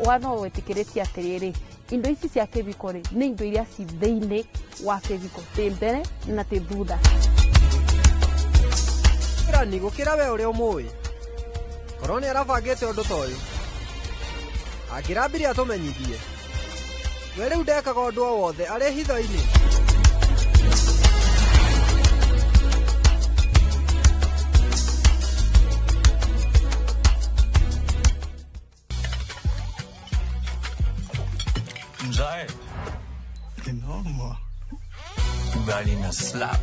wano wetikiriti atiriri indo ici cia kemiko ri ni indo iria ci thiini wa kemiko mbere na thutha ni gukira we uri umui koroni arabangite undu toyu akirambire atumenyithie we riu ndekaga undu o wothe ari hitho-ini Mzae Enormo ugali na slap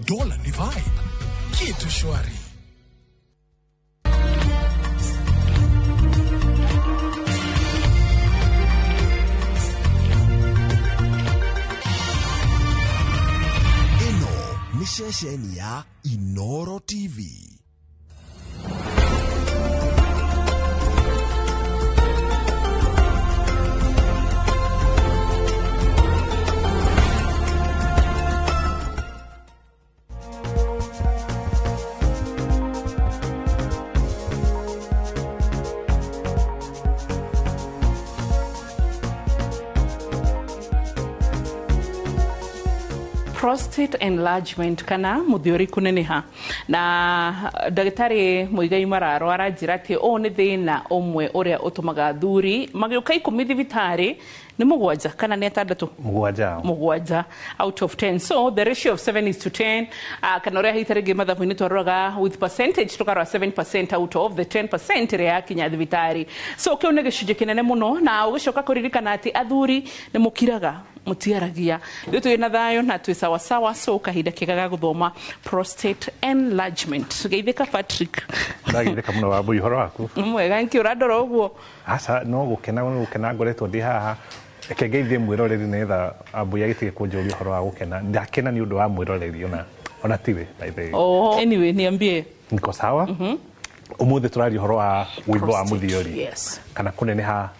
dola ni vibe kitu shwari. Ino ni shesheni ya Inoro TV. Prostate enlargement kana muthiori kuneneha na dagitari Muigai Mararo aranjira ati o ni thina umwe uria utumaga thuri magiuka 10 thibitari ni mugwanja kana ni 6 mugwanja out of 10 so the ratio of 7:10 kana uria hitarege mathabu ni twaroraga with percentage tukarwa 7% out of the 10% ria kinya thibitari so kiu ni gicunje kinene muno na ugicoka kuririkana ati athuri ni mukiraga mutiaragia ndio na thayo na twi sawa sawa so kahinda kigaga guthoma prostate enlargement geithika Patrick ndagithika muno wa buihoro waku mwega nki uradora uguo asa no gukena ngoretwo ndi haha ekegeithie mwiroreri netha abuya gitige kunjuria horo wa gukena ndakena ni undu wa mwiroreri ona tiwe oh anyway niambie niko sawa umuthi turari horo wa wimbo wa muthiori yes kana kuneneha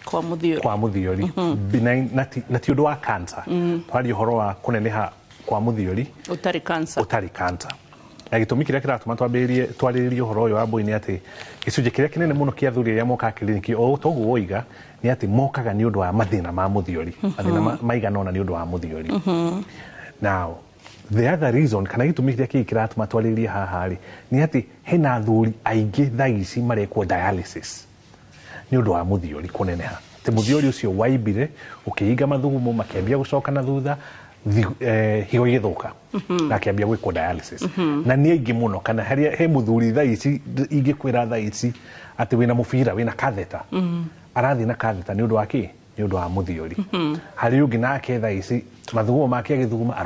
kwa muthiori benign na ti undu wa cancer turari horo wa kuneneha kwa muthiori utari cancer na gitumi kiria kiratuma twambiririe horo uyu wa boini ati gicunje kiria kinene muno kia thuri ya moka kliniki o togu woiga ni ati mokaga ni undu wa mathina ma muthiori mathina maigana ona ni undu wa muthiori now the other reason kana gitumi kiria kiratuma twaririe haha ri ni ati hena thuri aingi thaici marekwo dialysis ni undu wa muthiori kuneneha te muthiori ucio waibire ukiinga mathugumo makiambia gucoka na thutha higo igithuka na kiambia gwikwo dialysis na ni aingi muno kana he muthuri thaici ingikwira thaici ati wina mubira wina catheter arathi na catheter ni undu wa ki ni undu wa muthiori hari ungi nake thaici mathugumo make agithuguma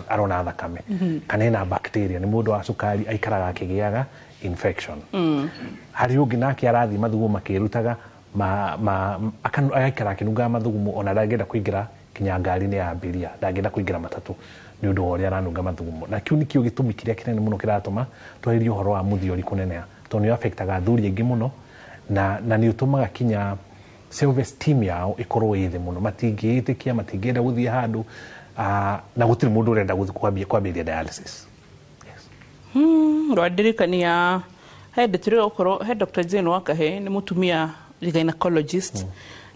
arona thakame kana ina bacteria ni mundu wa cukari aikaraga akigiaga infection hari ungi nake arathi mathugumo makirutaga agaikara akinunga mathugumo ona ndangenda kuingira kinya ngari-ini ya abiria ndangenda kuingira matatu ni undu uria aranunga mathugumo na kiu nikio gitumi kiria kinene muno kiratuma twaririe uhoro wa muthiori kuneneha tondu ni affectaga athuri aingi muno na ni utumaga kinya self esteem yao ikorwo ithi muno matingiitikia matingienda guthie handu na gutiri mundu urenda kwambia dialysis rwadirikania he Dr. Jane Wakahe ni mutumia gynecologist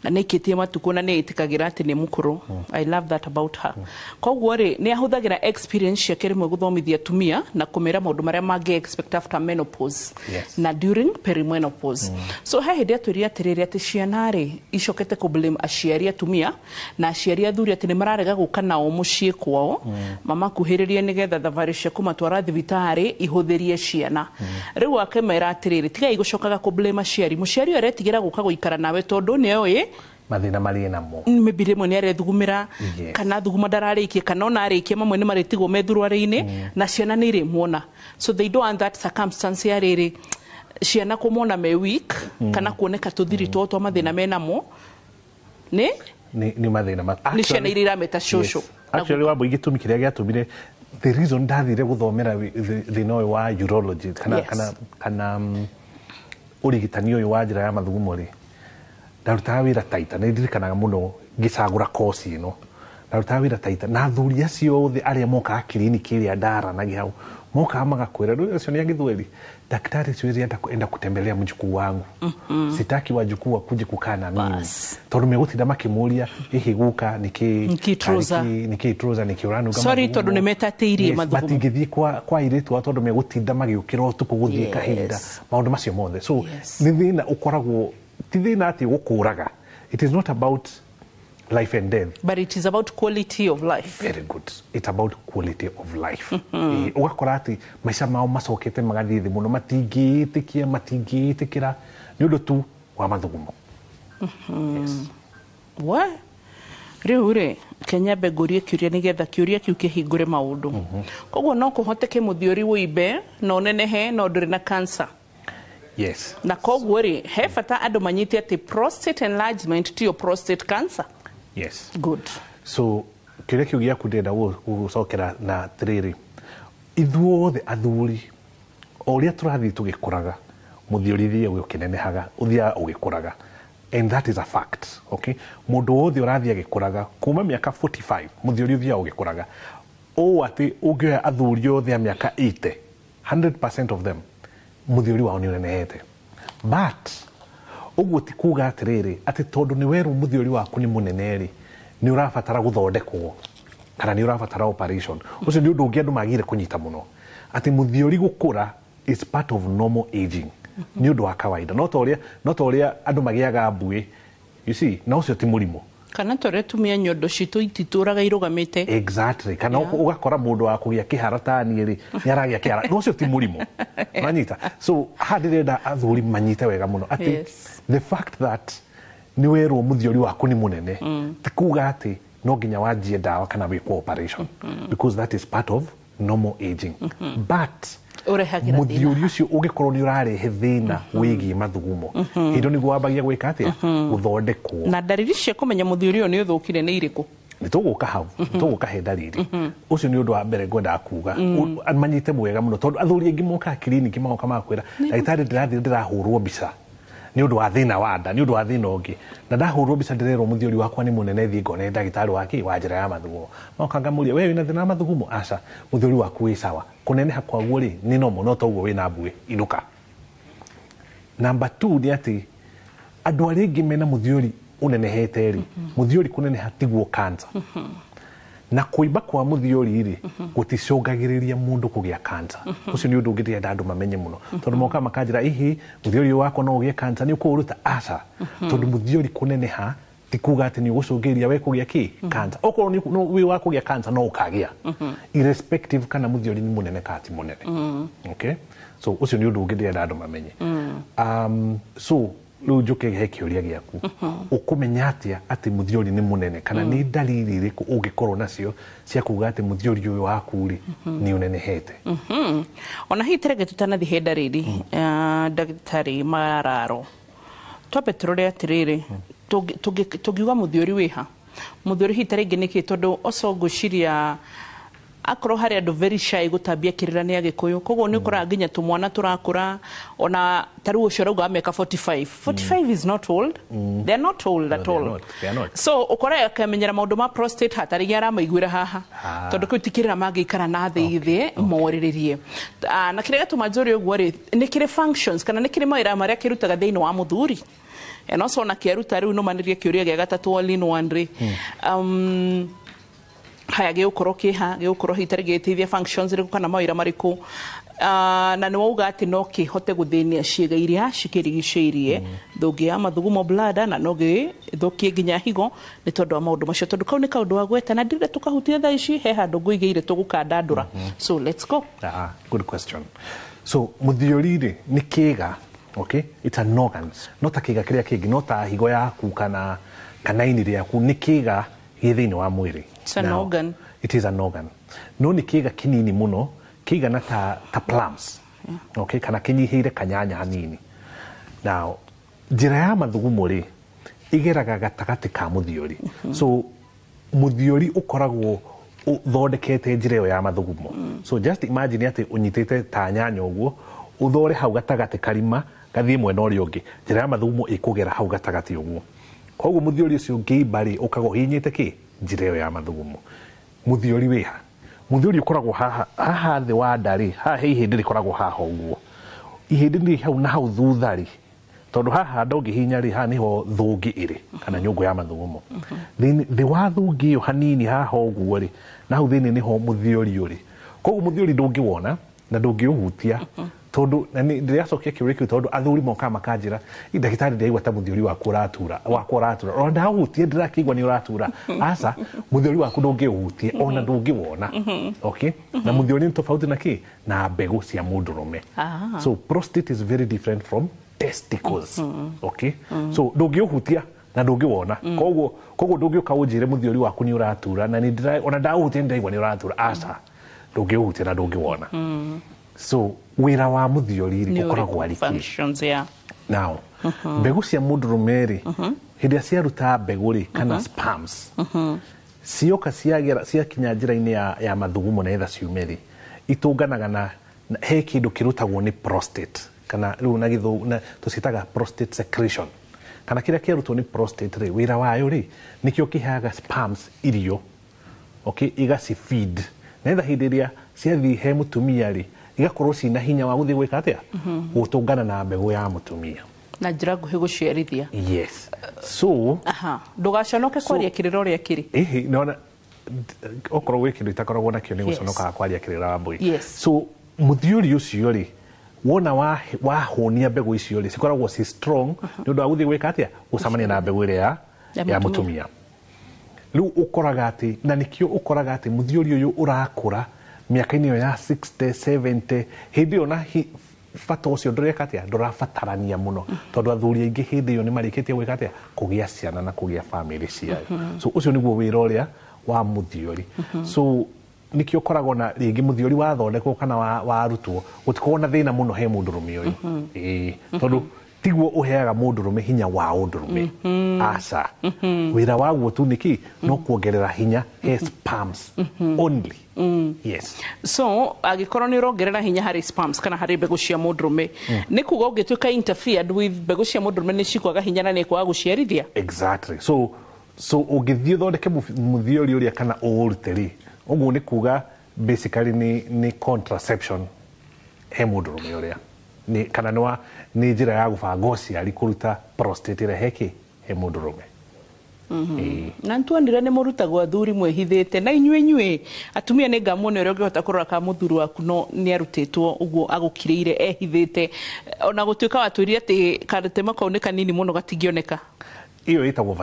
na nikitie matuko na niitikagira ati ni mukuru I love that about her koguo ri ni ahuthagira experience yake rimwe guthomithia tumia na kumira maundu maria mangi expect after menopause na during perimenopause so he hidi aturi atiriri ati ciana ri icokete ku blame aciari atumia na aciari athuri ati ni mararega guka nao mucii kwao mama kuhiririe nigetha thavari cia kumatwara thibitari ihuthirie ciana riu akemera atiriri tiga igucokaga ku blame aciari muciari aretigira guka guikara nawe tondu ni oye mathina mari namo mebire mwe ni arethugumira kana thuguma dararikie kana ona arikie mamwe ni maretigwo methurwari-ini na ciana ni ri muona so they don't want that circumstance ya riri ciana kumona me weak kana kuoneka tuthiri twa mathina menamo ni mathina ni ciana irira meta shosho actually wabo igitumi kiria giatumire the reason ndathire guthomera thina uyu wa urology kana urigitani uyu wa njira ya mathugumo ri ndarutaga wira taita ni ndirikanaga muno ngicagura course ino na rutaga wĩra taita na athuri acio othe arĩa mokaga kiriniki ĩrĩa ndaranagia hau mokaga magakwĩra rĩu acio nĩ agithweri daktari siwezi enda kutembelea mjukuu wangu sitaki wajukuu wakuje kukaa na mimi tondũ megũtinda makĩmũria hihi guka niki trouser niki uranu kama sorry tondũ nĩ metatĩirie mathugumo matingĩthiĩ kwa airĩtu ao tondũ megũtinda magĩũkĩra ũtukũ gũthiĩ kahinda maũndũ macio mothe so nĩ thĩna ũkoragwo ti thĩna atĩ gũkũraga it is not about life and death. But it is about quality of life. Very good. It's about quality of life. Ugakora ati maisha mao macokete magathiĩ thĩ mũno matingĩĩtĩkĩra nĩ ũndũ tu wa mathugumo. Yes. What? Rĩu Kenya ngũrie kĩũria nĩgetha kĩũria kĩu kĩhingũre maũndũ. Koguo no kũhoteke mũthiori wĩimbe na ũnenehe na ndũrĩ na cancer. Yes. Na koguo he bata andũ manyite atĩ prostate enlargement to your prostate cancer. Yes. Good. So kĩrĩa kĩu gĩaku ndĩrenda gũcokera na atĩrĩrĩ ithuothe athuri o ũrĩa tũrathiĩ tũgĩkũraga mũthiori thiĩ ũkĩnenehaga ũthiaga ũgĩkũraga and that is a fact. Okay, mũndũ wothe ũrathiĩ agĩkũraga kuma mĩaka 45 mũthiori ũthiaga ũgĩkũraga ũũ atĩ ũngĩoya athuri othe a mĩaka 80 100% of them mũthiori wao nĩ ũnenehete but ũguo ti kuga atĩrĩrĩ atĩ tondũ nĩ werwo mũthiori waku nĩ mũnene rĩ nĩ ũrabatara gũthondekwo kana nĩ ũrabatara operation ũcio nĩ ũndũ ũngĩ andũ magĩrĩire kũnyita mũno atĩ mũthiori gũkũra is part of normal aging nĩ ũndũ wa kawaida no ta ũrĩa andũ magĩaga mbuĩ you see na ũcio ti mũrimũ kana tore tumia nyondo citũ ititũraga irugamite exactly kana ugakora mũndũ wa kũgĩa kĩhara ta niĩ rĩ nĩ aragĩa kĩhara no ũcio ti mũrimũ manyita so hadirenda athuri manyite wega mũno ati the fact that nĩ werwo mũthiori waku nĩ mũnene ti kuga atĩ no nginya wanjie ndawa kana wĩkwo operation because that is part of normal aging but mũthiori ũcio ũngĩkorwo nĩ ũrarehe thĩna wĩgiĩ mathugumo hĩndĩ nĩguo wambagia gwĩka atĩa gũthondekwo na ndariri cia kũmenya mũthiori ũyũ nĩ ũthũkire nĩ irĩkũ nĩ tũgũka hau tũgũka he ndariri ũcio nĩ ũndũ wa mbere ngwendaga kuga manyite mwega mũno tondũ athuri aingĩ mokaga kiriniki magoka magakwĩra ndagĩtarĩ ndĩrathiĩ ndĩrahũrwo mbica nĩ ũndũ wa thĩna wa nda nĩ ũndũ wa thĩna ũngĩ na ndahũrwo mbica ndĩrerwo mũthiori wakwa nĩ mũnene thiĩ ngone ndagĩtarĩ wa njĩra ya mathugumo magoka ngamũria we wĩna thĩna wa mathugumo aca mũthiori waku wĩ sawa kũneneha kwaguo rĩ nĩ normal no toguo wĩna mbuĩ inũka number 2 nĩ atĩ andũ arĩa aingĩ mena mũthiori ũnenehete rĩ mũthiori kũneneha tiguo cancer na kuimba kwa mũthiori rĩ gũticũngagĩrĩria mũndũ kũgĩa cancer ũcio nĩ ũndũ ũngĩ ndĩrenda andũ mamenye mũno tondũ moka makanjĩra ihi mũthiori wakwa no ũgĩe cancer nĩ ũkũũruta aca tondũ mũthiori kũneneha ti kuga atĩ nĩ ũgũcũngĩrĩria we kũgĩa cancer okorwo wĩ wa kũgĩa cancer no ũkagĩa irrespective kana mũthiori nĩ mũnene kana ti mũnene okay so ũcio nĩ ũndũ ũngĩ ndĩrenda andũ mamenye so rĩu njũke he kĩũria gĩaku ũkũmenya atĩa atĩ mũthiori nĩ mũnene kana nĩ ndariri irĩkũ ũngĩkorwo nacio cia kuga atĩ mũthiori ũyũ waku rĩ nĩ ũnenehete ona hihi terege tũtanathiĩ he ndariri ndagĩtarĩ Mararo twambe tũrore atĩrĩrĩ tũngiuga mũthiori wĩha mũthiori hihi tarĩngĩ nĩkĩ tondũ oco ngwĩciria akorwo harĩ andũ very shy gũtambia kĩrĩra nĩ Agĩkũyũ koguo nĩ ũkoraga nginya tũmwana tũrakũra ona tarĩu ũcio arauga mĩaka 45 is not old they are not old at all so ũkoraga akamenyera maũndũ ma prostate hatarĩ aramaiguĩra haha tondũ kĩu ti kĩrĩra mangĩikara na thĩ thĩ morĩrĩrie na kĩrĩa gĩtũma njũrie ũguo rĩ nĩ kĩrĩ functions kana nĩ kĩrĩ mawĩra marĩa kĩrutaga thĩinĩ wa mũthuri na ũcio ona kĩaruta rĩu nomanĩrie kĩũria gĩa gatatũ all in one rĩ haya gĩgũkorwo kĩha gĩgũkorwo hitarĩ gĩteithia functions rĩkũ kana mawĩra marĩkũ na nĩ wauga atĩ no kĩhote gũthĩnia ciĩga iria cikĩrigicĩirie thũngĩ ya mathugumo bladder na no gĩthũkie nginya higo nĩ tondũ wa maũndũ macio tondũ kau nĩ kaũndũ wa gweta na ndirĩ tũkahutia thaa ici he handũ ngũigĩire tũgũkandandũra so let's go good question so mũthiori rĩ nĩ kĩĩga okay it's an organ no ta kĩĩga kĩrĩa kĩngĩ no ta higo yaku kana ini rĩaku nĩ kĩĩga gĩ thĩinĩ wa mwĩrĩ. It's an organ. It is an organ. No nĩ kĩĩga kĩnini mũno kĩigana ta plums okay kana kĩnyihĩire kanyanya hanini now njĩra ya mathugumo rĩ igeraga gatagatĩ ka mũthiori so mũthiori ũkoragwo ũthondekete njĩra ĩyo ya mathugumo so just imagine atĩ ũnyitĩte ta nyanya ũguo ũthore hau gatagatĩ karima gathiĩ mwena ũrĩa ũngĩ njĩra ya mathugumo ĩkũgera hau gatagatĩ ũguo koguo mũthiori ũcio ũngĩimba rĩ ũkaga ũhinyĩte njira ĩyo ya mathugumo. Muthiori wiha muthiori ukoragwo haha thĩ wa ndari haha ihĩndĩ rĩkoragwo haha ũguo ihĩndĩ nĩ hau na hau thutha rĩ tondu haha ndũngĩhinya rĩ haha niho thũngĩ ĩrĩ kana nyũngũ ya mathugumo thĩ wa thũngĩ ĩyo hanini haha ũguo rĩ na hau thĩinĩ niho muthiori ũrĩ koguo muthiori ndũngĩwona na ndũngĩũhutia tondu na ndĩracokia kĩũria kĩu tondu athuri moka makanjĩra ndagĩtarĩ ndĩraigua ta muthiori waku ũratura ona ndahutie ndĩrakĩigua nĩ ũratura aca muthiori waku ndũngĩũhutie ona ndũngĩwona okay na muthiori ni tofauti na kĩ na mbegũ cia mũndũrũme so prostate is very different from testicles okay so ndũngĩũhutia na ndũngĩwona koguo ndũngĩũka ũnjĩre muthiori waku nĩ ũratura na ona ndahutie ndĩraigua nĩ ũratura aca ndũngĩũhutia na ndũngĩwona so wira wa muthiori ri ukoragwo ari functions ya now mbegu cia mũndũrũme ri hĩndĩ ciaruta mbegu ri kana sperms cioka ciakinya njĩra-inĩ ya mathugumo na etha ciume ri itũnganaga na he kĩndũ kĩrutagwo nĩ prostate kana rĩu na gĩthũngũ tũcitaga prostate secretion kana kĩrĩa kĩarutwo nĩ prostate ri wira wayo ri nĩkĩo kĩheaga sperms irio okay igacifeed na etha hĩndĩ ĩrĩa ciathiĩ he mũtumia ri igakorwo cina hinya wa gũthiĩ gwĩka atĩa gũtũngana na mbegũ ya mũtumia na njĩra nguhĩ gũciarithia yes so ndũgaconoke kwaria kĩrĩra ũrĩa kĩrĩ nona okorwo gwĩ kĩndũ itakoragwo nakĩo nĩ gũconokaga kwaria kĩrĩra wa mbũri so mũthiori ũcio rĩ wona wahũnia mbegũ icio rĩ cikoragwo ci strong nĩ ũndũ wa gũthiĩ gwĩka atĩa gũcamania na mbegũ ĩrĩa ya mũtumia rĩu ũkoraga atĩ na nĩkĩo ũkoraga atĩ mũthiori ũyũ ũrakũra miaka-inĩ ĩyo ya 60 70 hĩndĩ ĩyo na bata ũcio ndũreka atĩa ndũrabatarania mũno tondũ athuri aingĩ hĩndĩ ĩyo nĩ marĩkĩtie gwĩka atĩa kũgĩa ciana na kũgĩa family ciao so ũcio nĩguo wĩra ũrĩa wa mũthiori so nĩkĩo ũkoragwo na rĩngĩ mũthiori wathondekwo kana warutwo gũtikoragwo na thĩna mũno he mũndũrũme ũyũ tondũ tiguo ũheaga mũndũrũme hinya wa ũndũrũme aca wĩra waguo tu nĩkĩ no kuongerera hinya he sperms only yes so agĩkorwo nĩ ũrongerera hinya harĩ sperms kana harĩ mbegũ cia mũndũrũme nĩ kuga ũngĩtuĩka interfered with mbegũ cia mũndũrũme nĩ cikwaga hinya na nĩ kwaga gũciarithia exactly so ũngĩthiĩ ũthondeke mũthiori ũrĩa kana ũũrute rĩ ũguo nĩ kuga basically nĩ contraception he mũndũrũme ũrĩa kana nĩ njĩra ya gũbanga ũciari kũruta prostate ĩrĩa heki he mũndũrũme na ntuonire nĩ mũrutagwo athuri mwĩhithĩte na inyuĩ atumia nĩ ngamwona ũrĩa ũngĩhota kũrora ka mũthuri waku no nĩ arutĩtwo ũguo agũkirĩire ehithĩte ona gũtuĩka watwĩrire atĩ karitema kau nĩ kanini mũno gatingĩoneka iyo ĩtagwo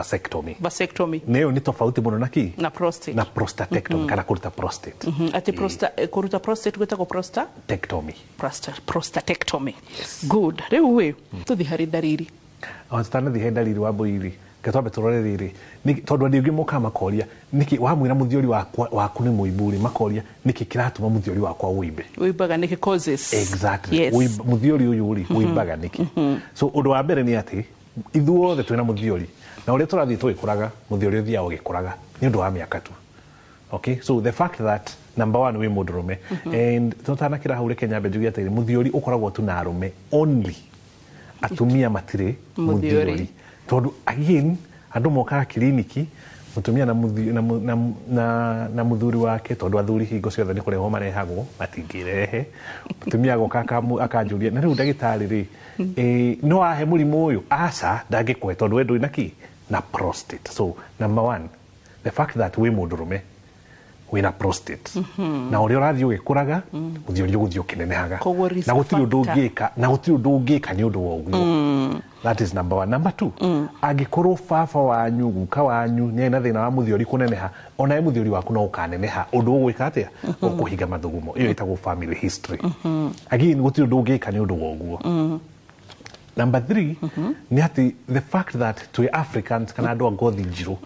vasectomy nayo nĩ tofauti mũno na prostatectomy kana kũruta prostate atĩ kũruta prostate gwĩtagwo prostatectomy good rĩu wĩ tũthi harĩ ndariri tũtanathiĩ he ndariri wa mbũiri twambe tũrore rĩrĩ tondũ andũ aingĩ moka makoria nĩkĩ wamwĩra mũthiori waku nĩ mũimbu rĩ makoria nĩkĩ kĩratũma mũthiori wakwa wũimbe wũimbaga nĩkĩ causes exactly mũthiori ũyũ rĩ wũimbaga nĩkĩ so ũndũ wa mbere nĩ atĩ ithuothe twĩna mũthiori na ũrĩa tũrathiĩ tũgĩkũraga mũthiori ũthiaga ũgĩkũraga nĩ ũndũ wa mĩaka tu okay so the fact that number one wĩ mũndũrũme and tũtanakĩra hau reke nyambe njuge atĩrĩ mũthiori ũkoragwo tu na arũme only atumia matirĩ mũthiori tondũ again andũ mokaga kiriniki mutumia na muthuri wake tondu athuri hingo ciothe ni kureho marehagwo matingirehe mutumia agoka akanjuria na riu ndagitari ri no ahe murimu uyu aca ndangikwe tondu wendo inaki na prostate. So number one, the fact that we mundurume wina prostate na uri urathi ugikuraga muthio guthio kinenehaga na gutiri undu ungika ni undu woguo. That is number one. Number two, agikorwo baba wanyu guka wanyu ni ena thina wa muthiori kuneneha ona muthiori waku no ukaneneha undu ugwika atia ukuhiga mathugumo iyo itagwo family history. Again gutiri undu ungika ni undu woguo. Number three, ni ati the fact that to Africans kana andu ngothi njiru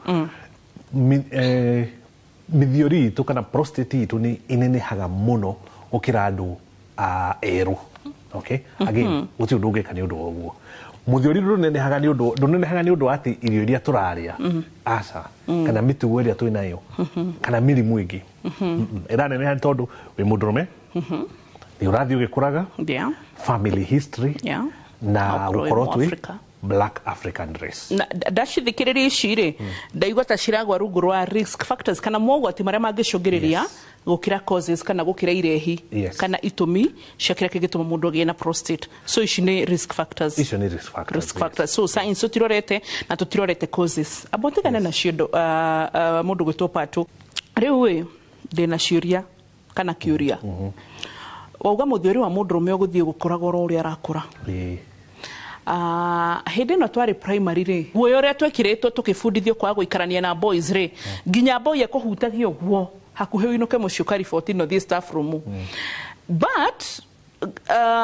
mithiori itu kana prostate itu ni inenehaga muno gukira andu eru. Okay? Again, gutiri undu ungika ni undu woguo. Muthiori ndunenehaga ni undu ati irio iria turaria aca kana mitugo iria twinayo kana mirimu ingi iraneneha tondu wi mundurume ni urathi ugikuraga family history na gukorwo twi black African race. Na ndacithikiriria iciri ndaigua ta ciragwa rungu rwa risk factors kana mogwati maria mangicungiriria gukira causes kana gukira irehi kana itumi cia kiria kigituma mundu agie na prostate. So ici ni risk factors. Ici ni risk factors. Risk factors. So science tutirorete na tutirorete causes. Abotikane na cio mundu gwitwo patu. Riu we ndina ciuria kana kiuria. Wauga muthiori wa mundu rume uguthie gukoraga uria arakura. Hindi no twari primary ri guoya uria twekiritwo tukibundithio kwa guikarania na boys ri nginya boy ekuhutagio guo hakuhe inuke mucio ka report no the staff room. But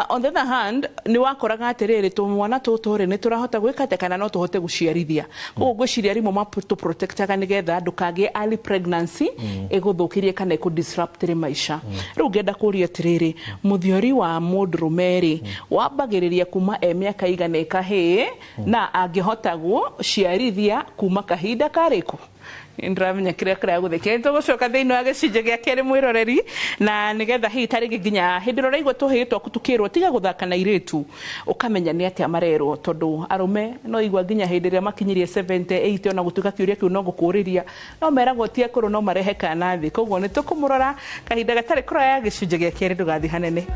on the other hand ni wakoraga atiriri tu mwana tutore ni turahota gwikate kana no tuhote guciarithia koguo gwiciria rimo map to protectaga nigetha ndukage early pregnancy iguthukirie kana ikudisrupt maisha. Riu ngenda kuria atiriri muthiori wa mundu rumeri wambagiriria kuma miaka igana ikahi na angihota guciarithia kuma kahinda kariku. Ndramenya kiria kira guthikirito gucoka thiini wa gicinje gia keri mwiroreri na nigetha hi tarigi nginya hindi roraigwa tuhitwo kutukirwo tiga guthaka na iritu ukamenya ni atia marero tondu arume no igwa nginya hindi ria makinyirie 78 ona gutuka kiuria kiu no gukuriria no meragwo tie kuru no marehe kana thi koguo ni tukumurora kahinda gatari kuraya gicinje gia keri ndugathi hanene.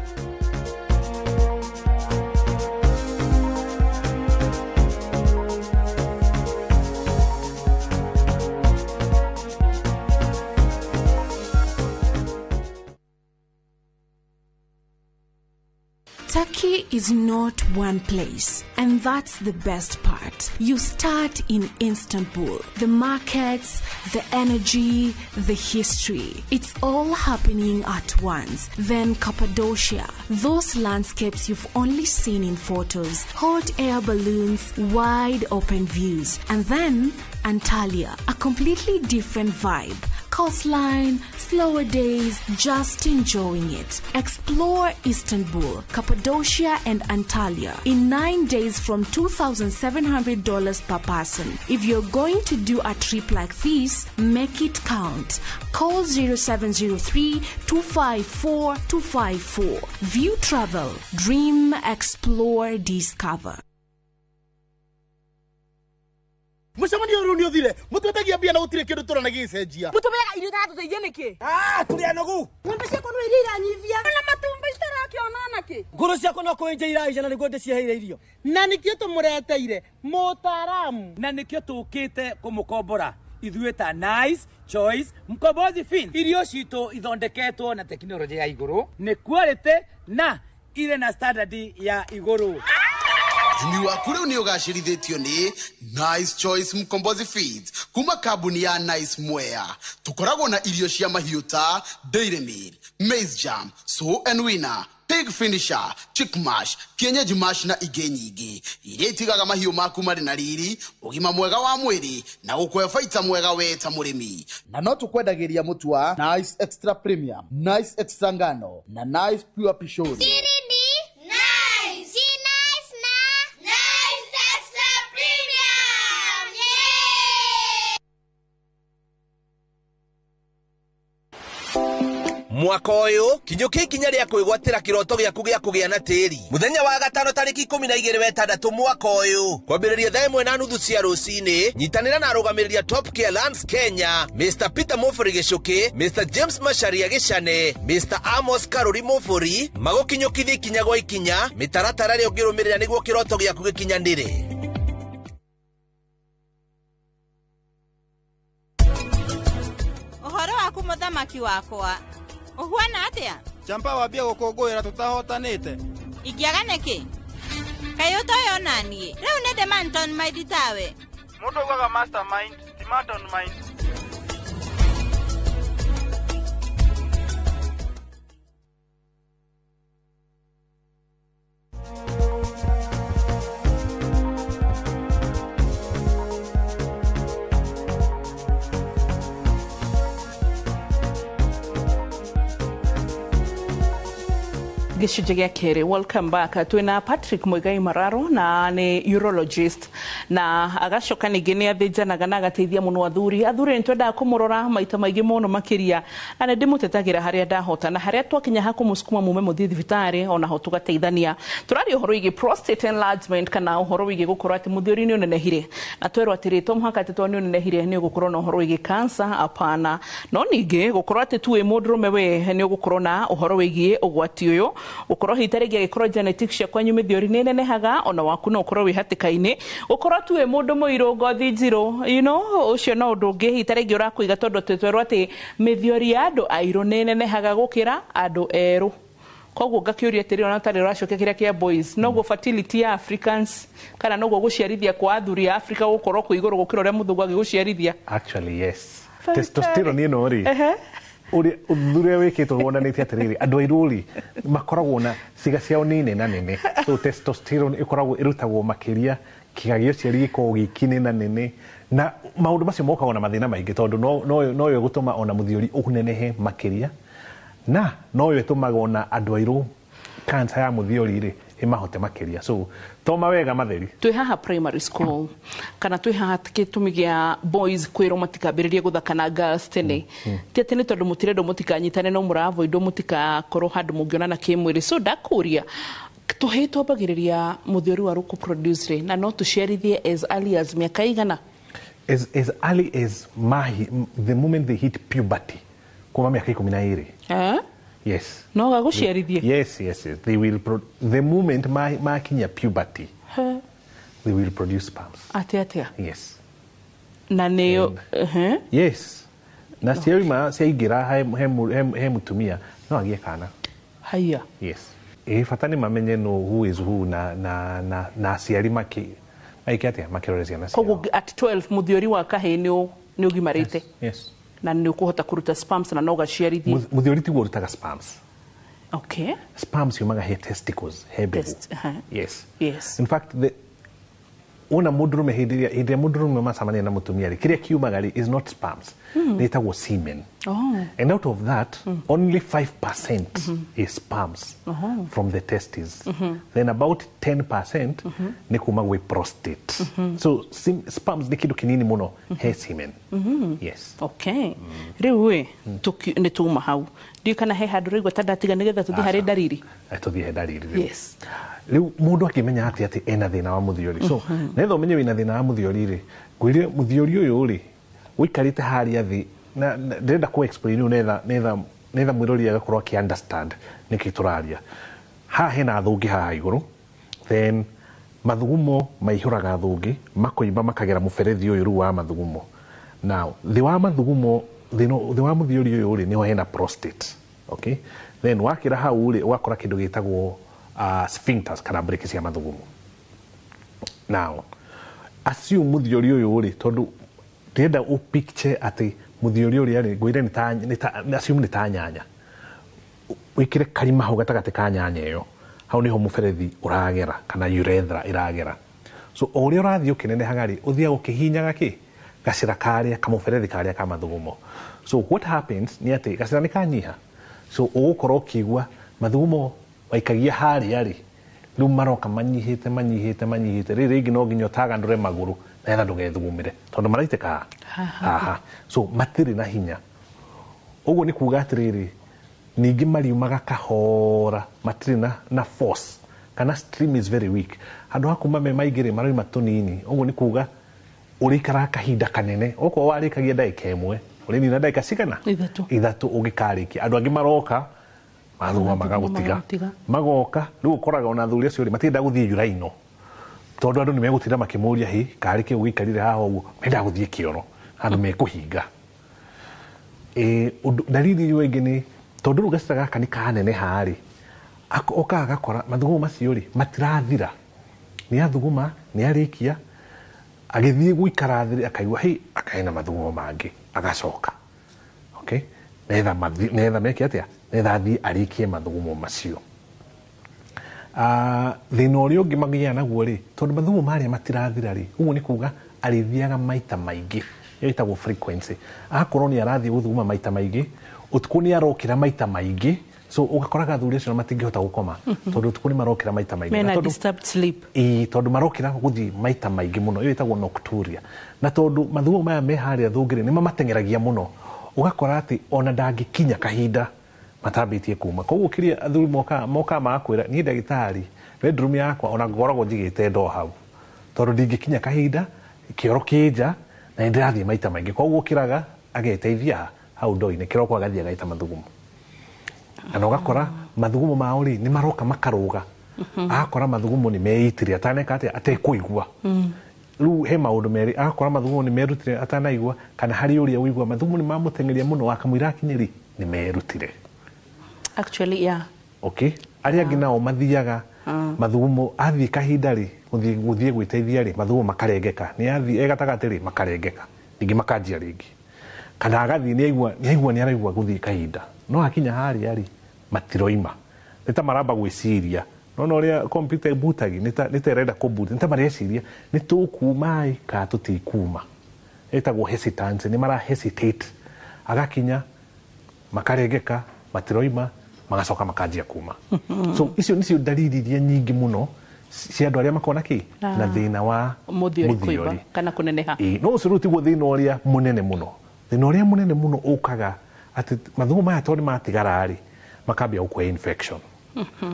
Turkey is not one place, and that's the best part. You start in Istanbul. The markets, the energy, the history. It's all happening at once. Then Cappadocia. Those landscapes you've only seen in photos. Hot air balloons, wide open views. And then Antalya, a completely different vibe. Coastline, slower days, just enjoying it. Explore Istanbul, Cappadocia and Antalya in 9 days from $2,700 per person. If you're going to do a trip like this, make it count. Call 0703-254-254. View Travel. Dream, explore, discover. Mucamanio ru ni uthire mutwetagia bia na gutire kindu turana gicenjia mutumega irio tatu teithia niki turi anogu ngombe ciakwa no irira nyivia na matumba itarakiona ki nguru ciakwa no kuenja iraija na niguo ndicieheire irio na nikio tumureteire mutaramu na nikio tukite kumukombora ithuĩ ta Nice Choice Mkombozi Fins. Irio citũ ithondeketwo na teknolojia ya igũrũ nĩ quality na ile na standard ya igũrũ. Ni wakure ni ugashirithitio ni Nice Choice Mkombozi Feeds kuma kabuni ya Nice Mwea. Tukoragwo na irio cia mahiũ ta Dairy Meal, Maize Jam, So and Winner, Pig Finisher, Chick Mash, Kienyeji Mash na ingĩ nyingĩ. Iria itigaga mahiũ maku marĩ na riri, ũgima mwega wa mwĩrĩ na gũkũhe baita mwega we ta mũrĩmi. Na no tukwendagĩria mũtu wa Nice Extra Premium, Nice Extra Ngano na Nice Pure Pishori. Mwaka uyu kinyoki kinya ria kwigwatira kiroto giaku gia kugia na tiri muthenya wa gatano tariki 12 wetandatu mwaka uyu kwambiriria thaa 1:30 cia rucini nyitanira na arugamiria Top Care Lands Kenya Mr Peter Mofori Gicuki, Mr James Macharia Gicane, Mr Amos Karuri Mofori magukinyokithi kinya gwa ikinya mitaratara ri ungirumirira niguo kiroto giaku gikinyanire. Uhoro waku muthamaki wakwa uhuana atia champa wabia gukungwira tutahotanite igiaga neki kayo toyo nani riu ne demanton maiditawe mundu ugaga mastermind demanton mind. Gicunje gia keri. Welcome back. Twina Patrick Muigai Mararo na ni urologist na agacoka ningĩ nĩ athĩnjanaga na agateithia mũno athuri nĩ twendaga kũmũrora maita maingĩ mũno makĩria na nĩ ndĩmũtetagĩra harĩa ndahota na harĩa twakinya ha kũmũsukuma mume mũthiĩ thibitarĩ ona ho tũgateithania tũraria ũhoro wĩgiĩ prostate enlargement kana ũhoro wĩgiĩ gũkorwo atĩ mũthiũri nĩ ũnenehire na twerwo atĩ to mũhaka atĩ nĩ ũnenehire nĩ ũgũkorwo na ũhoro wĩgiĩ cancer apana no ningĩ gũkorwo atĩ tu wĩ mũndũrũme we nĩ ũgũkorwo na ũhoro wĩgiĩ ũgwati ũyũ ũkorwo hihi tarĩngĩ agĩkorwo genetics cia kwanyu mĩthiũri nĩ nenehaga ona waku no ũkorwo wĩ hatĩka-inĩ ũkorwo tu wĩ mũndũ mũirũ ngothi njirũ ũcio no ũndũ ũngĩ hihi tarĩngĩ ũrakũiga tondũ twerwo atĩ mĩthiũri ya andũ airũ nĩ nenehaga gũkĩra andũ erũ koguo ngakĩũria atĩrĩ ona tarĩ ũracokia kĩrĩa kĩa boys noguo fertility ya Africans kana noguo gũciarithia kwa athuri ya Africa gũkorwo kwĩ igũrũ gũkĩra ũrĩa mũthũngũ agĩgũciarithia actually yes testosterone ĩno rĩ ũrĩa ũthũre wĩkĩtwo wonanĩtie atĩrĩrĩ andũ airũ rĩ makoragwo na ciĩga ciao nĩ nene nene so testosterone ĩkoragwo ĩrutagwo makĩria kĩga gĩa ũciari gĩkoragwo gĩkinĩ nene na maũndũ macio mokaga na mathĩna maingĩ tondũ no yo gũtũma ona mũthiũri ũnenehe makĩria na no yo ĩtũmaga ona andũ airũ cancer ya mũthiũri rĩ ĩmahote makĩria so to mawega matheri twĩ haha primary school kana twĩ haha gĩtũmi gĩa boys kwĩrwo matikambĩrĩrie gũthaka na girls tene ti atĩ nĩ tondũ mũtirendwo mũtikanyitane no mũravoidwo mũtikakorwo handũ mũngĩonana kĩmwĩrĩ so ndakũria tũhĩ twambagĩrĩria mũthiũri wa rũkũ produce rĩ na no tũciarithie as early as mĩaka igana as early as the moment they hit puberty kuma mĩaka 12 yes no gagũciarithie yes they will the moment makinya puberty they will produce sperms atĩa yes na nĩyo yes na ciauma ciaingĩra he mũtumia no agĩe kana haya yes bata nĩ mamenye no who is who na aciari makĩrore ciana ciao koguo at 12 mũthiũri wa kahĩĩ nĩ ũgimarĩte yes na nĩ ũkũhota kũruta sperms na no gaciarithie mũthiũri tiguo ũrutaga sperms okay sperms yumaga he testicles he mbegũ yes in fact ona mũndũrũme hĩndĩ ĩrĩa mũndũrũme macamania na mũtumia rĩ kĩrĩa kiumaga rĩ is not sperms nĩ ĩtagwo semen and out of that only 5% is sperms from the testes then about 10% nĩ kuma gwĩ prostate so sperms nĩ kĩndũ kĩnini mũno he semen yes okay rĩu nĩ tuma hau ndiũ kana he handũ rĩgua tandatiga nĩgetha tũthiĩ harĩ ndariri tũthiĩ he ndariri yes rĩu mũndũ akĩmenya atĩ ena thĩna wa mũthiũri so nĩgetha ũmenye wĩna thĩna wa mũthiũri rĩ ngwĩre mũthiũri ũyũ rĩ ũikarĩte harĩa thĩ na ndĩrenda kũ explain nĩgetha mwĩrori agakorwo akĩ understand nĩkĩ tũraria haha hena thũngĩ haha igũrũ then mathugumo maihũraga thũngĩ makoimba makagera mũberethi ũyũ rĩu wa mathugumo now thĩ wa mathugumo thĩ wa mũthiũri ũyũ rĩ nĩho hena prostate okay then wakĩra hau rĩ ũgakora kĩndũ gĩtagwo sphincters kana breki cia mathugumo now assume mũthiũri ũyũ rĩ tondũ ndĩrenda ũpicture atĩ mũthiũri ũrĩa rĩ ngwĩre assume nĩ ta nyanya wĩkĩre karima hau gatagatĩ ka nyanya ĩyo hau nĩho mũberethi ũragera kana urethra ĩragera so o ũrĩa ũrathiĩ ũkĩnenehaga rĩ ũthiaga ũkĩhinyaga gacĩra karĩa kamũberethi karĩa ka mathugumo so what happens nĩ atĩ gacĩra nĩ kanyiha so ũgũkorwo ũkĩigua mathugumo waikagia harĩa rĩ rĩu maroka manyihĩte rĩrĩ rĩngĩ no nginya ũtagandũre magũrũ nĩgetha ndũgethugumĩre tondũ maraitĩka haha so matirĩ na hinya ũguo nĩ kuuga atĩrĩrĩ ningĩ mariumaga kahora matirĩ na force kana stream is very weak handũ ha kuma me maingĩ rĩ maroima tũnini ũguo nĩ kuuga ũrĩikaraga kahinda kanene okorwo warĩkagia ndagĩka ĩmwe ũrĩnina ndagĩka cigana ithatũ ũngĩkarĩkia andũ angĩ maroka mathuguma magagũtiga magoka rĩu ũkoraga ona athuri acio rĩ matirenda gũthiĩ uraino tondũ andũ nĩ megũtinda makĩmũria hi karĩ kĩu gĩikarire haha ũguo mendaga gũthiĩ kĩoro handũ mekũhinga dalili ĩyo ĩngĩ nĩ tondũ rĩu gacĩra gaka nĩ kaneneha rĩ okaga gakora mathugumo macio rĩ matirathira nĩ athuguma nĩ arĩkia agĩthiĩ gũikara thĩ akaigua hĩ akahena mathugumo mangĩ agacoka okay netha meke atĩa netha athiĩ arĩkie mathugumo macio thĩna ũrĩa ũngĩ magĩaga naguo rĩ tondũ mathugumo marĩa matirathira rĩ ũguo nĩ kuuga arĩthiaga maita maingĩ ĩyo ĩtagwo frequency agakorwo nĩ arathiĩ gũthuguma maita maingĩ ũtukũ nĩ arokĩra maita maingĩ so ugakoraga athuri acio matingihota gukoma tondu tukuni marokira maita maingi mena disturbed sleep tondu marokira guthi maita maingi muno iyo itagwo nocturia na tondu mathugumo maya me haria thungiri ni mamatengeragia muno ugakora ati ona ndangikinya kahinda matambitie kuma koguo kiria athuri moka makwira ni ndagitari bedroom yakwa ona ngoragwo njigite ndo hau tondu ndingikinya kahinda kioro kija na ndirathie maita maingi koguo kiraga ageteithia hau ndo-ini kiroko agathie agaita mathugumo na ugakora mathugumo mao ri ni maroka makaruga agakora mathugumo ni meitire ataneka ati atekuigua riu he maundu meri agakora mathugumo ni merutire atanaigua kana hari uria uigua mathugumo ni mamutengeria muno akamwira akinyiri ni merutire actually yeah okay aria ngina o mathiaga mathugumo athie kahinda ri guthie gwiteithia ri mathugumo makarengeka ni athie egatagati ri makarengeka ningi makanjia ringi kana agathie ni araigua guthie kahinda no akinya haria ri matiroima nita maramba gwiciria no uria computer butagi nita renda kubuta nita mareciria ni tukumai ka tutikuma etagwo hesitancy ni mara hesitate agakinya makarengeka matiroima magacoka makanjia kuma so icio nicio dalili iria nyingi muno cia andu aria makona ki na thina wa muthiori kana kuneneha no uciruti go thina uria munene muno thina uria munene muno ukaga ati mathugumo maya tori matigara ri makambia gukua infection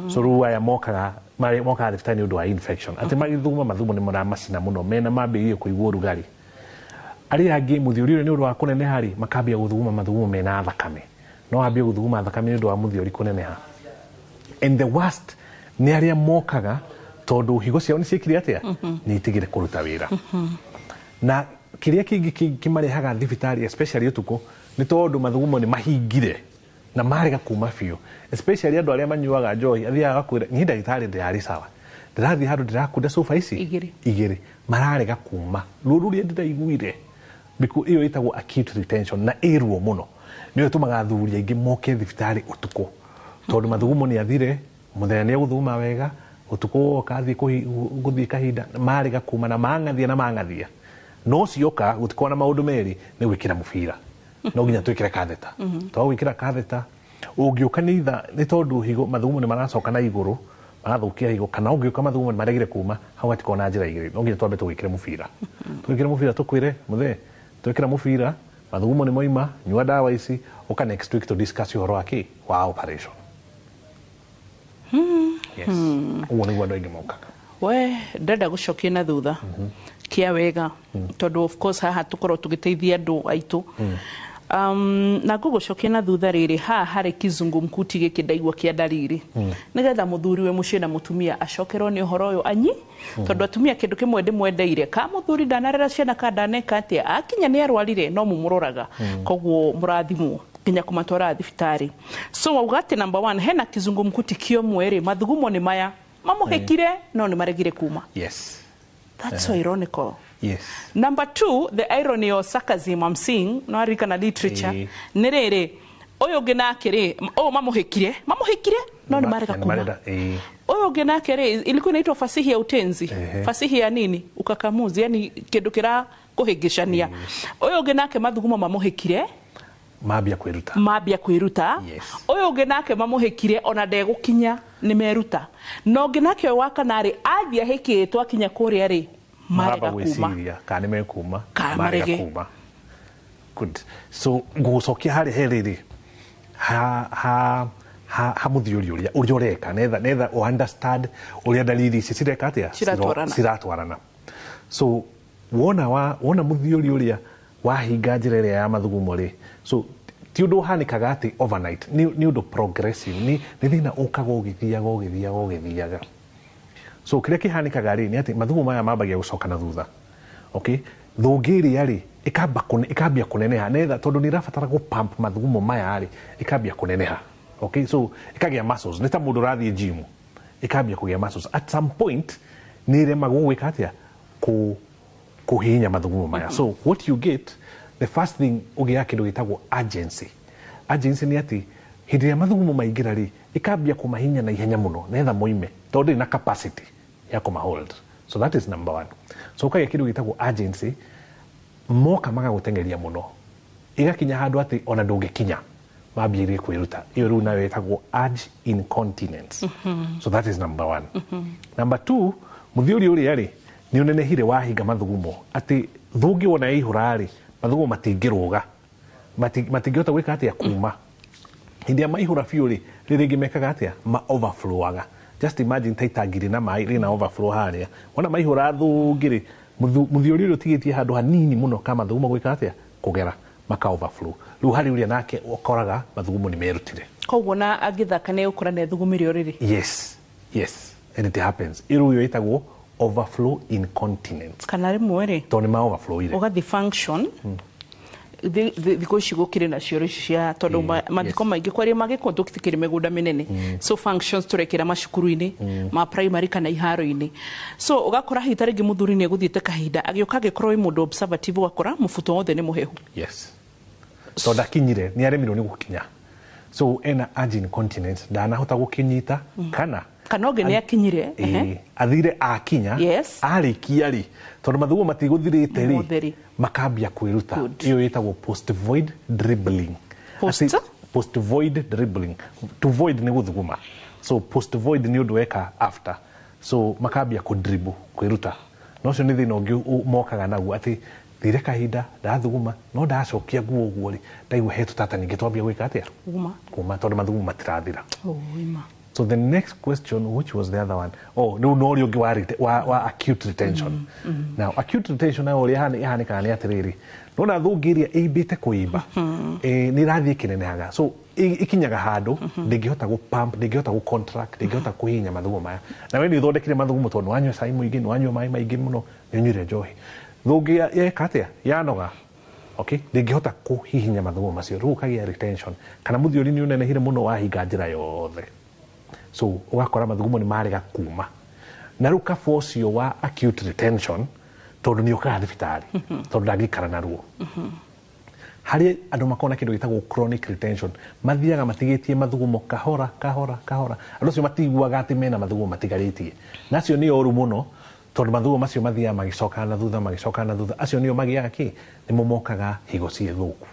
so riu aya mokaga thibitarĩ nĩ ũndũ wa infection ati mathugumo nĩ maramacina muno mena mambirie kuigua ũrugarĩ aria angĩ muthiori ũyũ nĩ ũndũ wa kũneneha ri makambia guthuguma mathugumo mena thakame no ambie guthuguma thakame nĩ ũndũ wa muthiori kũneneha and the worst nĩ aria mokaga tondu higo ciao nĩ ciĩkire atia nĩ itigire kũruta wĩra na kiria kingi kimarehaga thibitarĩ especially utuko ni tondu mathugumo ni mahingire na marega kuma biũ especially andu aria manyuaga njohi athiaga kwira ni ndagitari ndirari sawa ndirathi handu ndirakunda sofa ici igiri mararega kuma ruru ria ndiraiguire biku iyo itagwo acute retention na irwo muno niyo tumaga athuri aingi moke thibitarĩ utuko tondu mathugumo ni athire muthenya ni guthuma wega utuko kathi guthii kahinda marega kuma na mangathia no cioka gutikona maundu meri ni gwikira mubira no nginya twikire katheta to gwikira katheta ungiuka ni tondu higo mathugumo ni maracoka na iguru marathukia higo kana ungiuka mathugumo ni maregire kuma hau atikona njira igiri no nginya twambe twikire mubira tukwire muthe twikira mubira mathugumo ni moima nyua dawa ici uka next week to discuss uhoro wake wa operation yes uwo ni gwa ngi mokaga we ndenda gucokia na thutha kia wega tondu of course haha tukorwo tugiteithia andu aitu na gugucokia na thutha riri haha hari kizungumkuti giki ndaigua kia dalili nigetha muthuri we mucie na mutumia acokerwo ni uhoro uyu anyi tondu atumia kindu kimwe ndimwendeire ka muthuri ndanarera ciana ka ndaneka atia akinya ni arwarire no mumuroraga koguo murathimwo kinya kumatwara thibitari so waugati number 1 hena kizungumkuti kio mweri mathugumo ni maya mamuhekire no ni maregire kuma yes that's so ironical yes number 2 the irony or sarcasm I'm seeing no arika na literature ni riri uyu nginake ri mamuhekire no ni marega kuma uyu nginake ri ilikuwa inaitwa fasihi ya utenzi fasihi ya nini ukakamuzi yani kindu kira kuhigishania uyu nginake mathugumo mamuhekire mambia kwiruta uyu nginake mamuhekire ona ndegukinya ni meruta no nginake wa kanari athia hekitwa kinya kuria ri marega kuma kana mekuma marega kuma good so ngucokia hari heriri ha muthiori uria ureka nether understand uria dalili ici cireka atia ciratwarana so wona muthiori uria wahinga njira iria ya mathugumo ri so ti undu hanikaga ati overnight ni undu progressive ni thina ukaga ugithiaga so kiria kihanikaga ri ni ati mathugumo maya mambagia gucoka na thutha okay thungiria ri ikambia kuneneha netha tondu ni rafatara gu pump mathugumo maya ri ikambia kuneneha okay so ikagia muscles ni ta mundu rathie gym ikambia kugia muscles at some point ni rema gwika atia kuhinya mathugumo maya so what you get the first thing ugia kindu gitagwo urgency ni ati hindi ya mathugumo maingira ri ikambia kumahinya na ihenya muno netha moime tondu na capacity ya kumahold so that is number 1 so ukagia kindu gitagwo urgency moka maga gutengeria muno igakinya handu ati ona ndungikinya mambirie kwiruta iyo riu nayo etagwo urge incontinence. So that is number 1. Number 2, muthiuri uria ri ni unenehire wahinga mathugumo ati thungi wona ihurari mathugumo matingiruga matingihota gwika atia kuma hindi ya maihura fiuri riringi mekaga atia ma overflowaga. Just imagine taitangiri na mai rina overflow haria wona maihura thungiri muthiuri uria tigitie handu hanini muno kama mathugumo gwika atia kugera maka overflow riu hari uria nake ukoraga mathugumo ni merutire koguo na agithaka ne ukora ne thugumire uriri. Yes and it happens iru yo itagwo overflow incontinence kana rimwe ri to ni ma overflow ire ugathi function thiko cigukire na cio cia tondu mathiko maingi kwari magikondukitikire migunda minene so functions turekera macukuru-ini ma primary kana iharo-ini so ugakora hitari ngi muthuri ni eguthiite kahinda agioka agikorwo i mundu observative ugakora mufuto wothe ni muhehu. Yes so ndakinyire ni aremirwo ni gukinya so ena urge incontinence ndanahota gukinyita kana oge ni akinyire athire akinya arikia ri tondu mathugumo matiguthirite ri makambia kwiruta iyo yetagwo post void dribbling. Post void dribbling, to void ni guthuguma, so post void ni undu weka after, so makambia ku dribble kwiruta no cio ni thina ungi mokaga naguo ati thire kahinda ndathuguma no ndacokia guo guo ri ndaigua he tutata ningi twambia gwika atia kuma tondu mathugumo matirathira. So the next question, which was the other one? Oh, no ungi wa acute retention. Now, acute retention na uri ihanika ni atiriri. Nona thungiria ibite kuimba. Ni rathie kinenehaga. So ikinyaga handu ndingihota gu pump, ndingihota gu contract, ndingihota kuhinya mathugumo maya. Na we ni thondekire mathugumo tondu wanywa cai muingi, wanywa mai maingi muno, ni unyire njohi. Thungia yeka atia yanoga. Okay, ndingihota kuhihinya mathugumo macio. Riu kagia retention. Kana muthiuri ni unenehire muno wahinga njira yothe. So ugakora mathugumo ni marega kuma na riu kabo ucio wa acute retention tondu ni ukaga thibitari tondu ndangikara naruo hari andu makona kindu gitagwo chronic retention mathiaga matigitie mathugumo kahora andu cio matiguaga ati mena mathugumo matigaritie nacio ni oru muno tondu mathugumo macio mathiaga magicoka na thutha acio nio magiaga ki ni momokaga higo cie thuku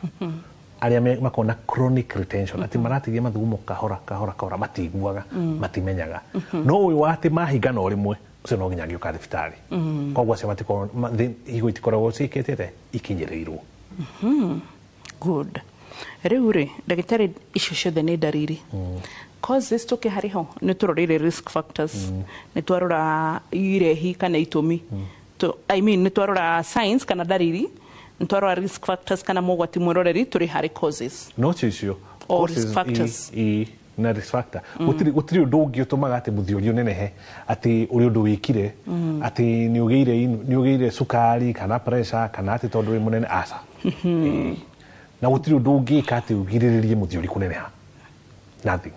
aria makona chronic retention ati maratigia mathugumo kahora matiguaga matimenyaga no uyu wati mahinga no rimwe ucio no nginya gioka thibitari koguo acio matiko higo itikoragwo cikitete ikinyirirwo. Good. Riu ri ndagitari icio ciothe ni ndariri causes tuke hariho ni turorire risk factors ni twarora irehi kana itumi ni twarora signs kana dariri ntwaro risk factors kana mogwati mweroreri turi hari causes no cicio risk factors na risk factor gutiri undu ungi utumaga ati muthiuri unenehe ati uri undu wikire ati ni ugeire sukari kana pressure kana ati tondu wi munene asa na gutiri undu ungi ka ati ugiriririe muthiuri kuneneha nothing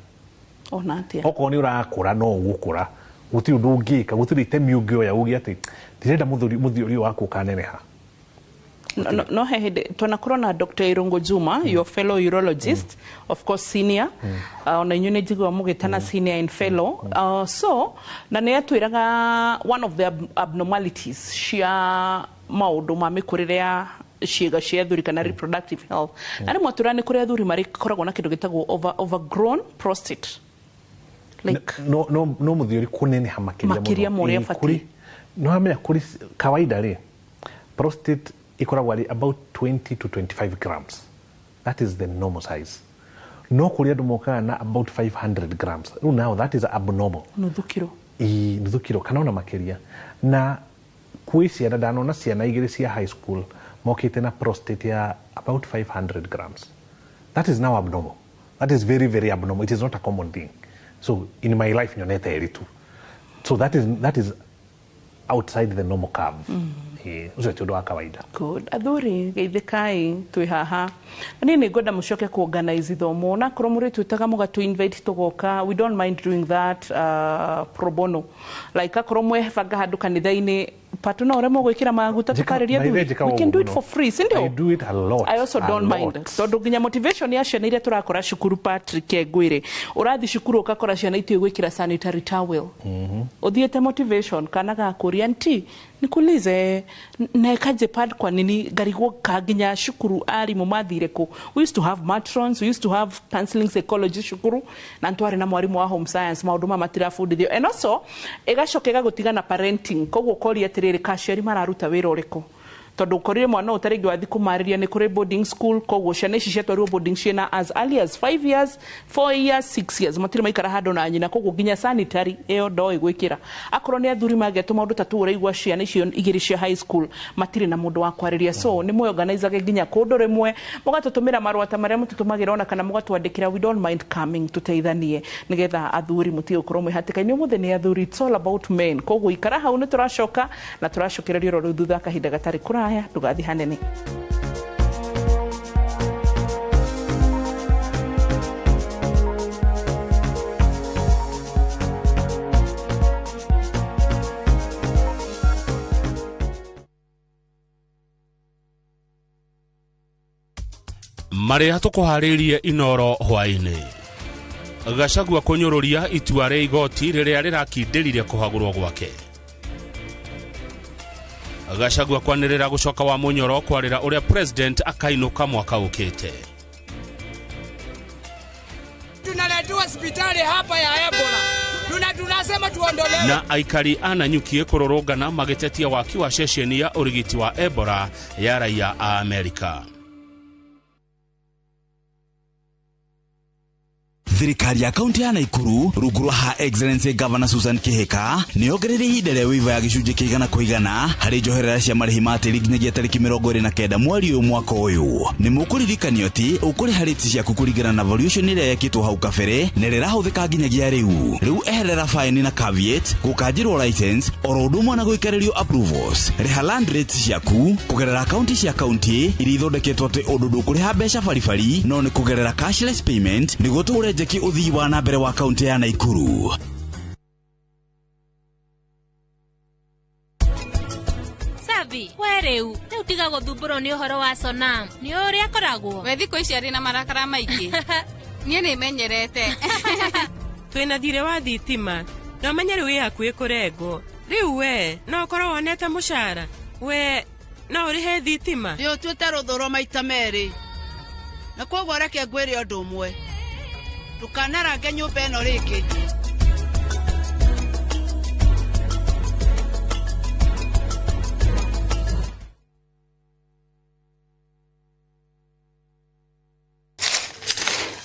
onatia oko ni urakura no ugukura gutiri undu ungi ka gutiri temi ungioya ugi ati ndirenda muthiuri waku kaneneha. No hede tunakorwo na Dr. Irungu Juma your fellow urologist of course senior ona inyune jigwa mugitana senior and fellow so na ne atwiraga one of the abnormalities cia maundu ma mikurire ya ciega cia thuri kana reproductive health ari mwaturane kuria thuri mari koragwo na kindu gitagwo overgrown prostate like no muthiuri kuneneha makiria moria fati no amenya kuri kawaida ri prostate ikoragwo about 20 to 25 grams. That is the normal size. No kuria andu mokaga na about 500 grams. Now that is abnormal. Nuthu kilo kana ona makiria. Na kwi ciana ndanona ciana igiri cia high school mokite na prostate ya about 500 grams. That is now abnormal. That is very, very abnormal. It is not a common thing. So in my life nyonete eritu. So that is outside the normal curve. Ucio ti undu wa kawaida. Good. Athuri geithikai twi haha ni ngoda mucoke ku organize ithomo na korwo muri twitaga mugatu invite tugoka we don't mind doing that pro bono like akorwo mwebanga handu kanitha-ini patuna ore mogwikira maguta tukariria we can do it for free sindio? I do it a lot. I also don't mind tondu nginya motivation ya ciana iria turakora cukuru Patrick Egwire urathi cukuru ukakora ciana itu igwikira sanitary towel uthiete motivation kana ga kuria nti nikuulize nekaje pad kwa nini garigwo kaginya shukuru ari mumathire ku? We used to have matrons, we used to have counseling psychology shukuru na ntwari na mwarimu wa home science maundu matirafundithio, and also egacokega gutigana parenting koguo kori atiriri kasheri mararuta wira uriko tondu korire mwana utaringi wathi kumariria ni kuri boarding school koguo ciana ici ciatwarirwo boarding ciana as early as 5 years 4 years 6 years matire maikara handu na nyina koguo ginya sanitary eo ndoi gwikira akorwo ni athuri mangetu maundu tatu uraigwa ciana icio igiri cia high school matire na mundu wa kwariria, so ni mwe organize ginya kundu rimwe mugatutumira marua ta maria mututumagira ona kana mugatwandikira we don't mind coming tuteithanie nigetha athuri mutige ukorwo mwihatikaini umuthe ni athuri, it's all about men koguo ikara hau ni turacoka na turacokereria ro thutha kahinda gatari kura haya tugathi hanene. Maria tukuharirie Inoro hwaini. Gachagua kunyururia itua ria igoti riria rirakindiririe kuhagurwo gwake. Gachagua kwanirira gucoka wa Munyoro kwarira uria president akainuka mwaka ukite. Tunaletua hospitali hapa ya Ebola. Tunasema tuondolewe. Na aikari ananyukie kurorongana magitetia waki wa ceceni ya urigiti wa Ebola ya raia a Amerika. Thirikari ya kaunti ya Naikuru ruguru ha Excellency Governor Susan Kihika ni ongerere hidere wiva ya gicunje kigana kuigana hari njoherera cia marihi ma tiri nginyagia tariki 29 mweri uyu mwaka uyu. Ni mukuririkanio ti ukuri hariti cia kukurigana na valuation ire yakitwo hau kabere ne rirahuthika nginyagia riu eherera fine na caveat gukanjirwo license orodumwa na guikaririo approvals riha land rates ciaku kugerera kaunti cia kaunti iri ithondeketwo te undu kuriha mbeca baribari no ni kugerera cashless payment ni guture ki uthii wa na mbere wa kaunti ya Naikuru. Sabi, wereu, ni utiga guthumburo ni uhoro wa Sonam. Ni uri akoragwo. We thiko ici ari na marakara maingi. Nie ni menyerete. Twina thire wa thitima. No menya riu yakue kurego. Riu we, no korwo wonete mushara. We, no uri he thitima. Yo twete ruthuro maita meri. Na koguo reke ngwire undu umwe. Tukanarage nyumba eno riki.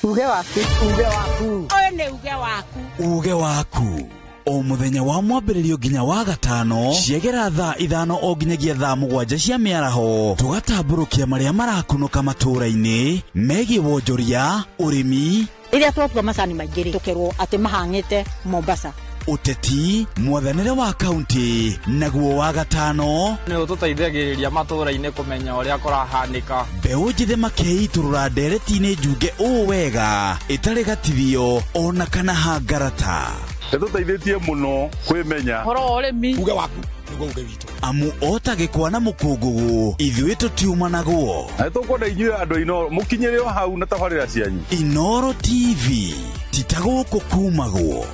Uge waku. Oyo ni uge waku. Uge waku. O muthenya wa mwambiririo nginya wa gatano ciegera thaa 5 o nginyagia thaa 7 cia miaraho tugatamburukia maria marakunuka matura-ini megie wonjoria urimi iria twatua macani maingiri tukerwo ati mahangite Mombasa uteti mwathanire wa kaunti naguo wa gatano ni ututeithagiriria matura-ini kumenya uria kurahanika mbeu njithe makeiturura ndereti-ini njunge u wega itari gatithio ona kana hangarata tuteithĩtie muno kwimenya horo urimi uge waku niguo uge witu amu otagikwa na mukungugu ithuĩ tutiuma naguo na tukwenda inyuĩ andũ Inoro mukinyĩre o hau na tabarĩra cianyu. Inoro TV titagũkũ kumagwo.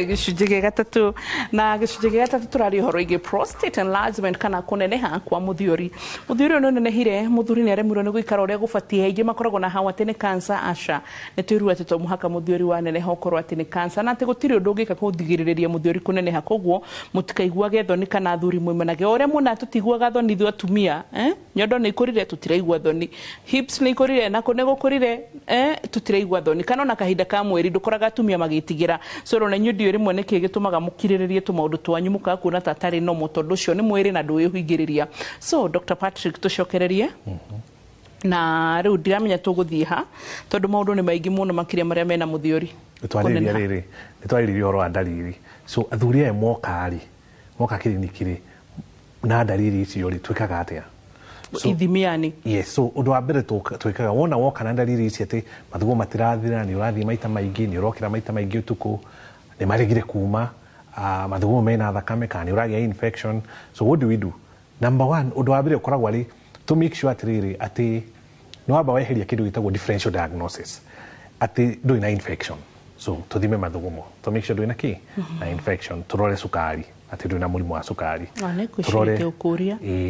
gicunjĩ gĩa gatatu na gicunjĩ gĩa gatatu tũraria ũhoro wĩgiĩ prostate enlargement kana kũneneha kwa mũthiori. Mũthiori ũyũ nĩũnenehire, mũthuri nĩaremirwo nĩ gũikara ũrĩa gũbatiĩ. Aingĩ makoragwo na hau atĩ nĩ cancer. Aca nĩtwĩrwo atĩ to mũhaka mũthiori waneneha ũkorwo atĩ nĩ cancer na atĩ gũtirĩ ũndũ ũngĩka kũgirĩrĩria mũthiori kũneneha. Koguo mũtikaiguage thoni kana athuri mwimanage ũrĩa mũna tũtiguaga thoni ithuĩ atumia nyondo nĩ ikũrire tũtiraigua thoni, hips nĩ ikũrire na kũne gũkũrire tũtiraigua thoni kana ona kahinda ka mweri ndũkoraga atumia magĩtigĩra. So rona inyuĩ rimwe nĩkĩ gĩtũmaga mũkirĩrĩrie tũmaũndũ twanyu mũkaga kuona ta tarĩ no mũtondũ ũcio nĩ mwĩrĩ na ndũĩhingĩrĩria. So Dr. Patrick tũcokererie na rĩu ndiramenya tũgũthiĩ ha tondũ maũndũ nĩ maingĩ mũno makĩria marĩa mena mũthiori. Nĩtwarĩrĩria ũhoro wa ndariri. So athuri aya moka kiriniki na ndariri icio twĩkaga atĩa? Ithimiani. Yes, so ũndũ wa mbere twĩkaga wona woka na ndariri ici atĩ mathugumo matirathira, nĩ ũrathiĩ maita maingĩ, nĩ ũrokĩra maita maingĩ ũtukũ, nĩ maregire kuma, mathugumo mena thakame kana uragia infection. So what do we do? Number one, undu wa mbere ukoragwo ari to make sure atiriri ati no wamba weheria kindu gitagwo differential diagnosis ati ndui na infection. So tuthime mathugumo to make sure ndui na ki na infection, turore sukari ati ndui na murimu wa sukari,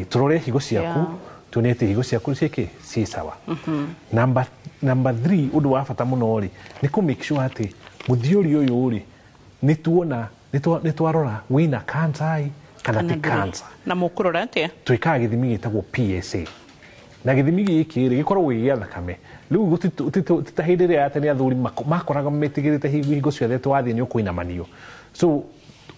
turore higo ciaku tuone ati higo ciaku ciiki ci sawa. Number 3, undu wa bata muno ri ni ku make sure ati muthiuri uyu ri ni tuona ni twarora wina cancer kana ti cancer na mukurora atia twikaga githimi gitagwo PSA na githimi giki ri gikorwo gya thakame riu tutahindire ya tene athuri makoraga metigirite higo ciothe twathie ni ukuinamanio. So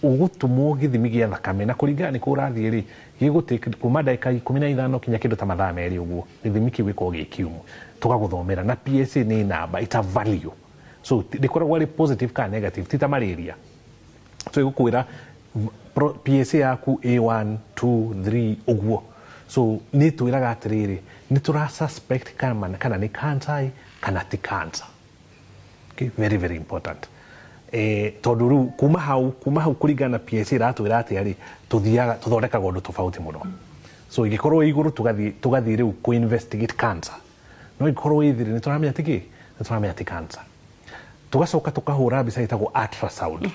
ugutumwo githimi gya thakame na kuringana ni kurathie ri gigutike kuma ndagika 15 kinya kindu ta mathaa meri uguo githimi kiu gikorwo gikiumu tugaguthomera na PSA ni namba, it's a value. So ndikoragwo ari positive kana negative, tita malaria. So igukwira PSA yaku A1 2 3 uguo. So ni twiraga atiriri ni tura suspect kana ni cancer kana ti cancer. Okay, very very important. Tonduru kuma hau kuringana PSA ratwira ati ari tuthiaga tuthondekaga undu tofauti muno. So igikorwo iguru tugathi riu ku investigate cancer. No igikorwo ithiri ni turamenya tiki ni turamenya ti cancer. Tugacoka tukahura mbica itagwo ultrasound.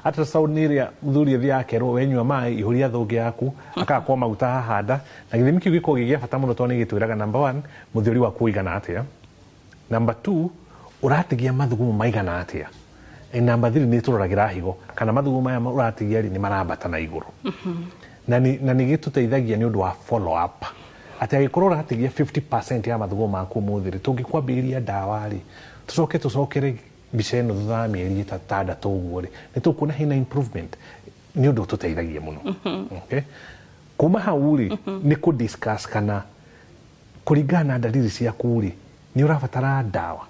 Ultrasound ni ria muthuri thia akerwo wenyua mai ihuria thungi yaku akakwa maguta hahanda na githimi kiu gikorwo gigia bata muno to ni gitwiraga number 1 muthuri wa kuigana atia, number 2 uratigia mathugumo maigana atia, number 3 ni turoragira higo kana mathugumo maya uratigia ri ni marambata na iguru. Na ni gituteithagia ni undu wa follow up ati agikorwo uratigia 50% ya mathugumo maku muthiri tungikwambiria dawa ri tucokere mbica ino thutha mieri itandatu uguo ri ni tukuona hina improvement ni undu tuteithagia muno. Okay, kuma hau ri ni ku discuss kana kuringana dalili ciaku ri ni urabatara dawa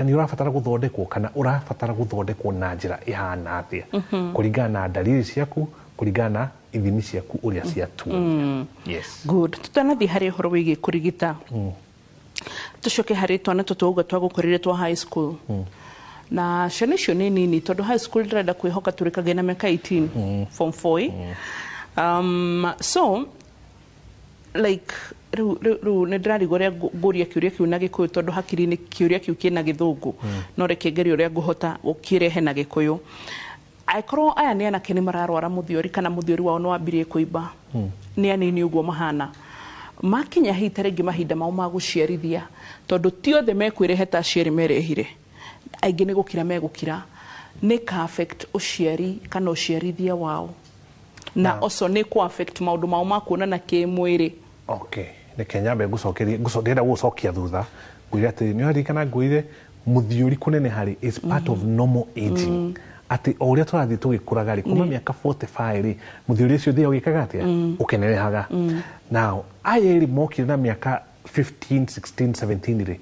ni urabatara guthondekwo kana urabatara guthondekwo na njira ihana atia kuringana dalili ciaku, kuringana ithimi ciaku uria ciatu. Yes, good. Tutanathi hari horo wigi kurigita tucoke hari twana tutuga twagukorire twa high school na ciana icio ni nini tondu high school ndirenda kwihoka turikage na miaka 18 form 4 so like ru ne drari gore goria kiuria kiu na gikuyu tondu hakiri ni kiuria kiu kina githungu no reke ngeri uria nguhota gukirehe na gikuyu aikoro aya ni ana keni mararwara muthiori kana muthiori wao no wambirie kuiba ni anini uguo mahana makinya hitarengi mahinda mau maguciarithia tondu ti othe mekwirehe ta cieri merehire aingi ni gukira megukira ni ka affect uciari kana uciarithia wao na oso ni ku affect maundu mau makuona na kimwiri. Okay, ni Kenya be gucokeria gucokia thutha ngwire ati ni hari kana ngwire muthiori kunene hari is part of normal aging. Ati oria turathi tugikuraga ri kuma miaka 45 ri muthiori ucio thia ugikaga atia ukenenehaga. Now ayeri mokire na miaka 15 16 17 ri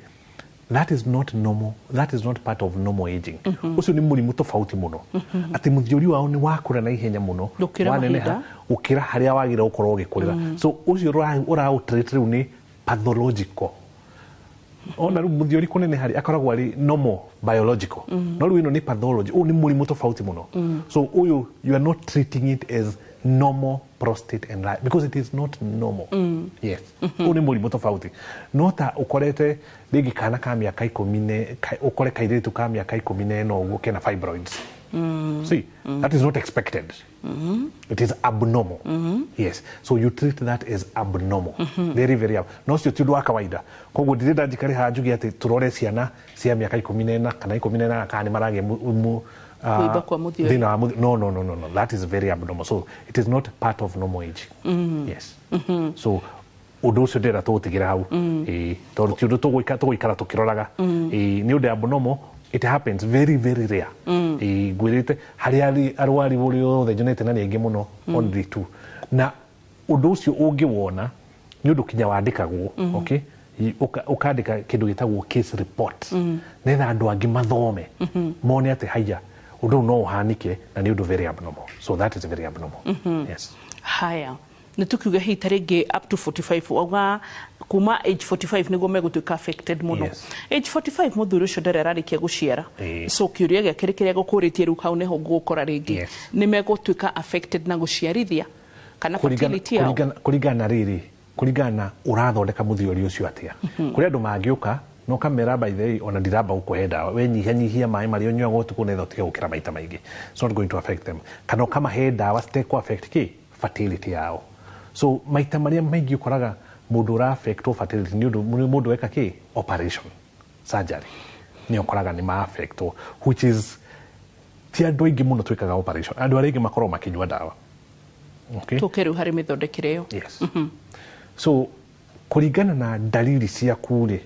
that is not normal, that is not part of normal aging. Ucio ni murimu tofauti muno ati muthiori wao ni wakura na ihenya muno waneneha ukira haria wagira ukorwo ugikurira. So ucio ura treat riu ni pathological. Ona ru muthiori kunene hari akoragwo ari normal biological. No ru ino ni pathology, ni murimu tofauti muno. So uyu you are not treating it as normal prostate enlargement because it is not normal. Yes, ni murimu tofauti. No ta ukorete rigi kana ka miaka 10 ukore kairitu ka miaka 10 no uguo kena fibroids. See, that is not expected. It is abnormal. Yes, so you treat that as abnormal. Very very abnormal. No sio tundu wa kawaida. Koguo ndirenda njikare hanjugi ati turore ciana cia miaka 14 kana 14 kana marage kuiba kwa muthiori. No, that is very abnormal. So it is not part of normal age. Yes. So undu ucio ndira tutigira hau tondu ti undu tugikara tukiroraga ni undu abnormal. It happens very very rare. Gwirite hari arwari buri othe jonete na ningi muno only two. Na undu ucio ungiwona ni undu kinya wandikagwo. Okay, ukandika kindu gitagwo case report netha andu angi mathome mone ati haya undu no uhanike na ni undu very abnormal. So that is very abnormal. Yes. Haya nä tå kiuga hi taringi up to 45 auga kuma age 45 niguo megũtuĩka affected muno. Age 45 mũthuri ũcio ndarĩ ararĩkia gũciara, so kĩũria gĩake kĩrĩa gũkũrĩtie rĩu hau nĩho ngũkora rĩngĩ nĩ megũtuĩka affected na gũciarithia kana fertility yao kũringana rĩrĩ, kũringana ũrathondeka mũthiori ũcio atĩa. Kũrĩ andũ mangĩũka no kamera by the way ona ndiramba gũkũhe ndawa we nyihia maĩ marĩa ũnyuaga ũtukũ na ũtige gũkĩra maita maingĩ, it's not going to affect them. Kana ũkamahe ndawa citekũ affect fertility yao. So maita marĩa maingĩ ũkoraga mũndũ ũra affect fertility nĩ mũndũ weka operation surgery nĩ ũkoraga nĩ ma affect, which is ti andũ aingĩ mũno twĩkaga operation, andũ arĩa aingĩ makorwo makĩnyua ndawa. Okay, tũkerũ harĩ mĩthondekere ĩyo. Yes. So kũringana na dalili ciaku rĩ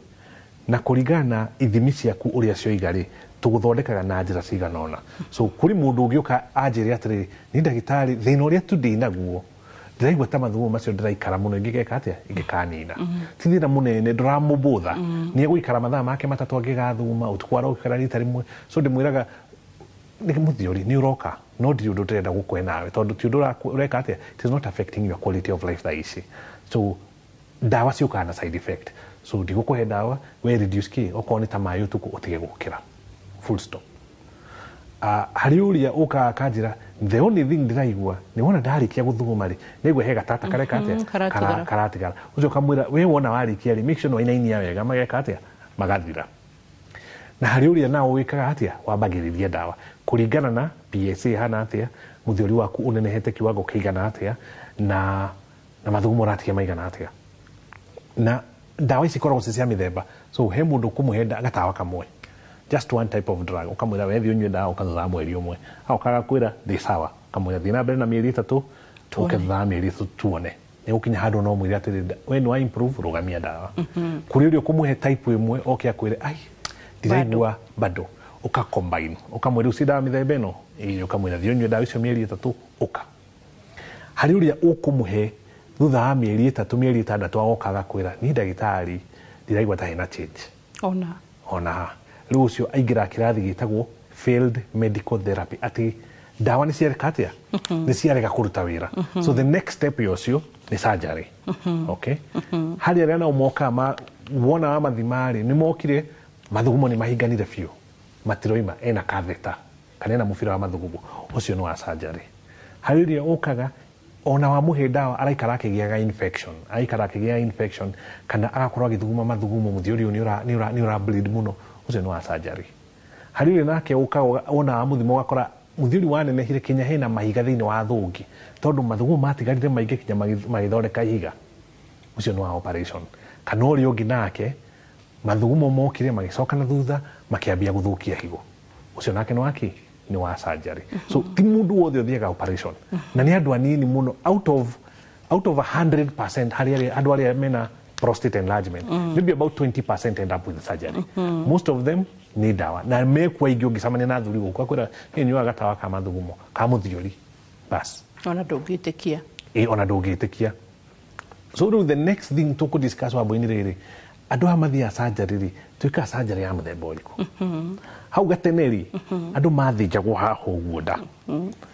na kũringana na ithimi ciaku ũrĩa cioiga rĩ tũgũthondekaga na njĩra cigana ũna. So kũrĩ mũndũ ũngĩũka anjĩre atĩrĩ nĩ ndagĩtarĩ thĩna ũrĩa tu ndĩ naguo ndĩraigua ta mathugumo macio ndĩraikara mũno ingĩgeka atĩa ingĩkanina, ti thĩna mũnene ndũramũmbũtha, nĩ egũikara mathaa make matatũ angĩgathuguma ũtukũ arokĩra rita rĩmwe. So ndĩmwĩraga nĩ mũthiori nĩ ũroka no ndirĩ ũndũ ndĩrenda gũkũhe nawe tondũ ti ũndũ ũreka atĩa, it is not affecting your quality of life thaa ici. So ndawa ciũkaga na side effect, so ndigũkũhe ndawa we reduce okorwo nĩ ta maĩ ũtukũ ũtige gũkĩra, full stop. Harĩ ũrĩa ũkaga akanjĩra the only thing ndĩraigua nĩ wona ndarĩkia gũthuguma rĩ nĩguo he gatata kareka atĩa karatigara, ũcio kamwĩra we wona warĩkia rĩ make sure wainainia wega mageka atĩa magathira. Na harĩ ũrĩa nao wĩkaga atĩa wambagĩrĩria ndawa kũringana na PSA hana atĩa, mũthiori waku ũnenehete kiwango kĩigana atĩa na mathugumo ũratigia maigana atĩa. Na ndawa ici ikoragwo cia mĩthemba, so he mũndũ ũkũmũhe gatawa kamwe, just one type of drug, ũkamwĩra we thiĩ ũnyue ndawa ũkathutha mweri ũmwe, agokaga kwĩra ndĩ sawa, kamwĩra thiĩ na mbere na mĩeri 3 tũke thutha mĩeri 3 tuone nĩ gũkinya handũ no mwĩre atĩrĩ we nĩ wa improve rũgamia ndawa. Kũrĩ ũrĩa ũkũmũhe type ĩmwe oke akwĩre ai ndiraigua bado, ũka combine ũkamwĩra ũci ndawa mĩthemba ĩno ũkamwĩra thiĩ ũnyue ndawa icio mĩeri 3 ũka. Harĩ ũrĩa ũkũmũhe thutha wa mĩeri 3 mĩeri 6 agokaga kwĩra niĩ ndagĩtarĩ ndiraigua ta hena change ona rĩu ũcio aingĩra kĩrathi gĩtagwo failed medical therapy, atĩ ndawa nĩ ciareka atĩa nĩ ciarega kũruta wĩra. So the next step ũcio nĩ surgery. Okay, harĩ arĩa nao moka wona wa mathimarĩ nĩ mokire mathugumo nĩ mahinganire biũ matiroima ena catheter kana ena mũbira wa mathugumo, ũcio nĩ wa surgery. Harĩ ũrĩa ũkaga ona wamũhe ndawa araikara akĩgĩaga infection kana agakorwo agĩthuguma mathugumo mũthiori nĩ ũra bleed mũno, ũcio nĩ wa surgery. Harĩ ũrĩa nake ũkaga ona wa mũthimo ũgakora mũthiori wanenehire kinya hena mahiga thĩinĩ wa thũngi tondũ mathugumo matigarire maingĩ kinya magĩthondeka ihiga, ũcio nĩ wa operation. Kana ũrĩa ũngĩ nake mathugumo mokire magĩcoka na thutha makĩambia gũthũkia higo, ũcio nake nĩ wa surgery. So ti mũndũ wothe ũthiaga operation na nĩ andũ anini mũno out of 100% harĩ andũ arĩa mena prostate enlargement maybe about 20% end up with surgery. Most of them nĩ ndawa na mekwa ingĩ ũngĩcamania na thuri gũkũ akwĩra hĩ nyuaga gatawa ka mathugumo ka mũthiori bas ona ndũngĩtĩkia ona ndũngĩtĩkia. So rĩu the next thing tũkũ discuss wambo-inĩ rĩrĩ andũ aya mathiaga surgery rĩ twĩkaga surgery ya mũthemba ũrĩkũ. Hau gatene rĩ andũ mathĩnjagwo haha ũguo nda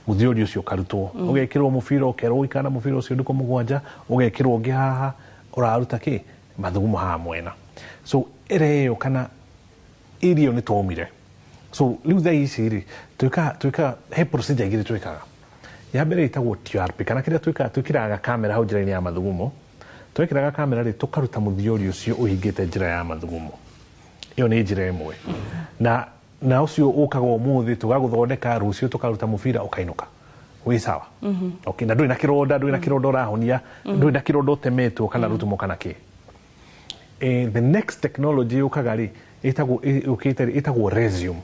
mũthiori ũcio ũkarutwo ũgekĩrwo mũbira ũkerwo ũikara na mũbira ũcio ndukũ mũgwanja ũgekĩrwo ũngĩ haha ũraruta mathugumo haha mwena. So ĩyo kana irio nĩ twaumire. So rĩu thaa ici rĩ twĩkaga he procedure igĩrĩ twĩkaga. Ya mbere ĩtagwo TRP kana kĩrĩa twĩkĩraga kamera hau njĩra-inĩ ya mathugumo, twĩkĩraga kamera rĩ tũkaruta mũthiori ũcio ũhingĩte njĩra ya mathugumo, ĩyo nĩ njĩra ĩmwe. Na ũcio ũkaga ũmũthĩ tũgagũthondeka rũciũ tũkaruta mũbira ũkainũka wĩ sawa. Okay, na ndũrĩ na kĩronda ũrahonia, ndũrĩ na kĩronda ũtemetwo kana rũtumo kana kĩ. The next technology ũkaga rĩ ĩtagwo Resume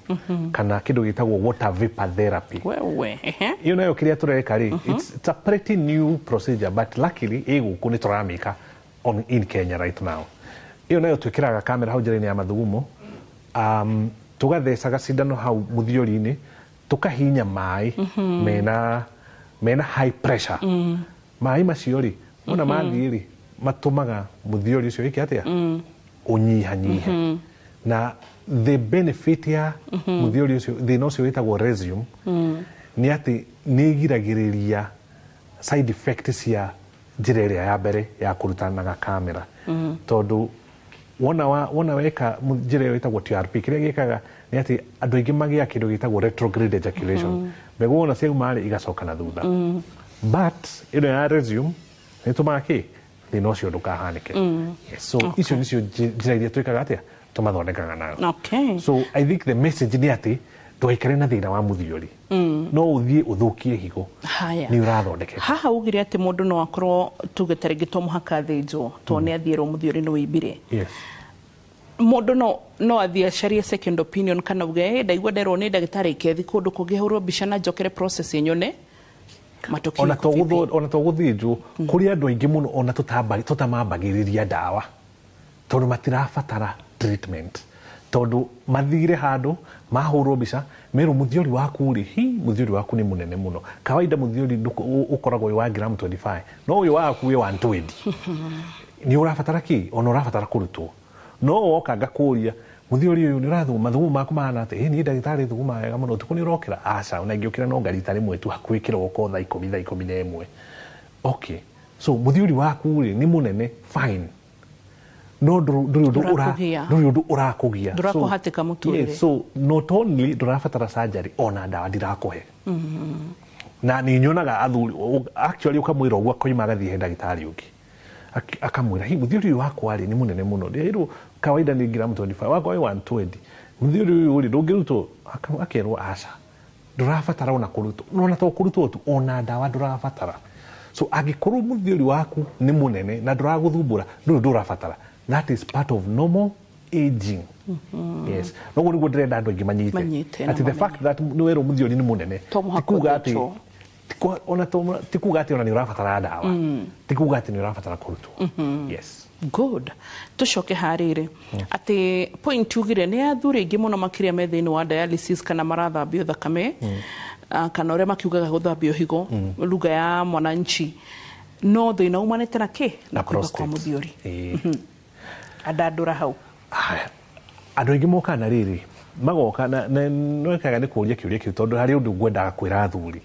kana kĩndũ gĩtagwo water vapor therapy. Iyo nayo kĩrĩa tũreka rĩ it's a pretty new procedure but luckily gũkũ nĩ tũramĩka in Kenya right now. Iyo nayo twĩkĩraga kamera hau njĩra-inĩ ya mathugumo, tũgathecaga cindano hau mũthiori-inĩ tũkahinya maĩ mena high pressure. Maĩ macio rĩ ona mathiĩ rĩ matũmaga mũthiori ũcio wĩke atĩa ũnyihanyihe. Na the benefit ya mũthiori ũcio thĩna ũcio wĩtagwo Resume nĩ atĩ nĩ igiragĩrĩria side effect cia njira ĩrĩa ya mbere ya kũrutanaga kamera tondu wona weka njira ĩyo ĩtagwo TRP kĩrĩa gĩkaga nĩ atĩ andũ aingĩ magĩa kĩndũ gĩtagwo retrograde ejaculation mbegũ ona ciauma-rĩ igacoka na thutha but ĩno ya resume nĩ tũmaga kĩ thĩna ũcio ndũkahanĩke so icio nĩcio njĩra iria twĩkaga atĩa tũmathondekaga nayo so I think the message nĩ atĩ ndũgaikare na thĩna wa mũthiori no ũthiĩ ũthũkie higo nĩ ũrathondekera haha ugire atĩ mũndũ no akorwo tuge ta rĩngĩ to mũhaka athĩnjwo to nĩ athiĩrwo mũthiori nĩ wĩimbire mũndũ no athiĩ acarie second opinion kana uge ndaigua nderwo nĩ ndagĩtarĩ kethi kũndũ kũngĩ hũrwo mbica na njokere process nyone ona to gũthĩnjwo kũrĩ andũ aingĩ mũno ona tũtamambagĩrĩria ndawa tondũ matirabatara treatment tondu mathire handũ mahũrwo mbica merwo mũthiori waku rĩ mũthiori waku nĩ mũnene mũno kawaida mũthiori ũkoragwo wa gram 25 no ũyũ waku wĩ 120 nĩ ũrabatara kĩ ona ũrabatara kũrutwo no woka ngakũria mũthiori ũyũ nĩ ũrathuma mathugumo maku mahana atĩ niĩ ndagĩtarĩ thuguma wega mũno ũtukũ nĩ ũrokĩra aca ona ingĩũkĩra no ngarita rĩmwe tu hakuhĩ kĩroko thaa 10 okay so mũthiori waku rĩ nĩ mũnene fine no ndũrĩ ũndũ ũrakũgia ndũrakũhatĩka mũtũrĩre so not only ndũrabatara surgery ona ndawa ndirakũhe na nĩ nyonaga athuri actually ũkamwĩra ũguo akoima agathiĩ he ndagĩtarĩ ũngĩ akamwĩra mũthiori ũyũ wakwa rĩ nĩ mũnene mũno rĩrwo kawaida nĩ gram 25 wakwa wĩ 120 mũthiori ũyũ rĩ ndũngĩrutwo akerwo aca ndũrabatara ona kũrutwo ona to kũrutwo tu ona ndawa ndũrabatara so angĩkorwo mũthiori waku nĩ mũnene na ndũragũthumbũra ndũrabatara that is part of normal aging yes noguo nĩguo ndĩrenda andũ aingĩ manyite ati the fact that nĩ werwo mũthiori nĩ mũnene tikuga atĩ tikuga atĩ ona nĩ ũrabatara ndawa tikuga atĩ nĩ ũrabatara kũrutwo yes good tucoke harĩrĩ atĩ point ugire nĩ athuri aingĩ mũno makĩria me thĩinĩ wa dialysis kana marathambio thakame kana ũrĩa makiugaga gũthambio higo lugha ya mwananchi no thĩna umanĩte na kĩ na kũiba kwa mũthiori andandũra hau andũ aingĩ moka na rĩrĩ magoka na nwekaga nĩ kũũria kĩũria kĩu tondũ harĩ ũndũ ngwendaga kwĩra athuri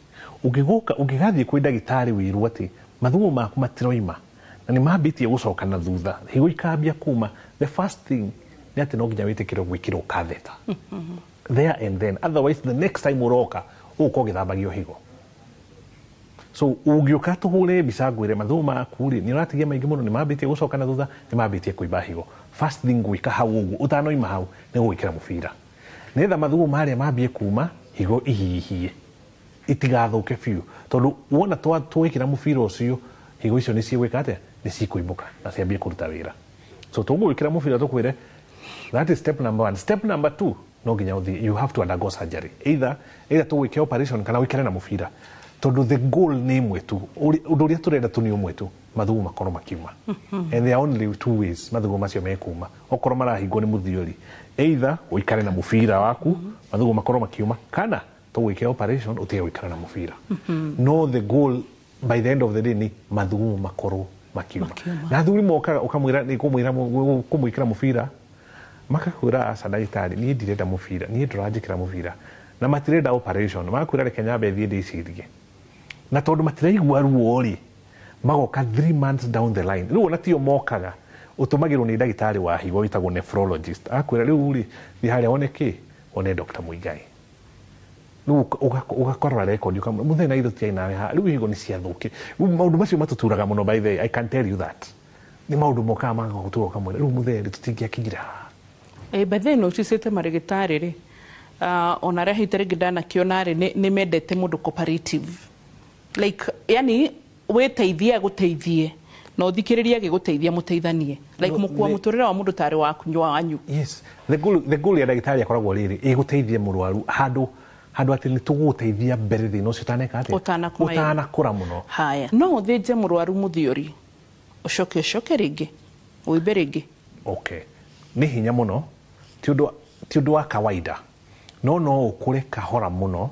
ũngĩgathiĩ kwĩ ndagĩtarĩ wĩrwo atĩ mathugumo maku matiroima na nĩ mambĩtie gũcoka na thutha higo ikambia kuma the first thing nĩ atĩ no nginya wĩtĩkĩre gwĩkĩrwo catheter there and then otherwise the next time ũroka ũgũkorwo ũgĩthambagio higo so ũngĩũka tũhũre mbica ngwĩre mathugumo maku rĩ nĩ ũratigia maingĩ mũno nĩ mambĩtie gũcoka na thutha nĩ mambĩtie kũimba higo first thing gwĩka hau ũguo ũtanoima hau nĩ gwĩkĩra mũbira nĩgetha mathugumo marĩa mambie kuma higo ihihie itigathũke biũ tondũ wona twĩkĩra mũbira ũcio higo icio nĩ cigwĩka atĩa nĩ cikũimbũka na ciambie kũruta wĩra so tũgwĩkĩra mũbira tũkwĩre that is step number 1 step number 2 no nginya you have to undergo surgery either tũgwĩke operation kana wĩkĩre na mũbira tondu the goal nĩ ĩmwe tu ũndũ ũrĩa tũrenda tu nĩ ũmwe tu mathugumo makorwo makiuma and there are only two ways mathugumo macio mekuma okorwo marahingwo nĩ mũthiori either ũikare na mũbira waku mathugumo makorwo makiuma kana tũgwĩke operation ũtige gũikara na mũbira no the goal by the end of the day nĩ mathugumo makorwo makiuma na athuri mokaga ũkamwĩra nĩ kũmwĩkĩra mũbira makakwĩra aca ndagĩtarĩ niĩ ndirenda mũbira niĩ ndũranjĩkĩra mũbira na matirenda operation makwĩra reke nyambe thiĩ ndĩcirie na tondũ matiraigua ruo rĩ magoka 3 months down the line rĩu ona tio mokaga ũtũmagĩrwo nĩ ndagĩtarĩ wa higo wĩtagwo nephrologist akwĩra rĩu rĩ thiĩ harĩa wone kĩ one Dr. Muigai rĩu ũgakorora rekondi mũthenya na ithu tiai nawe ha rĩu higo nĩ ciathũkire rĩu maũndũ macio matũturaga mũno by the way I can tell you that nĩ maũndũ mokaga magagũtũra ũkamwĩra rĩu mũthenya tũtingĩakinyira haha bethe no cicĩte marĩgĩtarĩ rĩ ona arĩa hĩte rĩngĩ ndanakĩona rĩ nĩ mendete mũndũ cooperative like yani wĩteithie agũteithie na ũthikĩrĩrie agĩgũteithia mũteithanie like mũkua mũtũrĩre wa mũndũ tarĩ wa kunywa wanyu yes the goal ya ndagĩtarĩ akoragwo rĩrĩ ĩgũteithie mũrwaru handũ atĩ nĩ tũgũteithia mbere thĩna ũcio ũtaneka atĩ ũtanakũra mũno haya no ũthĩnje mũrwaru mũthiori ũcoke rĩngĩ ũimbe rĩngĩ okay nĩ hinya mũno ti ũndũ wa kawaida no ũkũre kahora mũno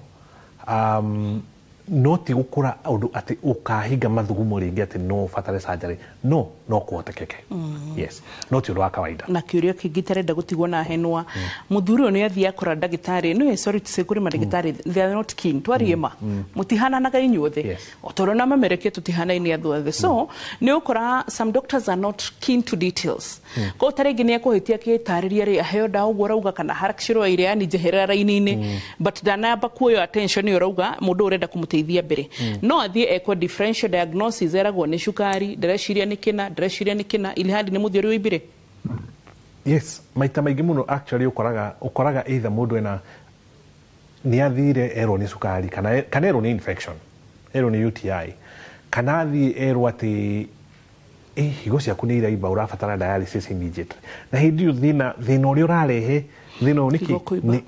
no ti gukura undu ati ukahinga mathugumo ringi ati no fatale surgery no kuhotekeke yes no ti undu wa kawaida na kiuria kingi terenda gutigwo na henwa muthuri ni athia kora ndagitari no sorry to say kuri mandagitari they are not keen twariema mutihana naga inyuothe otoro na mamereke tutihana ini athuothe so ni ukora some doctors are not keen to details ko taringi ni akuhitia kitariria ri aheo dawa urauga kana harakishiro ire yani jehera raini but danaba kuoyo attention urauga mundu urenda kumuteithia mbere no athie eko differential diagnosis eragwo ni shukari ndĩreciria ni kina ili hadi ni muthio ibire yes maita maingi muno actually ukoraga either mundu ena ni athire ero ni shukari kana ero ni infection ero ni UTI kana athi ero ati higo ciaku ni iraiba urabatara dialysis immediately na hindi thina uria urarehe thina niki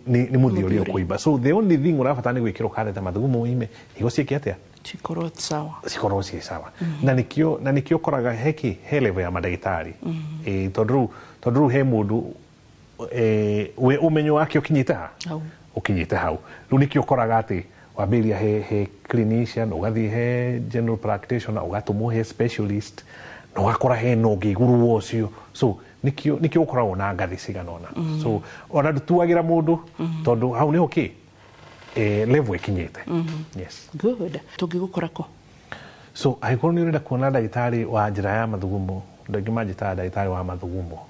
ni muthio uria kuiba so the only thing urabatara ni gwikirwo kareta mathugumo ime higo ciake atia Chikoro sawa. Na nikio koraga he level ya madagitari. Tondru he mundu we umenyo wake ukinyite hau. Riu nikio koraga ati wambiria he clinician ugathi he general practitioner ugatumwo he specialist no gakora he no ngiguru wocio so nikio koragwo na ngathi ciganona. So ona tuagira mundu tondu hau ni okay. Level ikinyite. Yes. Good. Tugigukorako. So aikoro ni urenda kuona ndagitari wa njira ya mathugumo ndagima njita ndagitari wa mathugumo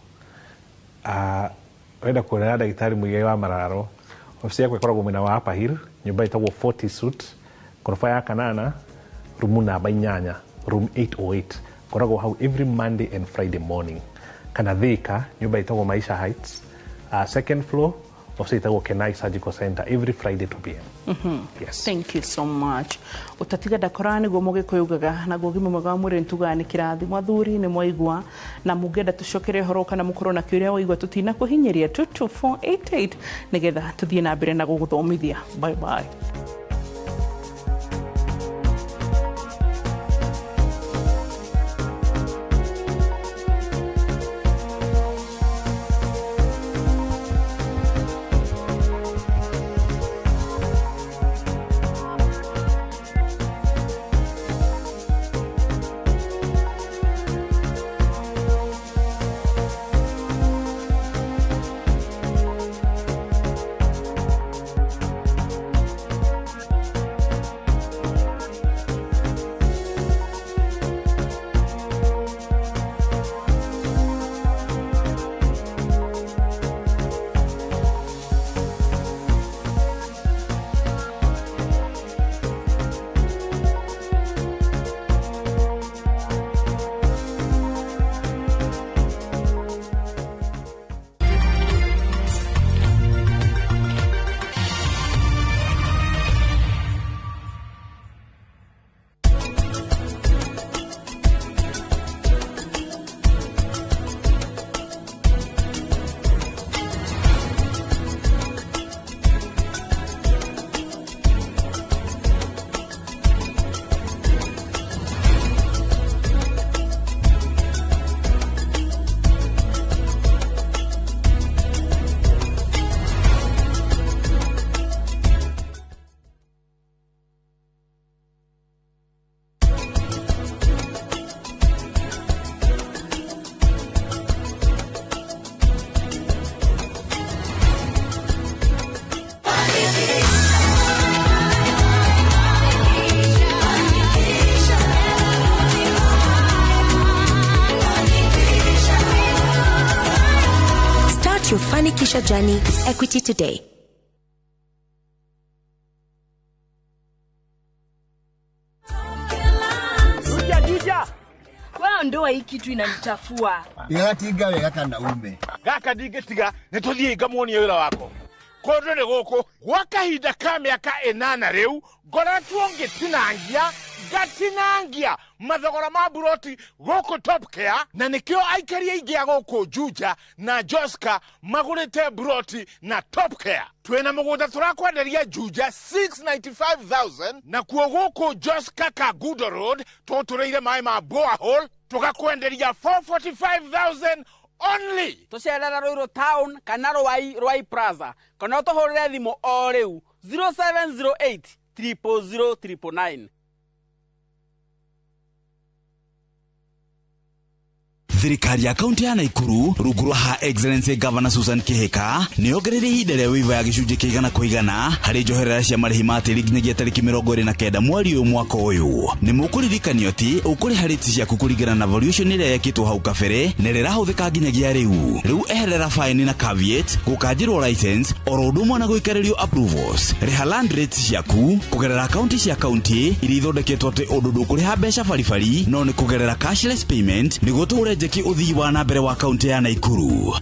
urenda kuona ndagitari muigai wa mararo ofisi yako ikoragwo mwena wa Upper Hill nyumba itagwo 40 suit korofa ya kanana room namba 8 room 808 koragwo hau every Monday and Friday morning kana Thika nyumba itagwo Maisha Heights second floor Osita Kenai Surgical Center every Friday 2 p.m. Yes. Thank you so much. Utatiga dakorani gomoge koyugaga na gogimo maga muri ntugani kirathi mathuri ni moigwa na mugenda tucokere horoka na mukoro na kiuria waigwa tutina kuhinyeria 22488 nigetha tuthie na mbere na guguthomithia. Bye bye. Your Fanikisha journey with Equity today. Juja. Wewe ndio hii kitu inanichafua. Igatiga wega kana ume. Gaka ndigitiga nituthie ngamuonie wira wako. Kondo ni guku gwa kahinda ka miaka 8 riu ngoretwo ngatinangia mathogora ma buroti guku Top Care na nikio aikaria ingia guku Juja na Joska magurite buroti na Top Care. Twena mugunda turakwenderia Juja 695,000 na kuo guku Joska Kagudo Road tutureire mai ma borehole tukakwenderia 445,000 only. Tucerera Ruiru Town kana Rwai Plaza kana tuhurire thimu o riu 0708 00009. Thirikari ya kaunti ya Naikuru rungu rwa ha Excellency Governor Susan Kihika ni ongerere ihinda rĩa wiva ya gĩcunjĩ kĩigana kũigana harĩ njoherera cia marĩhi ma tĩri nginyagia tarĩki 29 mweri ũyũ mwaka ũyũ. Nĩ mũkũririkanio atĩ ũkũrĩha rĩti ciaku kũringana na valuation ĩrĩa yekĩtwo hau kabere na ĩrahũthĩka nginyagia rĩu eherera fine na caveat gũkanjĩrwo license oro ũndũ ũmwe na gũikarĩrio approvals. Rĩha land rates ciaku kũgerera akaunti cia kaunti iria ithondeketwo atĩ ũndũ ndũkũrĩha mbeca baribari no nĩ kũgerera cashless payment nĩguo tũũrenje uthii wa na mbere wa kaunti ya Naikuru.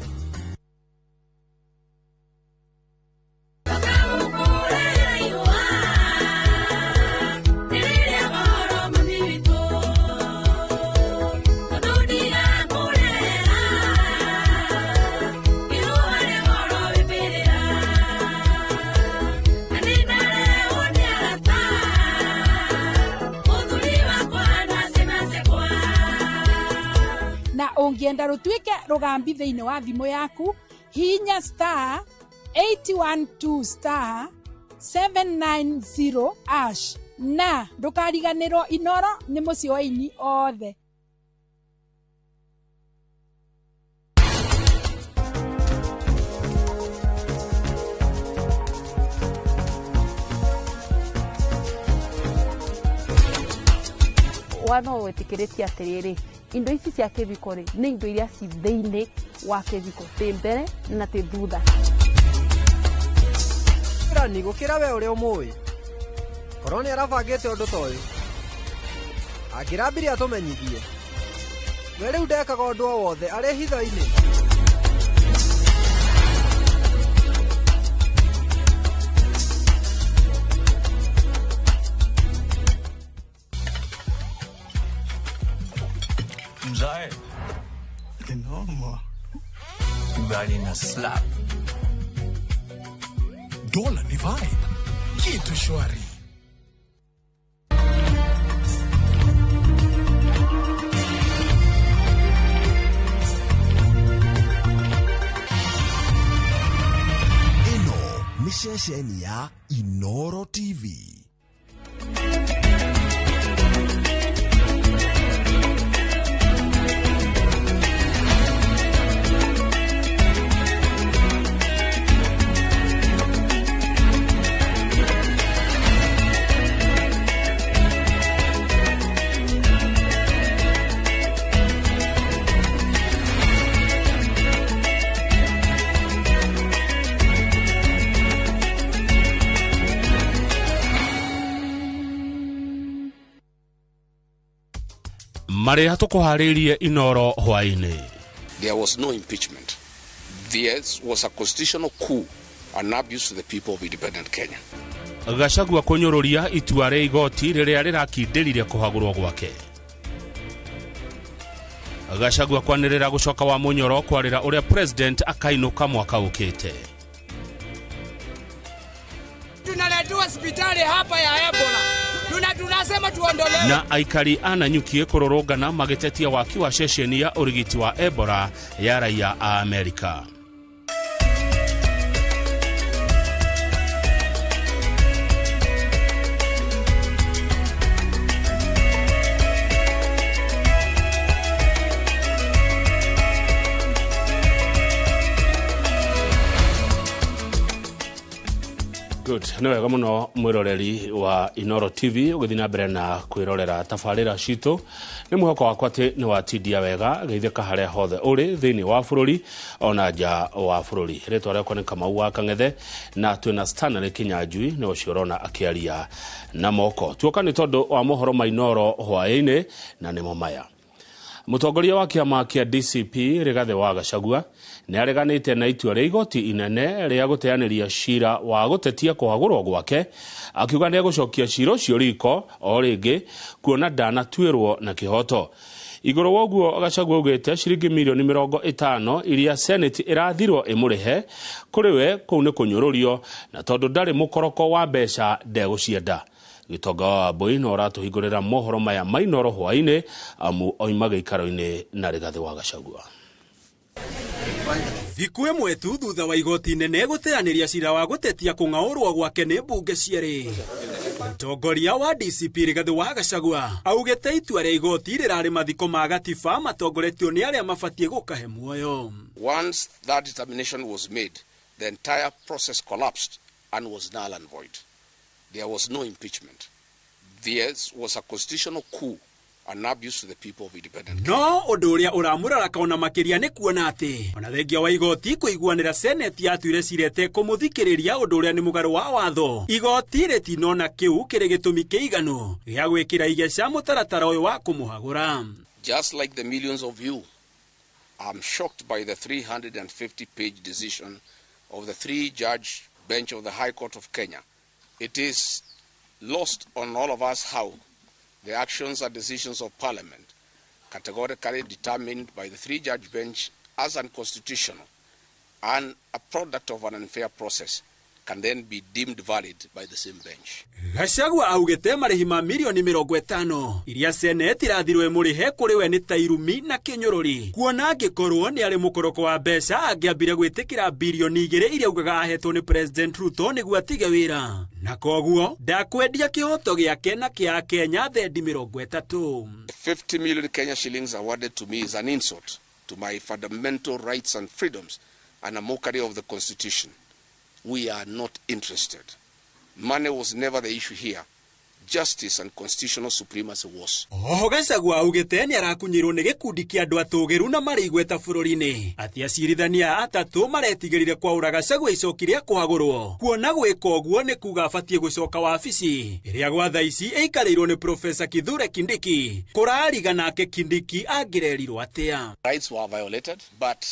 Ungienda rutuike rugambi thiini wa thimu yaku hinya *812 *790# na ndukariganirwo Inoro ni muci wa ini othe. Wano wetikiritie atiriri indo ici cia kĩviko rĩ nĩ indo iria ci thĩinĩ wa kĩviko tĩ mbere na tĩ thutha. Ni gũkĩra we ũrĩa ũmũĩ korwo nĩ arabangĩte ũndũ ta ũyũ angĩrambirie atũmenyithie we rĩu ndekaga ũndũ o wothe arĩ hitho-inĩ. Mzae ni normal ugali na slap dola ni vibe kitu shwari. Ino ni shesheni ya Inoro TV. Maria tukuharirie Inoro hwaini. There was no impeachment. There was a constitutional coup, an abuse to the people of independent Kenya. Gachagua kunyururia itua ria igoti riria rirakindĩrire kuhagũrwo gwake. Gachagua kwanĩrĩra gucoka wa Munyoro kwarĩra uria president akainuka mwaka ukite. Tunaletua hospitali hapa ya Ebola. Tunasema tuondolewe. Na aikari ananyukie kurorongana magĩtetia waki wa ceceni ya urigiti wa Ebola ya raia a Amerika. Good. Nĩ wega mũno mwĩroreri wa Inoro TV ũgĩthina mbere na kwĩrorera tabarĩra citũ. Nĩ mwĩhoko wakwa atĩ nĩ watindia wega geithĩka harĩa hothe ũrĩ thĩinĩ wa bũrũri ona nja wa bũrũri. Rĩtwa rĩakwa nĩ Kamau wa Kang'ethe na twĩna Stanley Kinyanjui nĩ ũcio ũrona akĩaria na moko. Tuoka nĩ tondũ wa mohoro ma Inoro hwaĩ-inĩ na nĩmo maya. Mũtongoria wa kĩama kĩa DCP Rigathi wa Gachagua nĩ areganĩte na itua rĩa igoti inene rĩa gũteanĩria cira wa gũtetia kũhagũrwo gwake, akiuga nĩ egũcokia cira ũcio riko o rĩngĩ kuona ndanatuĩrwo na kĩhoto. Igũrũ wa ũguo Gachagua augĩte ciringi mirioni 50 iria Senate ĩrathirwo ĩmũrĩhe kũrĩ we kũu nĩ kũnyũrũrio na tondũ ndarĩ mũkoroko wa mbeca ndegũcienda. Gitonga wa Mbui no ratũhingũrĩra mohoro maya ma Inoro hwaĩ-inĩ amu oima gĩikaro-inĩ na Rigathi wa Gachagua. Thikũ ĩmwe tu thutha wa igoti inene gũteanĩria cira wa gũtetia kũng'aũrwo gwake nĩ mbunge cierĩ. Mutongoria wa DCP Rigathi wa Gachagua augete itua rĩa igoti rĩrarĩ mathiko ma gatiba matongoretio nĩ arĩa mabatie gũkahe muoyo. Once that determination was made, the entire process collapsed and was null and void. There was no impeachment. There was a constitutional coup, an abuse to the people of independent. No ũndũ ũrĩa ũramũraraka ona makĩria nĩ kuona atĩ ona thengia wa igoti kũiguanĩra seneti yatuire cirete kũmũthikĩrĩria ũndũ ũrĩa nĩ mũgarũ wa watho. Igoti rĩtinona kĩu kĩrĩ gĩtũmi kĩiganu gĩa gwĩkĩra igeca mũtaratara ũyũ wa kũmũhagũra. Just like the millions of you, I'm shocked by the 350-page decision of the three-judge bench of the High Court of Kenya. It is lost on all of us how the actions and decisions of Parliament, categorically determined by the three-judge bench as unconstitutional and a product of an unfair process, can then be deemed valid by the same bench. Gachagua augete marĩhi ma mirioni 50 iria seneti irathirwe mũrĩhe kũrĩ we nĩ ta irumi na kĩnyũrũri, kuona angĩkorwo nĩ arĩ mũkoroko wa mbeca angĩambire gwĩtĩkĩra birioni 2 iria augaga ahetwo nĩ President Ruto nĩguo atige wĩra, na koguo ndakwendia kĩhoto gĩake na kĩa Kenya thendi 30. 50 million Kenya shillings awarded to me is an insult to my fundamental rights and freedoms and a mockery of the Constitution. We are not interested. Money was never the issue here. Justice and constitutional supremacy was. Gachagua augete nĩ arakunyirwo nĩ gĩkundi kĩa andũ atũgĩru na marĩ igweta bũrũri-inĩ atĩ acirithania atatũ maretigĩrire kwaũra Gachagua icoki rĩa kũhagũrwo, kuona gwĩka ũguo nĩ kuga abatie gũcoka wabici ĩrĩa gwa thaa ici ĩikarĩirwo nĩ Professor Kithure Kindiki. Kũrariga nake Kindiki angĩrerirwo atĩa. Rights were violated, but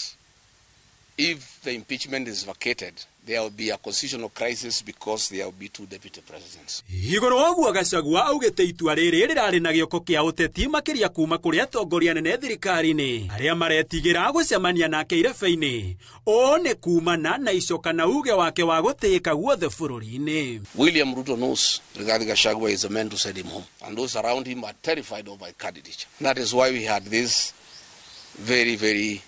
if the impeachment is vacated, there will be a constitutional crisis because there will be 2 deputy presidents. Igũrũ ũguo Gachagua augete itua rĩrĩ rĩrarĩ na gĩoko kĩa ũteti makĩria kuma kũrĩ atongoria nene thirikari-inĩ arĩa maretigĩra gũcemania nake irebe-inĩ. O nĩ kumana na icoka na uge wake wa gũtĩĩka guothe bũrũri-inĩ. William Ruto knows Rigathi Gachagua is a man to send him home, and those around him are terrified of my candidature. That is why we had this very, very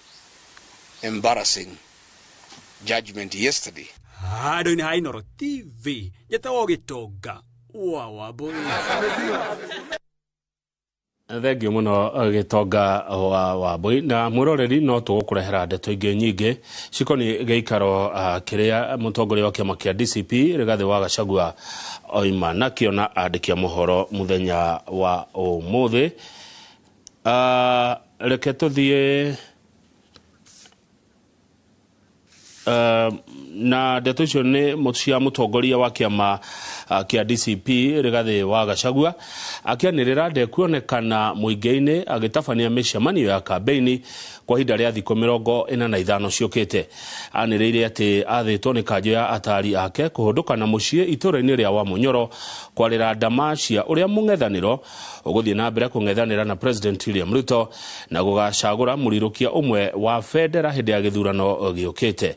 embarrassing judgment yesterday. Handũ-inĩ ha Inooro TV njĩtagwo Gĩtonga wa Wambũi. Thengiũ mũno Gĩtonga wa Wambũi, na mwĩroreri no tũgũkũrehera ndeto ingĩ nyingĩ cikoniĩ gĩikaro kĩrĩa mũtongoria wa kĩama kĩa DCP Rigathi wa Gachagua oima nakĩo na andĩki a mohoro mũthenya wa ũmũthĩ. Reke tũthiĩ na ndeto icio nĩ cia mũtongoria wa kĩama kĩa DCP Rigathi wa Gachagua akĩanĩrĩra ndekuonekana mũingĩ-inĩ agĩtabania mĩcemanio ya kambeini kwa ihinda rĩa thikũ 45 ciũkĩte. Anĩrĩire atĩ athĩtwo nĩ kanjũ ya atari ake kũhũndũkana mũciĩ itũũra-inĩ rĩa Wamunyoro kwarĩra ndama cia ũrĩa mũng'ethanĩro ũgũthiĩ na mbere kũng'ethanĩra na President William Ruto na gũgacagũra mũrirũkia ũmwe wa federa hĩndĩ ya gĩthurano gĩũkĩte.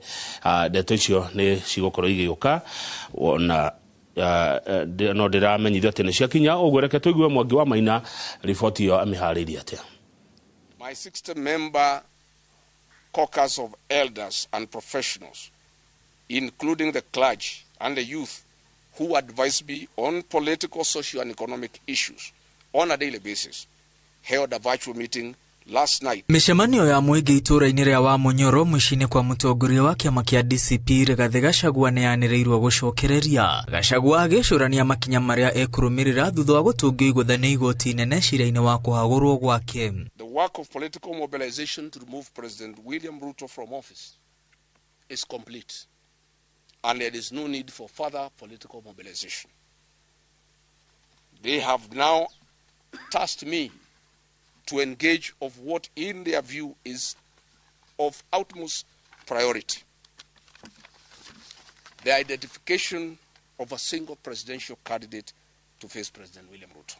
Ndeto icio nĩ cigũkorwo igĩũka na no ndĩramenyithio atĩ nĩ ciakinya. Ũguo reke tũigue Mwangi wa Maina riboti ĩyo amĩharĩirie atĩa. My 60-member caucus of elders and professionals, including the clergy and the youth, who advise me on political, social and economic issues on a daily basis, held a virtual meeting last night. Mĩcemanio ya mũingĩ itũũra-inĩ rĩa Wamunyoro mũciĩ-inĩ kwa mũtongoria wa kĩama kĩa DCP Rigathi Gachagua nĩ yanĩrĩirwo gũcokereria. Gachagua agĩcũrania makinya marĩa ekũrũmĩrĩra thutha wa gũtũngio igũtha nĩ igoti inene cira-inĩ wa kũhagũrwo gwake. The work of political mobilization to remove President William Ruto from office is complete, and there is no need for further political mobilization. They have now tasked me to engage of what in their view is of utmost priority: the identification of a single presidential candidate to face President William Ruto.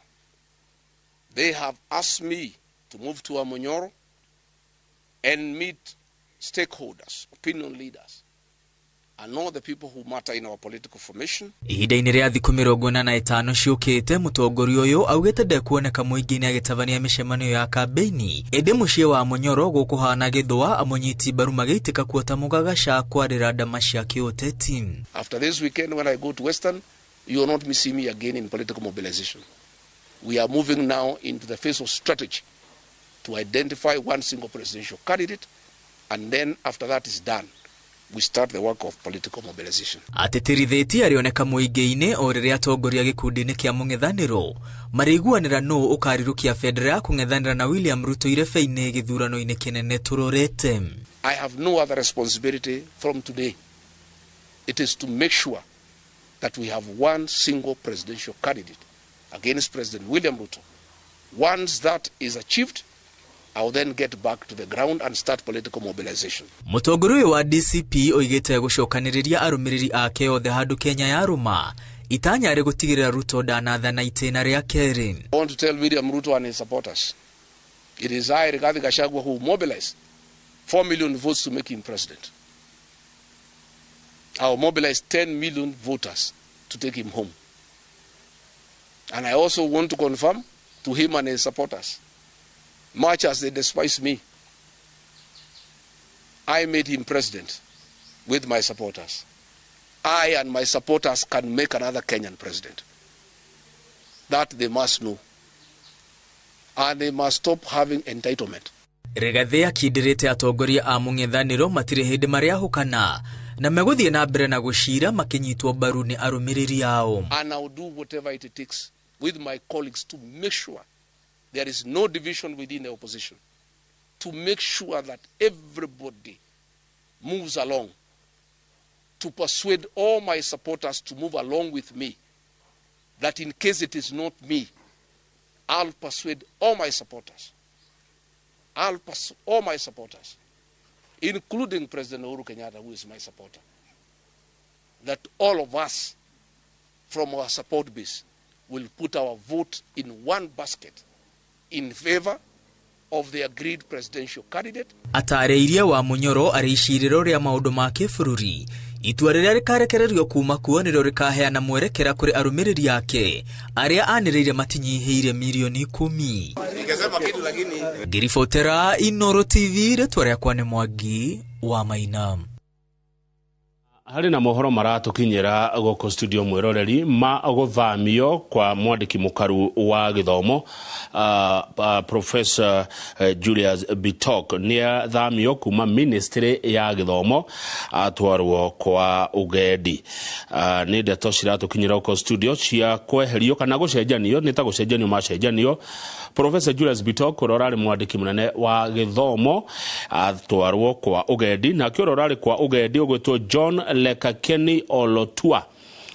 They have asked me to move to Wamunyoro and meet stakeholders, opinion leaders, and all the people who matter in our political formation. Ihinda-inĩ rĩa thikũ 45 ciũkĩte mũtongoria ũyũ augĩte ndekuoneka mũingĩ-inĩ agĩtabania mĩcemanio ya kambeini ĩndĩ mũciĩ wa Munyoro gũkũhana gĩthũa amũnyiti mbaru magĩitĩka kuota mũgagaca kwarĩra ndama cia kĩũteti. After this weekend when I go to Western, you will not see me again in political mobilization. We are moving now into the phase of strategy to identify one single presidential candidate, and then after that is done, we start the work of political mobilization. Ateterithĩtie arioneka mũingĩ-inĩ o rĩrĩa atongoria gĩkundi-inĩ kĩa mũng'ethanĩro marĩiguanĩra nũ ũkarirũkia bendera ya kũng'ethanĩra na William Ruto irebe-inĩ gĩthurano-inĩ kĩnene tũrorete. I have no other responsibility from today. It is to make sure that we have one single presidential candidate against President William Ruto. Once that is achieved, I will then get back to the ground and start political mobilization. Mũtongoria wa DCP oigĩte gũcokanĩrĩria arũmĩrĩri ake othe handũ Kenya ya rũma itanya rĩ gũtigĩrĩra Ruto ndanathana itĩna rĩa kerĩ. I want to tell William Ruto and his supporters, it is I, Rigathi Gachagua, who mobilized 4 million votes to make him president. I will mobilize 10 million voters to take him home. And I also want to confirm to him and his supporters, much as they despise me, I made him president with my supporters. I and my supporters can make another Kenyan president. That they must know. And they must stop having entitlement. Rigathi akindĩrĩte atongoria a mũng'ethanĩro matirĩ hĩndĩ marĩahũkana na megũthiĩ na mbere na gũcira makĩnyitwo mbaru nĩ arũmĩrĩri ao. And I will do whatever it takes with my colleagues to make sure there is no division within the opposition, to make sure that everybody moves along, to persuade all my supporters to move along with me, that in case it is not me, I'll persuade all my supporters. All my supporters, including President Uhuru Kenyatta, who is my supporter, that all of us from our support base will put our vote in one basket in favor of the agreed presidential candidate. Atarĩirie wa Munyoro arĩ icirĩro rĩa maũndũ ma kĩbũrũri. Itua rĩrĩa rĩkarekererio kuma kuo nĩrĩo rĩkaheana mwerekera kũrĩ arũmĩrĩri ake arĩa anĩrĩire matinyihĩire milioni 10. Ngiribotera Inoro TV, rĩtwa rĩakwa nĩ Mwangi wa Maina. Hari na mohoro maratukinyira goko studio mwiroreri ma guthamio kwa mwandiki mukaru wa githomo Professor Julius Bitok ni thamio kuma ministry ya githomo atwarwo kwa ugendi. Ni ndeto ciratukinyira goko studio cia kweherio kana gucenjanio ni ta gucenjanio macenjanio. Professor Julius Bitok urorari mwandiki munene wa githomo atwarwo kwa ugendi na kiororari kwa ugendi ugwitwo John Lekakeni Olotua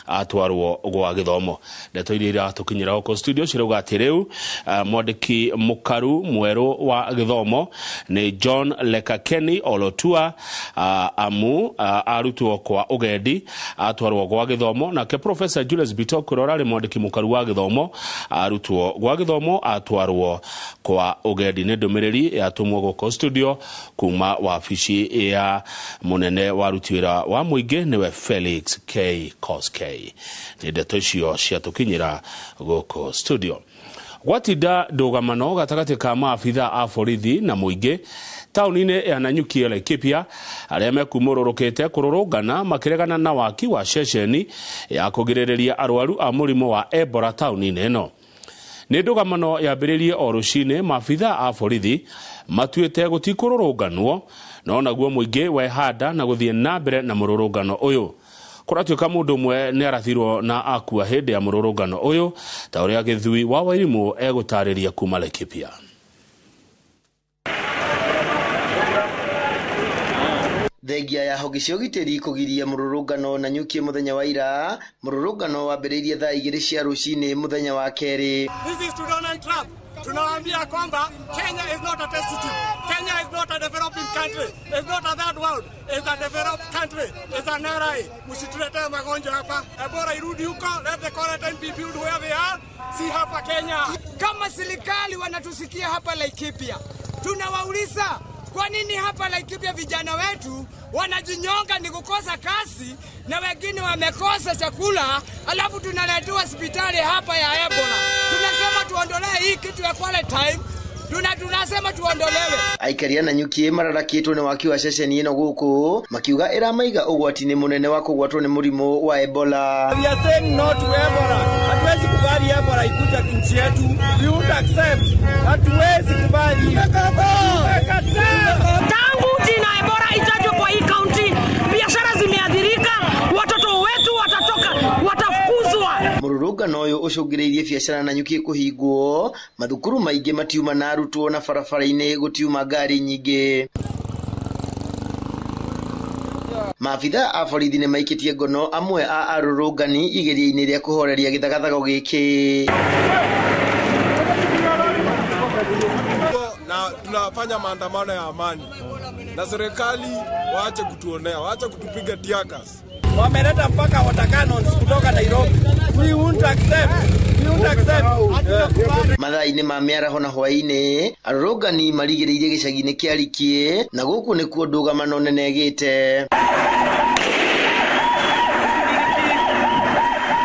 atwarwo gwa githomo. Ndeto iria tukinyira goko studio cirauga ati riu mwandiki mukaru mweru wa githomo ni John Lekakeni Olotua arutwo kwa ugendi atwarwo gwa githomo, na ke Professor Julius Bitok urorari mwandiki mukaru wa githomo arutwo gwa githomo atwarwo kwa ugendi. Ni ndumiriri yatumwo goko studio kuma wabici ya munene wa rutwira wa muingi niwe Felix K. Koskei. Ni ndeto icio ciatukinyira goko studio. Gwatinda ndugamano gatagati ka maabitha a borithi na muingi tauni-inĩ ya Nanyuki Laikipia arĩa mekumũrũrũkĩte kũrũrũngana makĩregana na waki wa ceceni ya kũgirĩrĩria arwaru a mũrimũ wa Ebola tauni-inĩ ĩno. Nĩ ndugamano yambĩrĩirie o rũcinĩ, maabitha a borithi matuĩte gũtikũrũrũnganwo no naguo muingi wehanda na gũthiĩ na mbere na mũrũrũngano ũyũ. Kuratuĩka mũndũ ũmwe nĩ arathirwo na akua hĩndĩ ya mũrũrũngano ũyũ ta ũrĩa gĩthui wa Wairimu egũtarĩria kuma Laikipia. Thengia ya honge cia ũgitĩri kũgiria mũrũrũngano Nanyuki mũthenya wa ira, mũrũrũngano wambĩrĩirie thaa 2 cia rũcinĩ mũthenya wa kerĩ. This is to Donald Trump. Tunawaambia kwamba Kenya is not a test tube. Kenya is not a developing country. It's not a third world. It's a developed country. It's an RI. Msituletee magonjwa hapa. Ebola irudi huko. Let the quarantine be built where they are. Si hapa Kenya. Kama serikali wanatusikia hapa Laikipia, tunawauliza kwa nini hapa Laikipia vijana wetu wanajinyonga ni kukosa kazi na wengine wamekosa chakula, alafu tunaletewa hospitali hapa ya Ebola. Tunasema tuondolee hii kitu ya quarantine, Tunasema tuondolewe. Aikaria na nyuki mararakitwo ni waki wa ceceni ino guku makiuga iramaiga ugwati-ini munene wa kugwatwo ni murimu wa Ebola. We are saying no to Ebola. Hatuwezi kubali Ebola ikuja nchi yetu. We won't accept. Hatuwezi kubali. Tangu jina Ebola itajwe kwa hii county, biashara zimeathirika, watoto wetu watafukuzwa. Mururungano uyu ucungiriirie biashara na nyuki kuhingwo, mathukuru maingi matiuma na arutwo na barabara-ini gutiuma ngari nyingi. Maabitha a borithi ni maikitie ngono amwe a arurungani igeria-ini ria kuhoreria githagathago giki. Na tunafanya maandamano ya amani na serikali waache kutuonea, waache kutupiga tiakas. Wameleta mpaka water cannons kutoka Nairobi. We won't accept. We won't accept. Mathaa-ini ma miaraho na hwaini arurungani marigiriirie gicagi-ini kia Rikie na guku nikuo ndũgamano nene gite.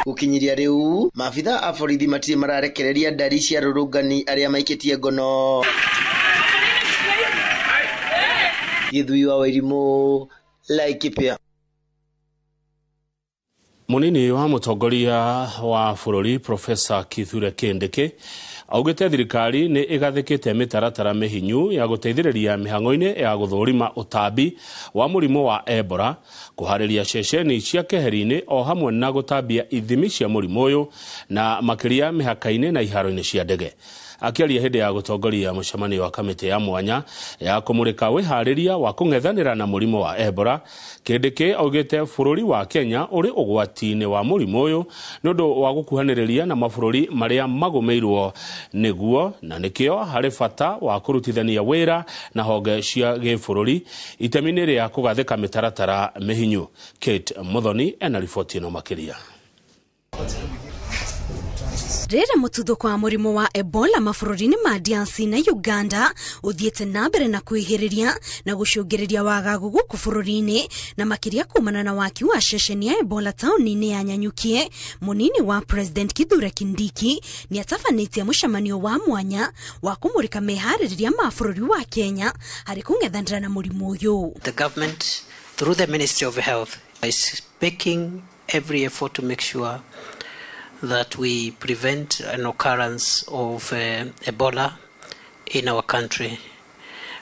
Gukinyiria riu maabitha a borithi matire mararekereria ndari cia arurungani aria maikitie ngono. Githui wa Wairimu, Laikipia. Munini wa mutongoria wa bururi Professor Kithure Kindiki augite thirikari ni igathikite mitaratara mihinyu ya guteithiriria mihango-ini ya guthurima utambi wa murimu wa Ebola, kuhariria ceceni cia keheri-ini o hamwe na gutambia ithimi cia murimu uyu na makiria mihaka-ini na iharo-ini cia ndege. Akiaria hindi ya gutongoria mucemanio wa kamiti ya mwanya ya kumurika wihariria wa kung'ethanira na murimu wa Ebola, Kindiki augite bururi wa Kenya uri ugwati-ini wa murimu uyu nundu wa gukuhaniriria na mabũrũri maria magumeirwo niguo, na nikio hari bata wa kurutithania wira na honge cia gĩbũrũri itemi-ini ria kugathika mitaratara mihinyu. Kate Muthoni ena riboti ino makiria. Rĩrĩa mũtuthũko wa mũrimũ wa Ebola mabũrũri-inĩ ma DRC na Uganda ũthiĩte na mbere na kwĩhĩrĩria na gũcũngĩrĩria wagagu gũkũ bũrũri-inĩ na makĩria kumana na waki wa ceceni ya Ebola taũni-inĩ ya Nyanyukie, mũnini wa President Kithure Kindiki nĩ atabanĩtie mũcemanio wa mwanya wa kũmũrĩka meharĩrĩria ma bũrũri wa Kenya harĩ kũng'ethanĩra na mũrimũ ũyũ. The government through the Ministry of Health is making every effort to make sure that we prevent an occurrence of Ebola in our country.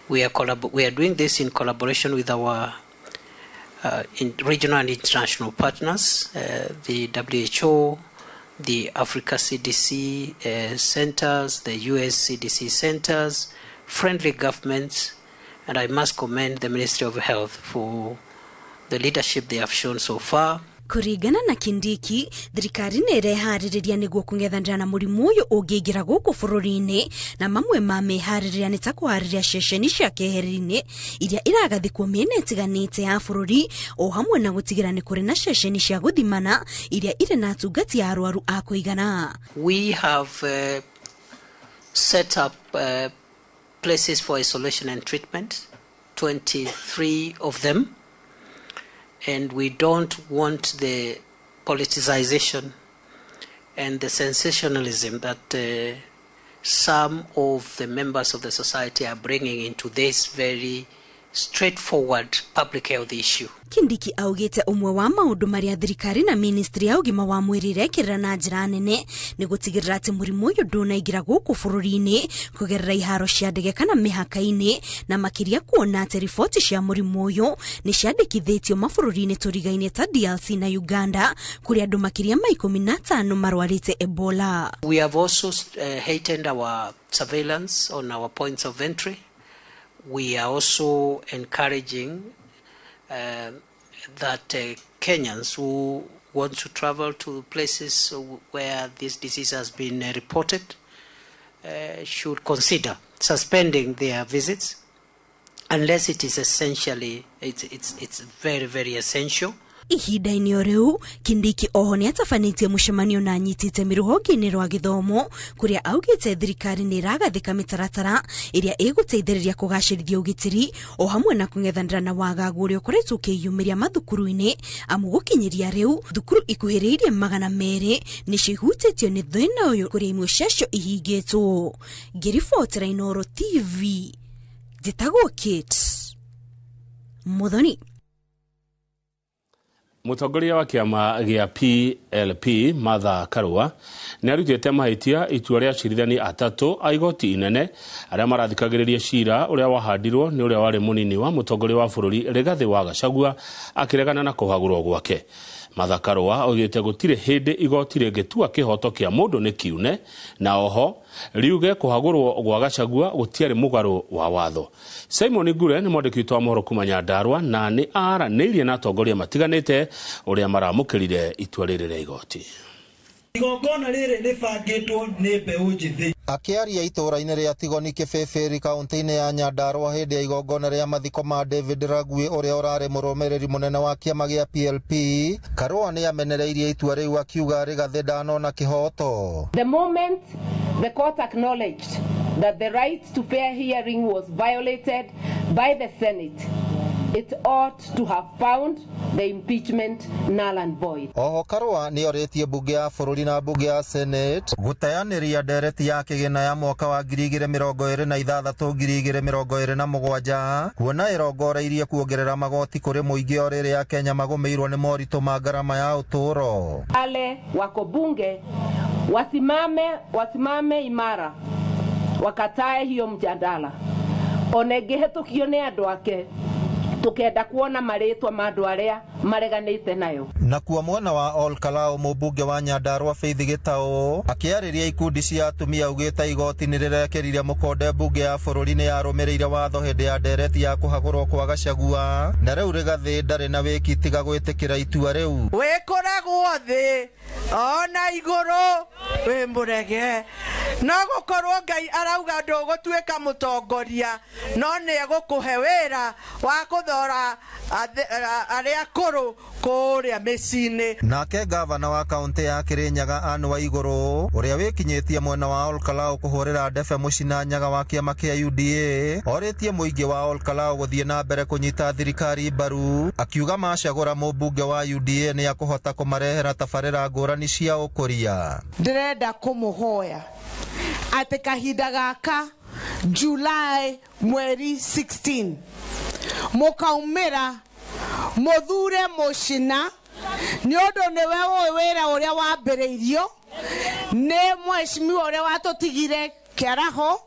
We are doing this in collaboration with our regional and international partners, the WHO, the Africa CDC centers, the US CDC centers, friendly governments, and I must commend the Ministry of Health for the leadership they have shown so far. Kuringana na Kindiki, thirikari nĩ ĩreharĩrĩria nĩguo kũng'ethanĩra na mũrimũ ũyũ ũngĩingĩra gũkũ bũrũri-inĩ, na mamwe ma meharĩrĩria nĩ ta kũharĩria ceceni cia keheri-inĩ iria iragathĩkwo mĩena ĩtiganĩte ya bũrũri, o hamwe na gũtigĩra nĩ kũrĩ na ceceni cia gũthimana iria irĩ na atungati a arwaru a kũigana. We have set up places for isolation and treatment, 23 of them. And we don't want the politicization and the sensationalism that some of the members of the society are bringing into this very straightforward public health issue. Kindiki augite umwe wa maundu maria thirikari na ministry ya ugima wa mwiri irekirira na njira nene ni gutigirira ati murimu uyu ndunaingira guku bururi-ini kugerera iharo cia ndege kana mihaka-ini, na makiria kuona ati riboti cia murimu uyu ni ciandikithitio mabũrũri-ini turigaine ta DRC na Uganda, kuri andu makiria ma 15 marwarite Ebola. We have also heightened our surveillance on our points of entry. We are also encouraging that Kenyans who want to travel to places where this disease has been reported should consider suspending their visits unless it is essentially, it's very, very essential. ihinda-inĩ o rĩu Kindiki oho nĩatabanĩtie mũcemanio na anyitĩte rũhonge-inĩ rwa gĩthomo kũrĩa augĩte thirikari nĩ ĩragathĩka mĩtaratara ĩrĩa ĩgũteithĩrĩria kũgacĩrithia ũgitĩri o hamwe na kũng'ethanĩra na wagagu ũrĩa ũkoretwo ũkĩyumĩria mathukuru-inĩ amu gũkinyĩria rĩu thukuru ikuhĩrĩirie 200 nĩcio ihutĩtio nĩ thĩna ũyũ kũrĩa imwe ciacio ihingĩtwo. Ngĩribotera Inooro TV njĩtagwo Kate Muthoni. Mũtongoria wa kĩama gĩa PLP Martha Karua nĩ arutĩte mahĩtia itua rĩa acirithania atatũ a igoti inene arĩa marathikagĩrĩria cira ũrĩa wahandirwo nĩ ũrĩa warĩ mũnini wa mũtongoria wa bũrũri Rigathi wa Gachagua akĩregana na kũhagũrwo gwake. Martha Karua oigĩte gũtirĩ hĩndĩ igoti rĩngĩtua kĩhoto kĩa mũndũ nĩ kiune na oho riuge kũhagũrwo gwa Gachagua gũtiarĩ mũgarũ wa watho. Simon Ngure nĩ mwandĩki witũ wa mohoro kuma Nyandarua na nĩ aranĩirie na atongoria matiganĩte ũrĩa maramũkĩrire itua rĩrĩ rĩa igoti. Igongona rĩrĩ rĩbangĩtwo nĩ mbeũ njĩthĩ. Akĩaria itũũra-inĩ rĩa Tigoni Kĩbĩbĩri kaunti-inĩ ya Nyandarua hĩndĩ ya igongona rĩa mathiko ma David Ragui ũrĩa ũrarĩ mũrũmĩrĩri mũnene wa kĩama gĩa PLP, Karua nĩ amenereirie itua rĩu akiuga Rigathi ndanona kĩhoto. The moment the court acknowledged that the right to fair hearing was violated by the Senate, it ought to have found the impeachment null and void. Oho Karua nĩ orĩtie bunge ya bũrũri na bunge ya Senate gũteanĩria ndereti ya kĩgĩna ya mwaka wa 2026-2027 kuona ĩrongoreirie kuongerera magoti kũrĩ mũingĩ o rĩrĩa Kenya magũmĩirwo nĩ moritũ ma ngarama ya ũtũũro. Wale wako bunge wasimame imara wakatae hiyo mjadala onengehetũkio nĩ andũ ake tukenda kuona marĩtwa ma andũ arĩa mareganĩte nayo. Na kuo mwena wa Ol Kalou mũmbunge wa Nyandarua Faith Gĩtaũ akĩarĩria ikundi cia atumia augĩte igoti nĩ rĩrekerire mũkonde bunge ya bũrũri nĩ yarũmĩrĩire watho hĩndĩ ya ndereti ya kũhagũrwo kwa Gachagua na rĩu Rigathi ndarĩ na wĩki tiga gwĩtĩkĩra itua rĩu. Wĩkoragwo thĩ ona igũrũ wĩ mũrege no gũkorwo Ngai arauga ndũgũtuĩka mũtongoria no nĩ egũkũhe wĩra wa kũthora arĩa akũrũ kũrĩa mĩciĩ-inĩ. Nake gavana wa kaunti ya Kirinyaga Anne Waigũrũ ũrĩa wĩkinyĩtie mwena wa Ol Kalou kũhũrĩra ndebe mũcina Nyaga wa kĩama kĩa UDA orĩtie mũingĩ wa Ol Kalou gũthiĩ na mbere kũnyita thirikari mbaru akiuga macagũra mũmbunge wa UDA nĩ akũhota kũmarehera tabarĩra ngũrani cia ũkũria. Ndĩrenda kũmũhoya atĩ kahinda gaka July mweri 16 mũkaumĩra mũthure mũcina nĩ ũndũ nĩwe ũĩ wĩra ũrĩa wambĩrĩirio nĩ mheshimiwa ũrĩa watũtigire Kĩaraho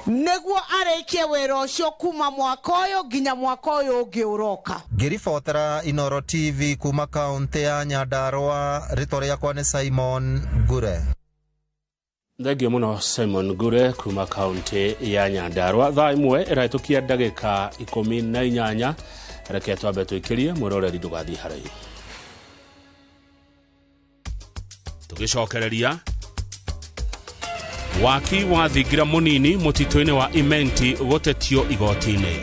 nĩguo arĩkie wĩra ũcio kuma mwaka ũyũ nginya mwaka ũyũ ũngĩ ũroka. Ngĩribotera Inooro TV kuma kaunti ya Nyandarua, rĩtwa rĩakwa nĩ Simon Ngure. Thengio mũno Simon Ngure kuma kaunti ya Nyandarua. Thaa imwe ĩrahĩtũkia ndagĩka 18 reke twambe twĩkĩrie mwĩroreri ndũgathiĩ haraihu. Tũgĩcokereria waki wa thingira mũnini mũtitũ-inĩ wa Imenti gũtetio igoti-inĩ.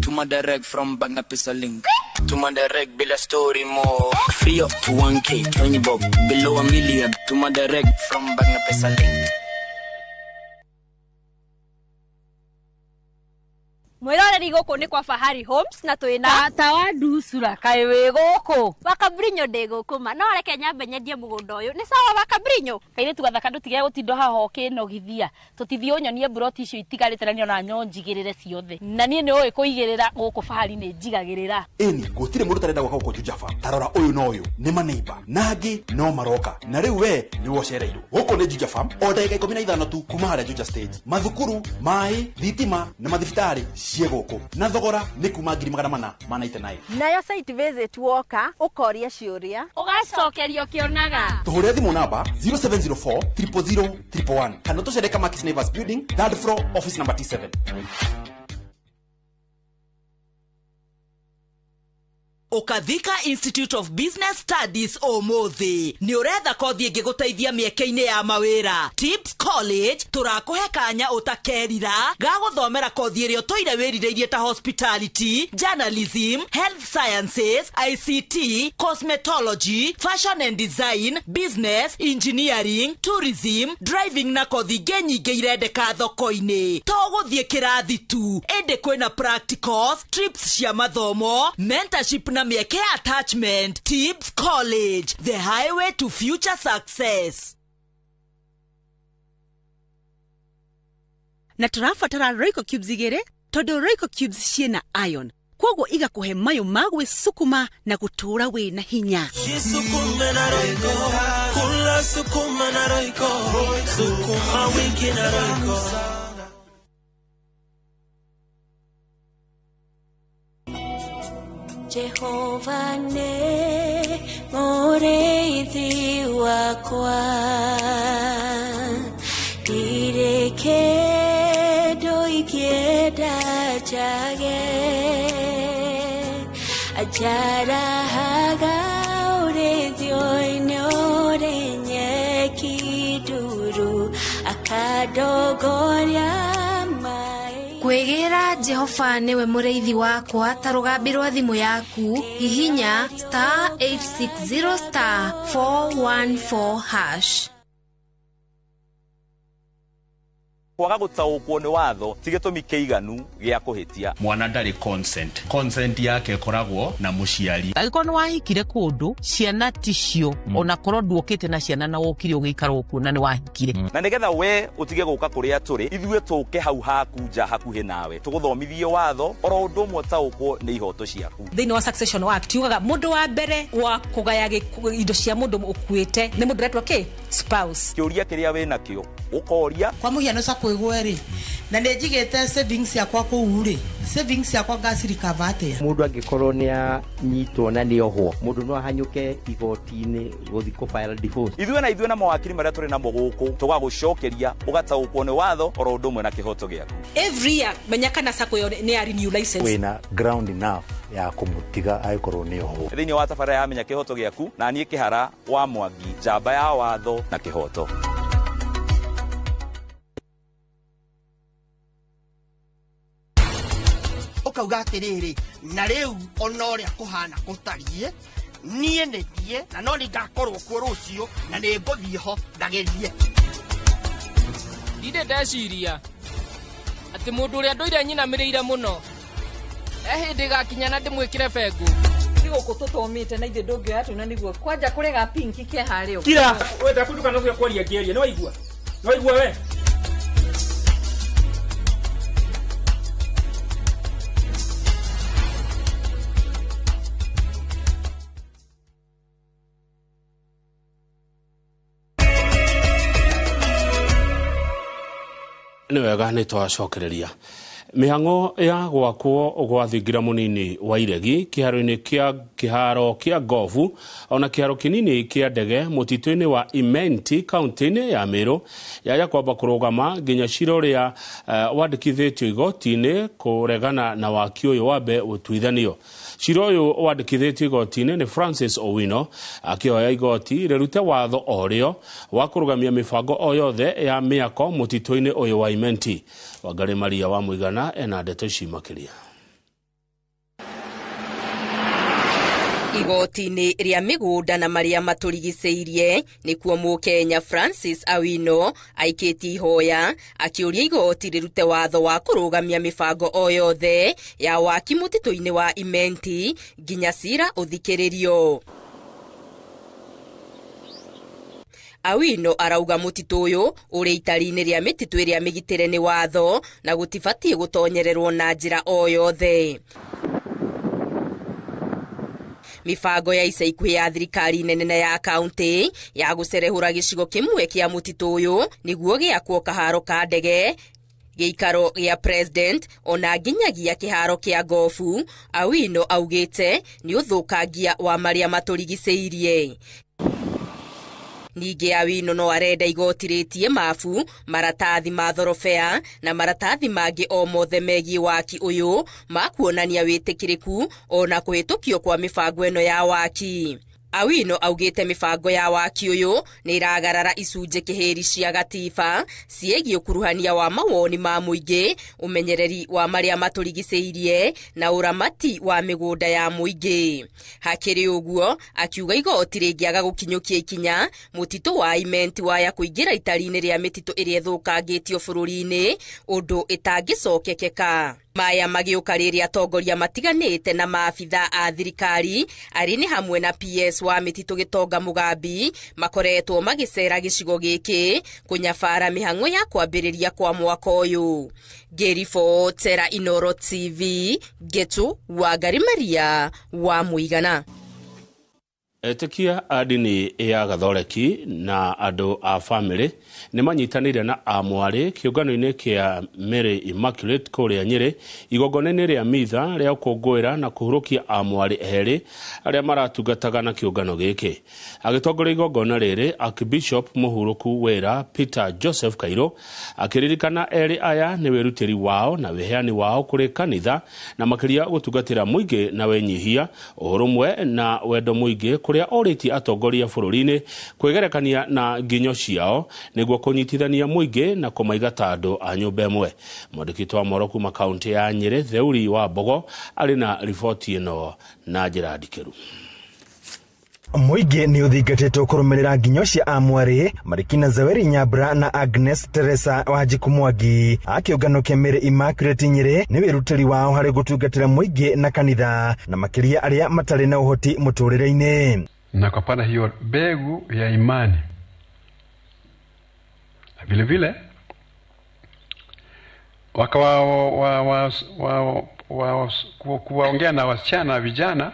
Tuma direct from Banga Pisa Link. Tuma direct bila story more. Free up to 1K, 20 bob, below $1 million. Tuma direct from Banga Pisa Link. Mwĩroreri gũkũ nĩ kwa Fahari Homes na twĩna tata wa ndusura kaĩ wĩ gũkũ Wakabrinyo ndĩ gũkũ ma no reke nyambe nyendie mũgũnda ũyũ nĩ sawa Wakabrinyo kaire tugathaka ndũtige gũtindo haha ũkĩnogithia tũtithio nyonie broti icio itigarĩte na niona nyonjigĩrĩre ciothe na niĩ nĩ ũĩ kũigĩrĩra gũkũ Fahari nĩ njigagĩrĩra ĩni gũtirĩ mũndũ tarenda gwaka gũkũ Juja Farm tarora ũyũ no ũyũ nĩ maneiba nangĩ no maroka na rĩu we nĩ wocereirwo gũkũ nĩ Juja Farm o ndagĩka 15 tu kuma harĩa Juja Stage mathukuru maĩ thitima na mathibitarĩ ciegoko na thogora nĩ kuma 499 nayo site visit woka ukoria ciuria ugacokerio kionaga tuhũre thimũ namba 0704 000 111 kana tũcereka Max Naivas Building 3rd floor office number T7. Ukathika Institute of Business Studies omothi. Ni uretha kothi ingiguteithia mieke-ini ya mawira. Tips College turakuhe kanya utakerira ga guthomera kothi iria toire wirireirie ta hospitality, journalism, health sciences, ICT, cosmetology, fashion and design, business, engineering, tourism, driving na kothi nyingi irendeka thoko-ini. To guthie kirathi tu, ende kwina practicals, trips cia mathomo, mentorship na mieke attachment. Tips College, the highway to future success. Na turafatara Royco Cubes igere, todo Royco Cubes ciena iron. Kwogo iga kuhe mayo magwe sukuma na gutura we na hinya. Sukuma na Royco, kula sukuma na Royco, sukuma wiki na Royco. Jehovah ne moreithi wakwa direke doikieda jage ajara haga ureithi oinore nyekiduru akadogoria Kwegira Jehova newe mureithi wakwa tarugambirwa thimu yaku hihinya *860*414#. Kwaga gutaukwo ni watho tigitumi kiiganu gia kuhitia. Mwana ndari consent yake koragwo na muciari. Agiko no wahikire kundu ciana ticio ona korwo nduokite na ciana na wokire ugiikara okuo na ni wahikire. Na nigetha we utige guka kuria turi ithue tuke hau haku nja hakuhi nawe tuguthomithie watho oro undu umwe taukwo ni ihoto ciaku. Thini wa Succession Act yugaga mundu wa mbere wa kugaya indo cia mundu ukuite ni mundu retwa ki spouse. Kiuria kiria we nakio ukoria kwa muhiano sa kwigweri na nejigete savings yakwa kuuri savings yakwa gasirika vate mundu angikorwo ni anyitwo na ni ohwo mundu no ahanyuke igoti-ini guthiko file divorce. Ithue na mawakiri maria turi namo guku tugagucokeria ugataukwo ni watho oro undu umwe na kihoto giaku. Every year menyakana sako yo ni ari new license wina ground enough ya kumutiga aikorwo ni ohwo. Thini wa tafara ya menya kihoto giaku na nie kihara wa Mwangi jamba ya watho na kihoto. Ukauga atiriri na riu onoria kuhana kutarie nie netie na no ni ngakorwo kuo rucio na ni nguthie ho ndagerie inde ndeciria ati mundu uria ndoire nyina mireire muno hindi gakinya na ndimwikire bengu guku tutomite na ithe ndungioya tuna niguo kwanja kurega pinki ke hario kira we ndakutuka no gya kwaria ngeria no waigua we ni wega ni twacokereria mihango ya gwakwo gwathingira munini wa iregi kiharo-ini kia gofu ona kiharo kinini kia ndege mutito-ini wa Imenti kaunti-ini ya Meru yaya kwamba kurugama nginya cira uria wandikithitio igoti-ini kuregana na waki uyu wambe utuithanio. Cira uyu wandikithitio igoti-ini ni Francis Owino akioya igoti rirute watho orio wa kurugamia mibango o yothe ya miako mutito-ini uyu wa Imenti. Wangari Maria wa Muigana ena ndeto ici makiria. Igoti-ini ria migunda na maria maturigiceirie nikuo Mukenya Francis Owino aikiti ihoya akiuria igoti rirute watho wa kurugamia mibango o yothe ya waki mutito-ini wa Imenti nginya cira uthikiririo. Owino arauga mutito uyu uri itari-ini ria mititu iria migitire ni watho na gutibatie gutonyererwo na njira o yothe. Mibango ya ica ikuhi ya thirikari nene ya kaunti ya gucerehura gicigo kimwe kia mutito uyu niguo giakwo kaharo ka ndege giikaro gia president ona nginyagia kiharo kia gofu. Owino augite ni uthukangia wa maria maturigiceirie. Ningĩ Awino no arenda igotirĩtie mabu, maratathi ma thorobea na maratathi mangĩ o mothe megiĩ waki ũyũ makuonania wĩtĩkĩrĩku ona kũhĩtũkio kwa mĩbango ĩno ya waki. Awino augĩte mĩbango ya waki ũyũ nĩ iragarara icunjĩ kĩhĩri cia gatiba ciĩgiĩ ũkuruhania wa mawoni ma mũingĩ, ũmenyereri wa marĩa matũrigicĩirie na ũramati wa mĩgũnda ya mũingĩ. Hakĩrĩ ũguo, akiuga igoti rĩngĩaga gũkinyũkia ikinya mũtitũ wa imenti waya kũingĩra itari-inĩ rĩa mĩtitũ ĩrĩa ĩthũkangĩtio bũrũri-inĩ, ũndũ ĩtangĩcokekeka. Maya magĩũka rĩrĩa atongoria matiganĩte na maabitha a thirikari arĩ nĩ hamwe na PS wa mĩtitũ Gĩtonga Mũgambi makoretwo magĩcera gĩcigo gĩkĩ kũnyabara mĩhang'o ya kwambĩrĩria kwa mwaka ũyũ. Ngĩribotera Inoro TV, Getu Wangari Maria wa Mũigana. Etĩkia a ndini ya Gathoreki na andũ a bamĩrĩ nĩ manyitanĩire na amwarĩ kĩũngano-inĩ kĩa Mary Immaculate kũrĩa Nyĩrĩ igongona-inĩ rĩa mitha rĩa gũkũngũĩra na kũhurũkia amwarĩ erĩ arĩa maratungataga na kĩũngano gĩkĩ. Agĩtongoria igongona rĩrĩ, Archbishop mũhurũku wĩra Peter Joseph Kairũ akĩririkana erĩ aya nĩ wĩrutĩri wao na wĩheani wao kũrĩ kanitha na makĩria gũtungatĩra mũingĩ na wenyihia, ũrũmwe na wendo mũingĩ kũrĩa orĩtie atongoria bũrũri-inĩ kwĩgerekania na nginyo ciao nĩguo kũnyitithania mũingĩ na kũmaiga ta andũ a nyũmba ĩmwe. Mwandĩki wa Moro kuma kaunti ya Nyĩrĩ Theuri wa Mbogo arĩ na riboti ĩno na njĩra ndikĩru. Mũingĩ nĩ ũthingatĩtwo kũrũmĩrĩra nginyo cia amwarĩ Marikina Zaweri Nyambura na Agnes Teresa Wanjiku Mwangi a kĩũngano kĩa Mary Immaculate Nyĩrĩ nĩ wĩrutĩri wao harĩ gũtungatĩra mũingĩ na kanitha na makĩria arĩa matarĩ na ũhoti mũtũrĩre-inĩ. Na kupanda hiyo mbegu ya imani vile vile kuwaongea na wasichana vijana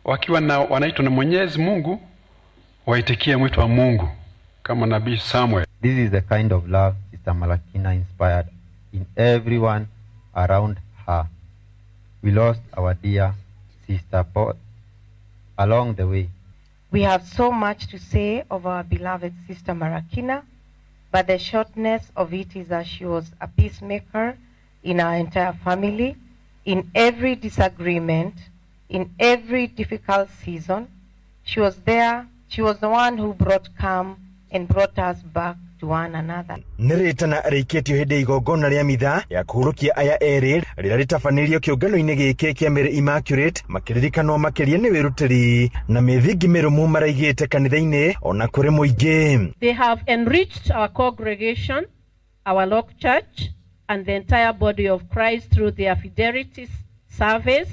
wakiwa na wanaitwa na Mwenyezi Mungu waitikie mwito wa Mungu kama nabii Samuel. This is the kind of love Sister Malakina inspired in everyone around her. We lost our dear sister Paul along the way. We have so much to say of our beloved Sister Marakina, but the shortness of it is that she was a peacemaker in our entire family, in every disagreement, in every difficult season. She was there. She was the one who brought calm and brought us back to one another. Nĩrĩtana rĩikĩtio hĩndĩ igongona rĩa mitha ya kũhurũkia aya erĩ rĩrĩa rĩtabanĩrio kĩũngano-inĩ gĩkĩ kĩa Mary Immaculate, makĩririkanwo makĩria nĩ wĩrutĩri na mĩthingi mĩrũmu maraigĩte kanitha-inĩ ona kũrĩ mũingĩ. They have enriched our congregation, our local church, and the entire body of Christ through their fidelity service,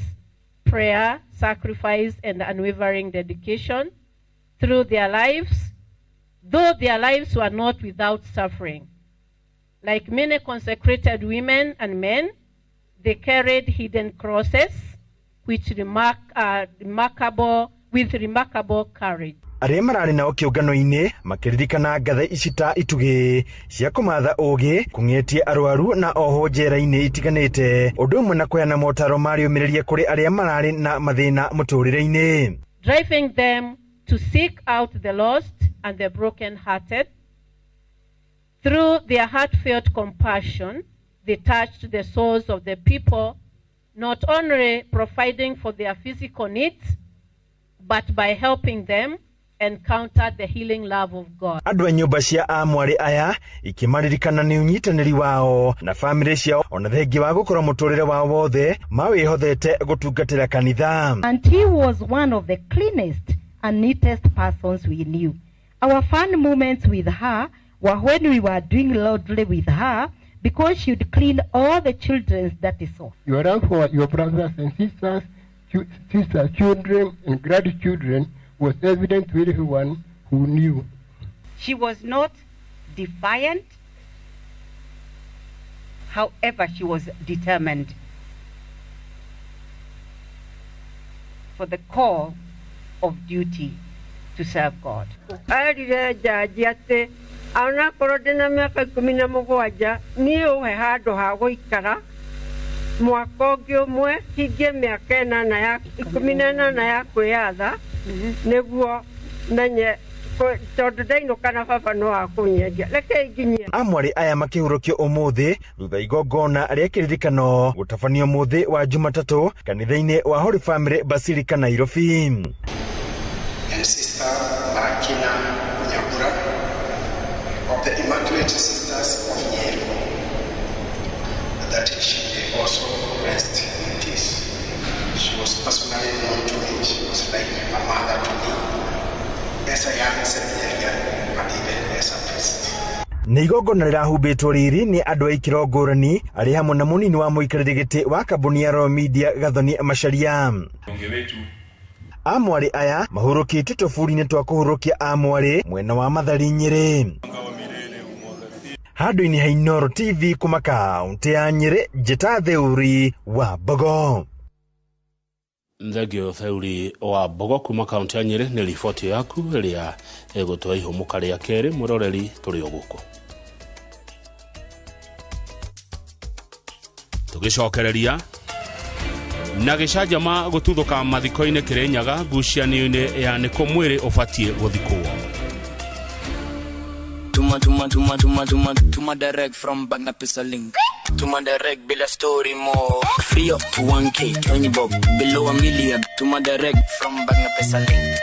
prayer, sacrifice, and unwavering dedication through their lives, though their lives were not without suffering. Like many consecrated women and men, they carried hidden crosses with remarkable courage. Arĩa mararĩ nao kĩũngano-inĩ makĩririkana ngathe ici ta itugĩ cia kũmatha ũgĩ, kũng'etie arwaru na oho njera-inĩ itiganĩte, ũndũ ũmwe na kũheana motaro marĩũmĩrĩrie kũrĩ arĩa mararĩ na mathĩna mũtũrĩre-inĩ. Driving them to seek out the lost and the broken-hearted. Through their heartfelt compassion, they touched the souls of the people, not only providing for their physical needs, but by helping them encounter the healing love of God. Andũ a nyũmba cia amwarĩ aya ikimaririkana nĩ ũnyitanĩri wao na famĩlĩ ciao ona thengi wa gũkorwo mũtũrĩre wao wothe mawĩhothete gũtungatĩra kanitha. And he was one of the cleanest and neatest persons we knew. Our fun moments with her were when we were doing laundry with her because she would clean all the children's dirty socks. Your love for your brothers and sisters, children and grandchildren was evident to everyone who knew. She was not defiant. However, she was determined for the call of duty to serve God. Ana korodena miaka 17 niyo he handu ha guikara mwaka ũngĩ ũmwe hingie mĩaka 18 ya kwĩyatha nĩguo menye tondu ndainukana baba no akunyendia reke nginyie amwari aya makihurukio umuthi thutha igongona rĩa kĩririkano gũtabanio mũthĩ wa Jumatatũ kanitha-inĩ wa Holy Family Basilica Nairobi. And Sister Marakina Nyambura of the Immaculate Sisters of Nyeri, that she may also rest in peace. She was personally known to me. She was like a mother to me, as a young seminarian, and even as a priest. Nĩ igongona rĩrahumbĩtwo rĩrĩ nĩ andũ a ikĩro ngũrani arĩ hamwe na mũnini wa mũikarĩri gĩtĩ wa kambuni ya Royal Media Gathoni Macharia. Amwari aya mahurũkĩte tũbũri-inĩ twa kũhurũkia amwari mwena wa Mathari Nyeri. Handũ-inĩ ha Inoro TV kuma kaunti ya Nyeri, Njĩta Theuri wa Mbogo. Thegio Theuri wa Mbogo kuma kaunti ya Nyeri nĩ riboti yaku ĩrĩa ĩgũtũhe ihũmũka rĩa kerĩ mũroreri tũrĩ o gũkũ. Tũgĩcokereria na gĩcanjama gũtuthũka mathiko-inĩ Kĩrĩnyaga ngucanio-inĩ ya nĩkũ mwĩrĩ ũbatiĩ gũthikwo. Tuma direct from Bagna Pisa Link. Tuma direct bila story more. Free up to 1K, 20 bob, below a million. Tuma direct from Bagna Pisa Link.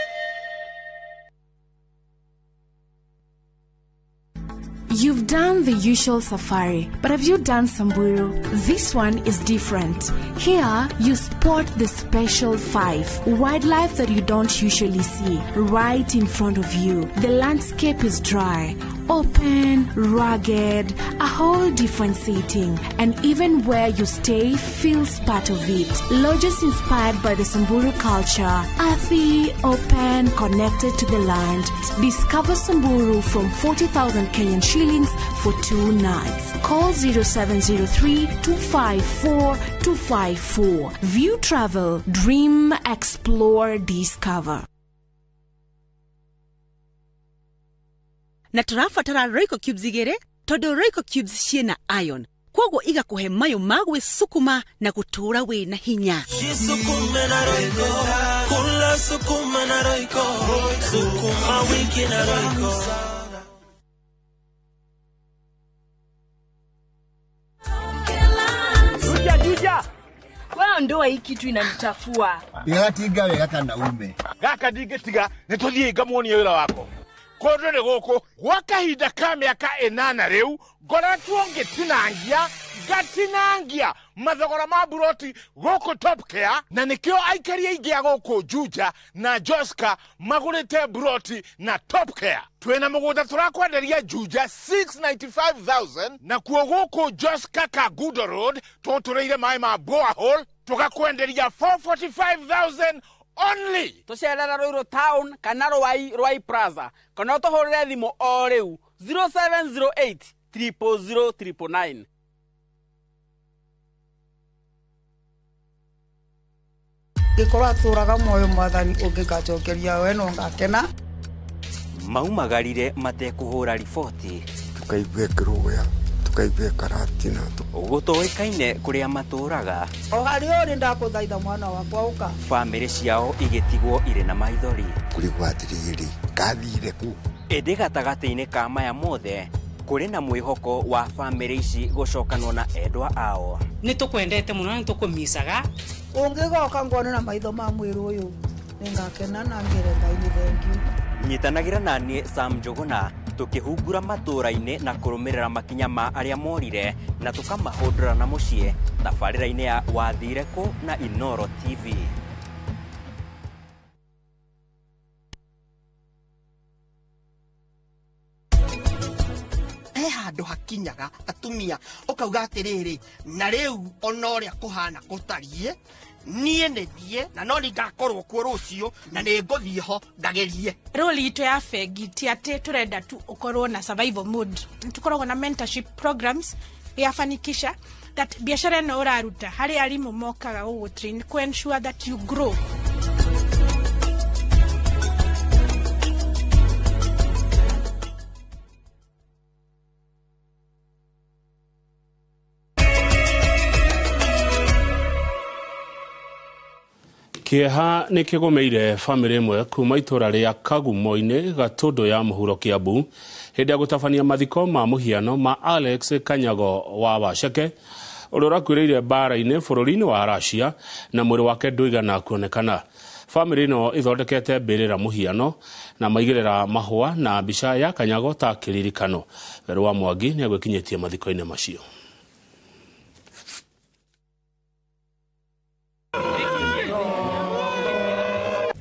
You've done the usual safari, but have you done Samburu? This one is different. Here, you spot the special 5, wildlife that you don't usually see, right in front of you. The landscape is dry, open, rugged, a whole different setting, and even where you stay feels part of it. Lodges inspired by the Samburu culture, earthy, open, connected to the land. Discover Samburu from 40,000 Kenyan shillings for 2 nights. Call 0703-254-254. View Travel, dream, explore, discover. Na tũrabatara Royco Cubes igĩrĩ tondũ Royco Cubes ciĩna iron, kwoguo igakũhe mayo ma gwĩsukuma na gũtũũra wĩna hinya. Jisukume na Royco, kula sukuma na Royco, sukuma wiki na Royco. Juja, wewe ndo hii kitu inanitafua. Yagatiga wega kana ume. Gaka digetiga nituthie ngamuonie wira wako. Kodo ne goko gwa kahinda ka mĩaka 8 rĩu ngoretwo ngatinangia mathogora ma buroti goko Top Care na nikio aikari aingĩ a goko Juja na Joska magũrĩte buroti na Top Care. Twena mũgũnda turakwenderia Juja 695,000 na kuo goko Joska Kagudo Road tũtũrĩire maĩ ma borehole tugakwenderia 445,000 only. Tucerera Ruiru Town kana Rwai Plaza kana tuhurire thimu o riu 0708 000 999. Gikora turaga moyo mwathani ungikacokeria we no ngakena. Maumagarire matekuhura riboti tukaigue kiruya tukaigue karatina gutoikaine kuria maturaga o hari uri ndakuthaitha mwana wakwa uka family ciao igetigwo ire na maithori kurigwatiriri gathire ku ende gatagati-ini ka maya mothe kuri na mwihoko wa family ici gucokanwo na endwa ao ni tukwendete muno ni tukumisaga ungigoka ngone na maitho ma mwiru uyu ningakena na ngere Ngai ni thank you. Nyitanagira nani Sam Njuguna tukihungura matura-ini na kurumirira makinya ma aria morire na tukamahundura na mucie thabarĩra-ini ya Wathire Kũ na Inoro TV. Handå hakinyaga atumia ukauga atiriri na riu ona uria kuhana gutariĩ niĩ nĩ thiĩ na no ngakorwo kuo rũciũ na nĩ ngũthiĩ ho ngagerie. Roli itu ya bengi ti atĩ turenda tu ukorwo na survival mode. Tukoragwo na mentorship programs yafanikisha that biashara ĩno ũraruta harĩ arimũ mokaga gũgũtrain ku ensure that you grow. Kieha nä kä gomeire bamĩrĩ ĩmwe kuma itũra rĩa Kagumo-inĩ Gatũndũ ya mũhuro Kiambu hĩndĩ ya gũtabania mathiko ma mũhiano ma Alex Kanyago wa Waceke ũrĩa ũrakuĩrĩire mbara-inĩ bũrũri-inĩ wa Russia na mwĩrĩ wake ndũigana kuonekana. Bamĩrĩ ĩno ĩthondekete mbĩrĩra mũhiano na maigĩrĩra mahũa na mbica ya Kanyago ta kĩririkano. Werũ wa Mwangi nĩ agwĩkinyĩtie mathiko-inĩ macio.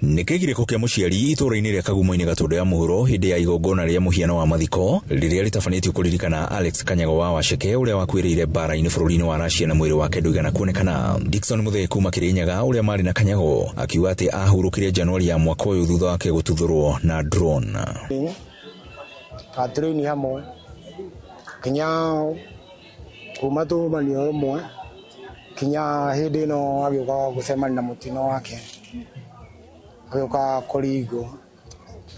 Nikigiriko kia muciari itũra-inĩ rĩa Kagumo-inĩ Gatũndũ ya mũhuro hĩndĩ ya igongona rĩa mũhiano wa mathiko rĩrĩa rĩtabanĩtio kũririkana Alex Kanyago wa Waceke ũrĩa wakuĩrĩire mbara-inĩ bũrũri-inĩ wa Russia na mwĩrĩ wake ndũigana kuonekana. Dickson Muthee kuma Kĩrĩnyaga ũrĩa marĩ na Kanyago akiuga atĩ ahurũkire Januari ya mwaka ũyũ thutha wake gũtuthũrwo na drone. Katrini hamwe kinya kuma tũmanio ũmwe kinya hĩndĩ ĩno agĩũka gũcemania na mũtino wake agĩũka kũringwo.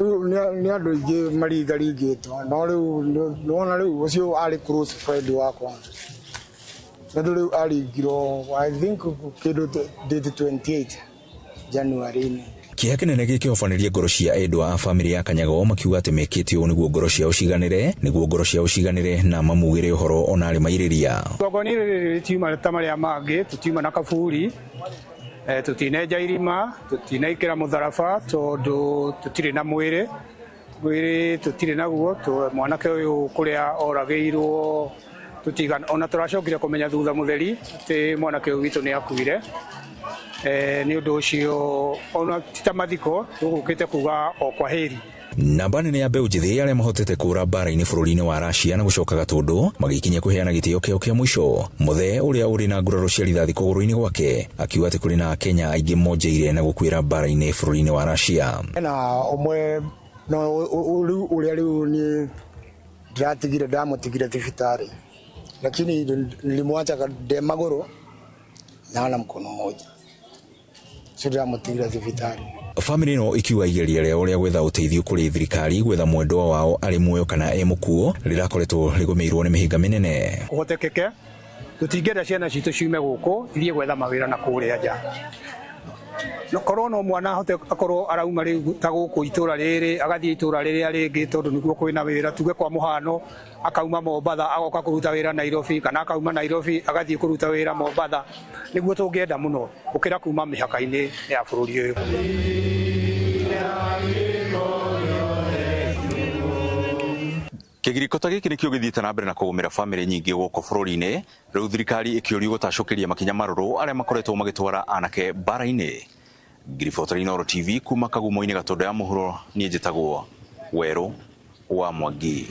Nĩ andũ aingĩ maringaringĩtwo no rĩu nĩwona rĩu ũcio arĩ close friend wakwa tondũ rĩu aringirwo I think kĩndũ date 28 January-inĩ. Kĩeha kĩnene gĩkĩhobanĩria ngoro cia endwa a bamĩrĩ ya Kanyago makiuga atĩ mekĩte ũũ nĩguo ngoro ciao ciganĩre na mamugĩre ũhoro ona arĩ mairĩria. Igongona rĩrĩ rĩtiuma ta marĩa mangĩ, tũtiuma na kaburi, tũtinenja irima, tũtinaikĩra mũtharaba tondũ tũtirĩ na mwĩrĩ tũtirĩ naguo. Mwanake ũyũ kũrĩa oragĩirwo tũtigana ona tũracokire kũmenya thutha mũtheri atĩ mwanake ũyũ witũ nĩ akuire. Nĩ ũndũ ũcio ona tita mathiko tũgũkĩte kuga o kwa heri. Namba nene ya mbeũ njĩthĩ arĩa mahotete kũũra mbara-inĩ bũrũri-inĩ wa Russia na gũcoka Gatũndũ magĩkinya kũheana gĩtĩo kĩao kĩa mũico. Muthee ũrĩa ũrĩ na nguraro cia rithathi kũgũrũ-inĩ gwake akiuga atĩ kũrĩ na Akenya aingĩ monjeire na gũkuĩra mbara-inĩ bũrũri-inĩ wa Russia. Na ũmwe no ũrĩa rĩu niĩ ndamũtigire thibitarĩ lakini nilimwacha de magũrũ na mkono mmoja. Bamĩrĩ ĩno ikiuga igeria rĩao rĩa gwetha ũteithio kũrĩ thirikari gwetha mwendwa wao arĩ muoyo kana mũkuũ rĩrakoretwo rĩgũmĩirwo nĩ mĩhĩnga mĩnene. Kũhotekeke tũtingĩenda ciana citũ ciume gũkũ ithiĩ gwetha mawĩra na kũrĩa nja. No korwo no mwana akorwo arauma rĩu ta gũkũ itũra rĩrĩ agathiĩ itũra rĩrĩa rĩngĩ tondũ nĩguo kwĩna wĩra, tuge kwa mũhano akauma Mombatha agoka kũruta wĩra Nairobi kana akauma Nairobi agathiĩ kũruta wĩra Mombatha, nĩguo tũngĩenda mũno gũkĩra kuma mĩhaka-inĩ ya bũrũri ũyũ. Kĩgirĩko ta gĩkĩ nĩkĩo gĩthiĩte na mbere na kũgũmĩra bamĩrĩ nyingĩ gũkũ bũrũri-inĩ, rĩu thirikari ĩkĩũrio gũtacũkĩria makinya marũrũ arĩa makoretwo magĩtwara anake mbara-inĩ. Ngiribotera Inooro TV kuma Kagumo-inĩ Gatũndũ ya mũhuro, niĩ njĩtagwo Werũ wa Mwangi.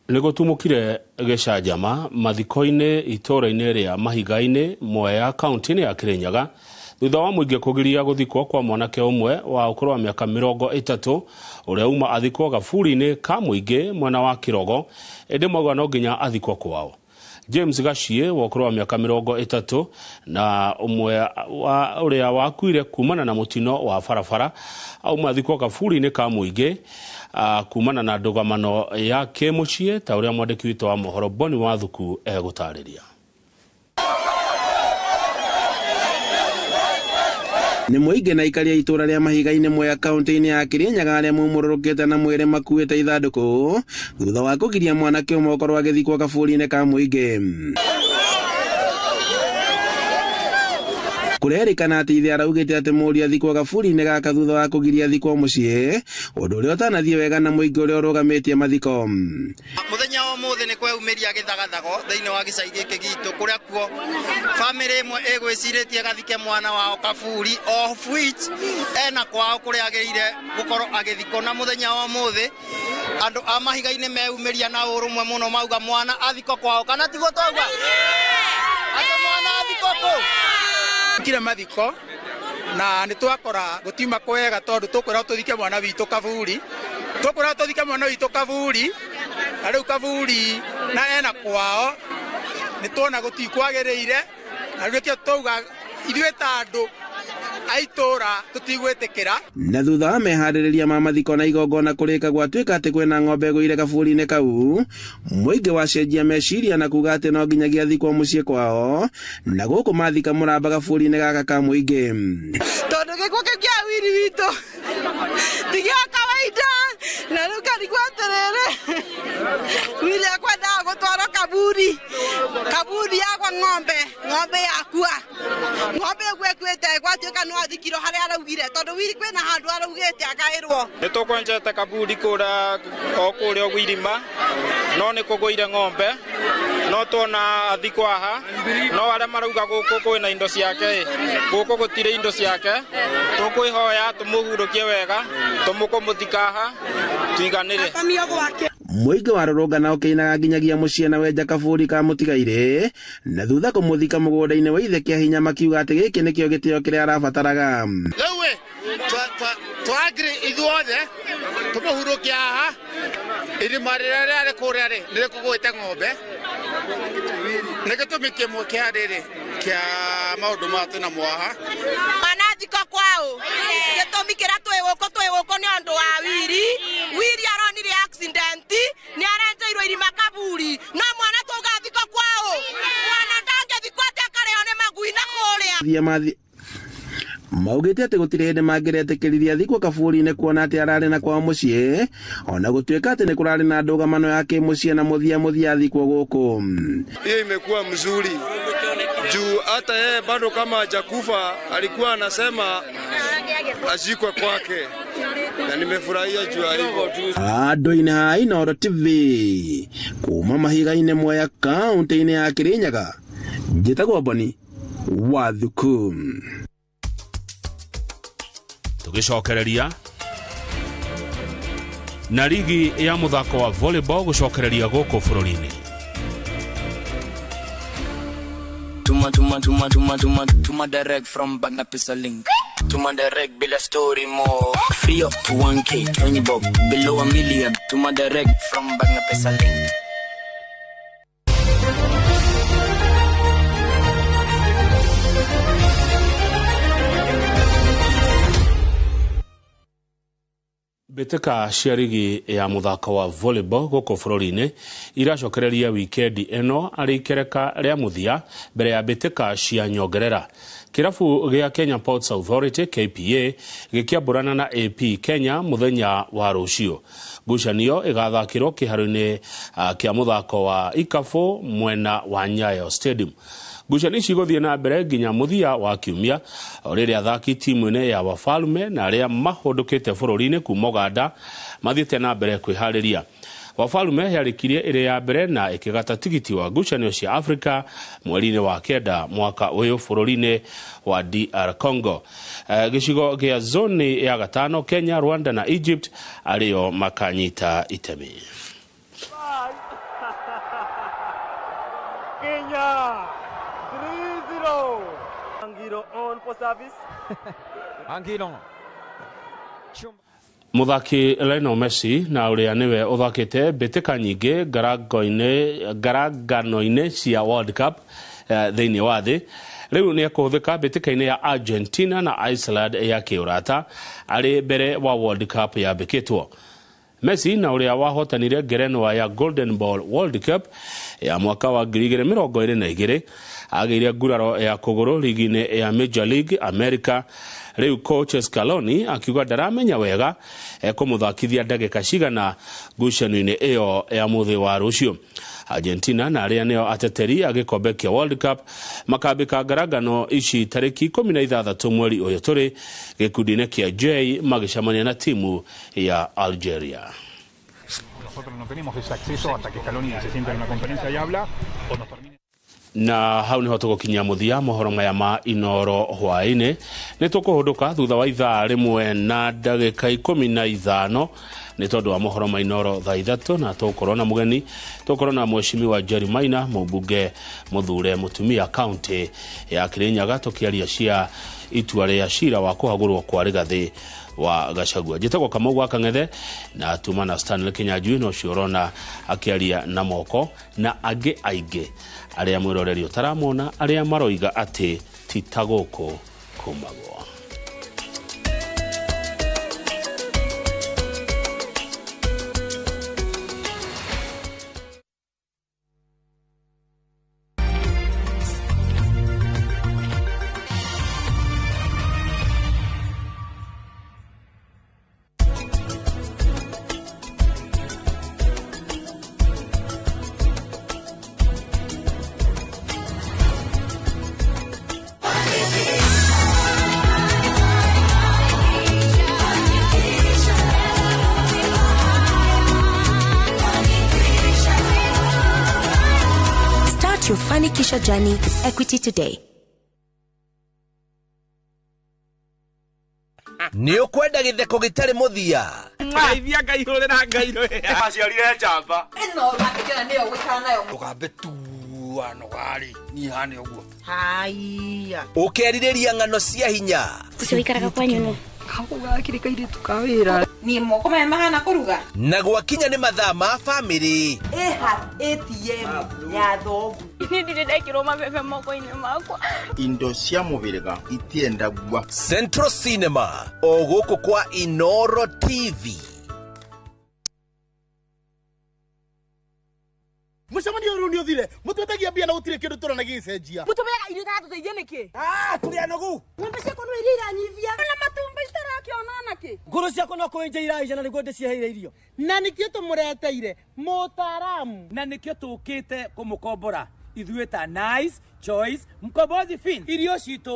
Nĩ gũtumũkire gĩcanjama mathiko-inĩ itũra-inĩ rĩa Mahiga-inĩ Mwea kaunti-inĩ ya Kĩrĩnyaga thutha wa mũingĩ kũgiria gũthikwo kwa mwanake ũmwe wa ũkũrũ wa mĩaka 30 ũrĩa uma athikwo gaburi-inĩ ka mũingĩ mwena wa Kĩrogo ĩndĩ mauga no nginya athikwo kwao. James Gacie wa ũkũrũ wa mĩaka 30 na ũmwe wa ũrĩa wakuire kumana na mũtino wa barabara auma athikwo gaburi-inĩ ka mũingĩ kumana na ndũgamano ya kĩmũciĩ ta ũrĩa mwandĩki witũ wa mohoro Boni Wathuku egũtarĩria. Nĩ mũingĩ na ikaria itũra rĩa Mahiga-inĩ Mwea kaunti-inĩ ya Kĩrĩnyaga arĩa maumũrũrũkĩte na mwĩrĩ makuĩte ithandũkũ thutha wa kũgiria mwanake ũmwe ũkorwo agĩthikwo kaburi-inĩ ka mũingĩ. Kũrerĩkana atĩ ithe araugĩte atĩ mũriũ athikwo kaburi-inĩ gaka thutha wa kũgiria athikwo mũciĩ, ũndũ ũrĩa ũtanathiĩ wega na mũingĩ ũrĩa ũrũgamĩtie mathiko. Mũthenya wa ũmũthĩ nĩ kweyumĩria gĩthagathago thĩinĩ wa gĩcagi gĩkĩ gitũ kũrĩa kuo bamĩrĩ ĩmwe ĩgwĩcirĩtie gathike mwana wao kaburi of which ena kwao kũrĩa agĩrĩire gũkorwo agĩthikwo, na mũthenya wa ũmũthĩ andũ a Mahiga-inĩ meyumĩria na ũrũmwe mũno mauga mwana athikwo kwao, kana tiguo twauga atĩ mwana athikwo kũ kire mathiko na nĩ twakora gũtiuma kwega tondũ tũkwĩra tũthike mwana witũ kaburi, na rĩu kaburi na ena kwao nĩ tuona gũtikwagĩrĩire, na rĩu kĩo twauga ithuĩ ta andũ aitora tutigwetekera. Na thutha wa meharĩrĩria ma mathiko na igongona kũrĩka gwatuĩka atĩ kwĩna ng'ombe ĩgũire kaburi-inĩ kau, mũingĩ wacenjia meciria na kuga atĩ no nginyagia thikwo mũciĩ kwao, na gũkũ mathika mũramba kaburi-inĩ gaka ka mũingĩ. Tondũ gĩkuũ kĩu kĩa wiri witũ ti gĩa kawaida, na rĩu karigwo atĩrĩrĩ, wiri ekwendaga gũtwarwo kaburi yakwa ng'ombe yakua, ng'ombe ĩguo ĩkuĩte gwatuĩka no athikirwo harĩa araugire, tondũ wiri kwĩna handũ araugĩte akaĩrwo. Nĩ tũkwenjete kaburi kũrĩa ũguo irima, no nĩ kũgũire ng'ombe, no tuona athikwo haha, no arĩa marauga gũkũ kwĩna indo ciake, gũkũ gũtirĩ indo ciake, tũkwĩhoya tũmũhurũkie wega, tũmũkũmũthika haha, tuiganĩre. Mũingĩ warũrũngana ũkĩinaga nginyagia mũciĩ na wenja kaburi ka mũtigaire, na thutha kũmũthika mũgũnda-inĩ wa ithe kĩa hinya makiuga atĩ gĩkĩ nĩkĩo gĩtĩo kĩrĩa arabataraga. Rĩu twagire ithuothe tũmũhurũkia haha, irima rĩrĩa rĩarĩ kũrĩa nĩ rĩkũgwĩte ng'ombe, nĩ gĩtũmi kĩmwe kĩa rĩrĩ kĩa maũndũ ma twĩna mwaha manathiko kwao, gĩtũmi kĩrĩa twĩ gũkũ nĩ ũndũ wa wiri aronire accident, nĩ arenjeirwo irima kaburi, no mwana tũgathiko kwao, mwana ndangĩthikwo atĩ akarĩo nĩ magui na kũrĩa. Maugĩte atĩ gũtirĩ hĩndĩ mangĩretĩkĩrithia thikwo kaburi-inĩ kuona atĩ ararĩ na kwao mũciĩ, ona gũtuĩka atĩ nĩ kũrarĩ na ndũgamano ya kĩmũciĩ na mũthia thikwo gũkũ. Hiyo imekuwa mzuri juu hata yeye bado kama hajakufa alikuwa anasema ashikwe kwake, na nimefurahia juu ya hivyo. Andũ-inĩ ha Inooro TV kuma mahiga-inĩ Mwea kaunti-inĩ ya Kirinyaga, njĩtagwo Boni Wathuku. Tugicokereria na ligi ya muthako wa volleyball gucokereria gũkũ bũrũri-inĩ. Tuma direct from Bagna Pesa Link. Tuma direct bila story mo. Free up to 1K, 20 bob, below $1 million. Tuma direct from Bagna Pesa Link. Mbĩtĩka cia ligi ya muthako wa volleyball gũkũ bũrũri-inĩ iracokereria wikendi ĩno arĩ ikereka rĩa mũthia mbere ya mbĩtĩka cia nyongerera. Kĩrabu gĩa Kenya Ports Authority KPA gĩkĩambũrana na AP Kenya mũthenya wa rũciũ. Ngucanio ĩgathakĩrwo kĩharo-inĩ kĩa muthako wa Ikafũ mwena wa Nyayo Stadium. Ngucanio ici igũthiĩ na mbere nginya mũthia wa kiumia rĩrĩa athaki timu-inĩ ya Wafalme na arĩa mahũndũkĩte bũrũri-inĩ kuma Uganda mathiĩte na mbere kwĩharĩria. Wafalme yarĩkirie ĩrĩ ya mbere na ĩkĩgata tigiti wa ngucanio cia Africa mweri-inĩ wa kenda mwaka ũyũ bũrũri-inĩ wa DR Congo. Gĩcigo gĩa zone ya gatano Kenya, Rwanda na Egypt arĩo makanyita itemi. Kenya 3-0. Angiro on for service. Angiro. Muthaki Lionel Messi na ũrĩa nĩwe ũthakĩte mbĩtĩka nyingĩ ngarangano-inĩ cia World Cup thĩinĩ wa thĩ, rĩu nĩ ekũhũthĩka mbĩtĩka-inĩ ya Argentina na Iceland ya kĩũrata arĩ mbere wa World Cup yambĩkĩtwo. Messi na ũrĩa wahotanire ngerenwa ya Golden Ball World Cup ya mwaka wa 2022 agĩire nguraro ya kũgũrũ ligi-inĩ ya Major League America. Rĩu coach Scaloni akiuga ndaramenya wega kũmũthakithia ndagĩka cigana ngucanio-inĩ ĩyo ya mũthĩ wa rũciũ. Argentina na arĩa nĩo ateteri a gĩkombe kĩa World Cup makambĩka ngarangano ici tarĩki 16 mweri ũyũ tũrĩ gĩkundi-inĩ kĩa J magĩcemania na timu ya Algeria. Nosotros no tenemos ese acceso hasta que Scaloni se sienta en una conferencia y habla o nos termine. Na hau niho tugukinya muthia mohoro maya ma Inooro hwaĩ-inĩ. Nĩ tũkũhũndũka thutha wa ithaa rĩmwe na ndagĩka 15 nĩ tondũ wa mohoro ma Inooro thaa 3 na tũkorwo na mũgeni, tũkorwo na mheshimiwa Jerry Maina mũmbunge mũthure mũtumia kaunti ya Kirinyaga tũkĩaria cia itua rĩa cira wa kũhagũrwo kwa Rigathĩ wa Gachagua. Njĩtagwo Kamau wa Kang'ethe na tuma na Stanley Kinyanjui no ciorona akĩaria na moko na angĩ aingĩ arĩa mwĩroreri ũtaramona arĩa maroiga atĩ ti ta gũkũ kumagwo. Fanikisha Journey, Equity Today. Ni ukwenda githeko gitari muthia Ngeithia ngaihurira ngairo ya aciarire njamba ino bakikira niyo gwikara nayo ugambe tu anogari ni hane uguo haiya ukeririria ngano cia hinya usiwikaraga kwa nyuno hakuga kirikaire tukawira ni moko me mahana kuruga na gwakinya ni mathaa ma family eha ATM ya thogu ni ndidekirwo mabebe moko-ini makwa indo cia mubiriga itienda gwa Central Cinema oguku kwa Inoro TV. Mucemania uru ni uthire mutwetagia bia na gutire kindu turana gicenjia mutumeaga irio tatu teithie niki turi anogu ngombe ciakwa no iria iranyivia na matumba itarakiona naki nguru ciakwa no kwenja iraija na niguo ndicieheire irio na nikio tumureteire mutaramu na nikio tukite kumukombora ithuĩ ta Nice Choice Mkombozi Fin irio citũ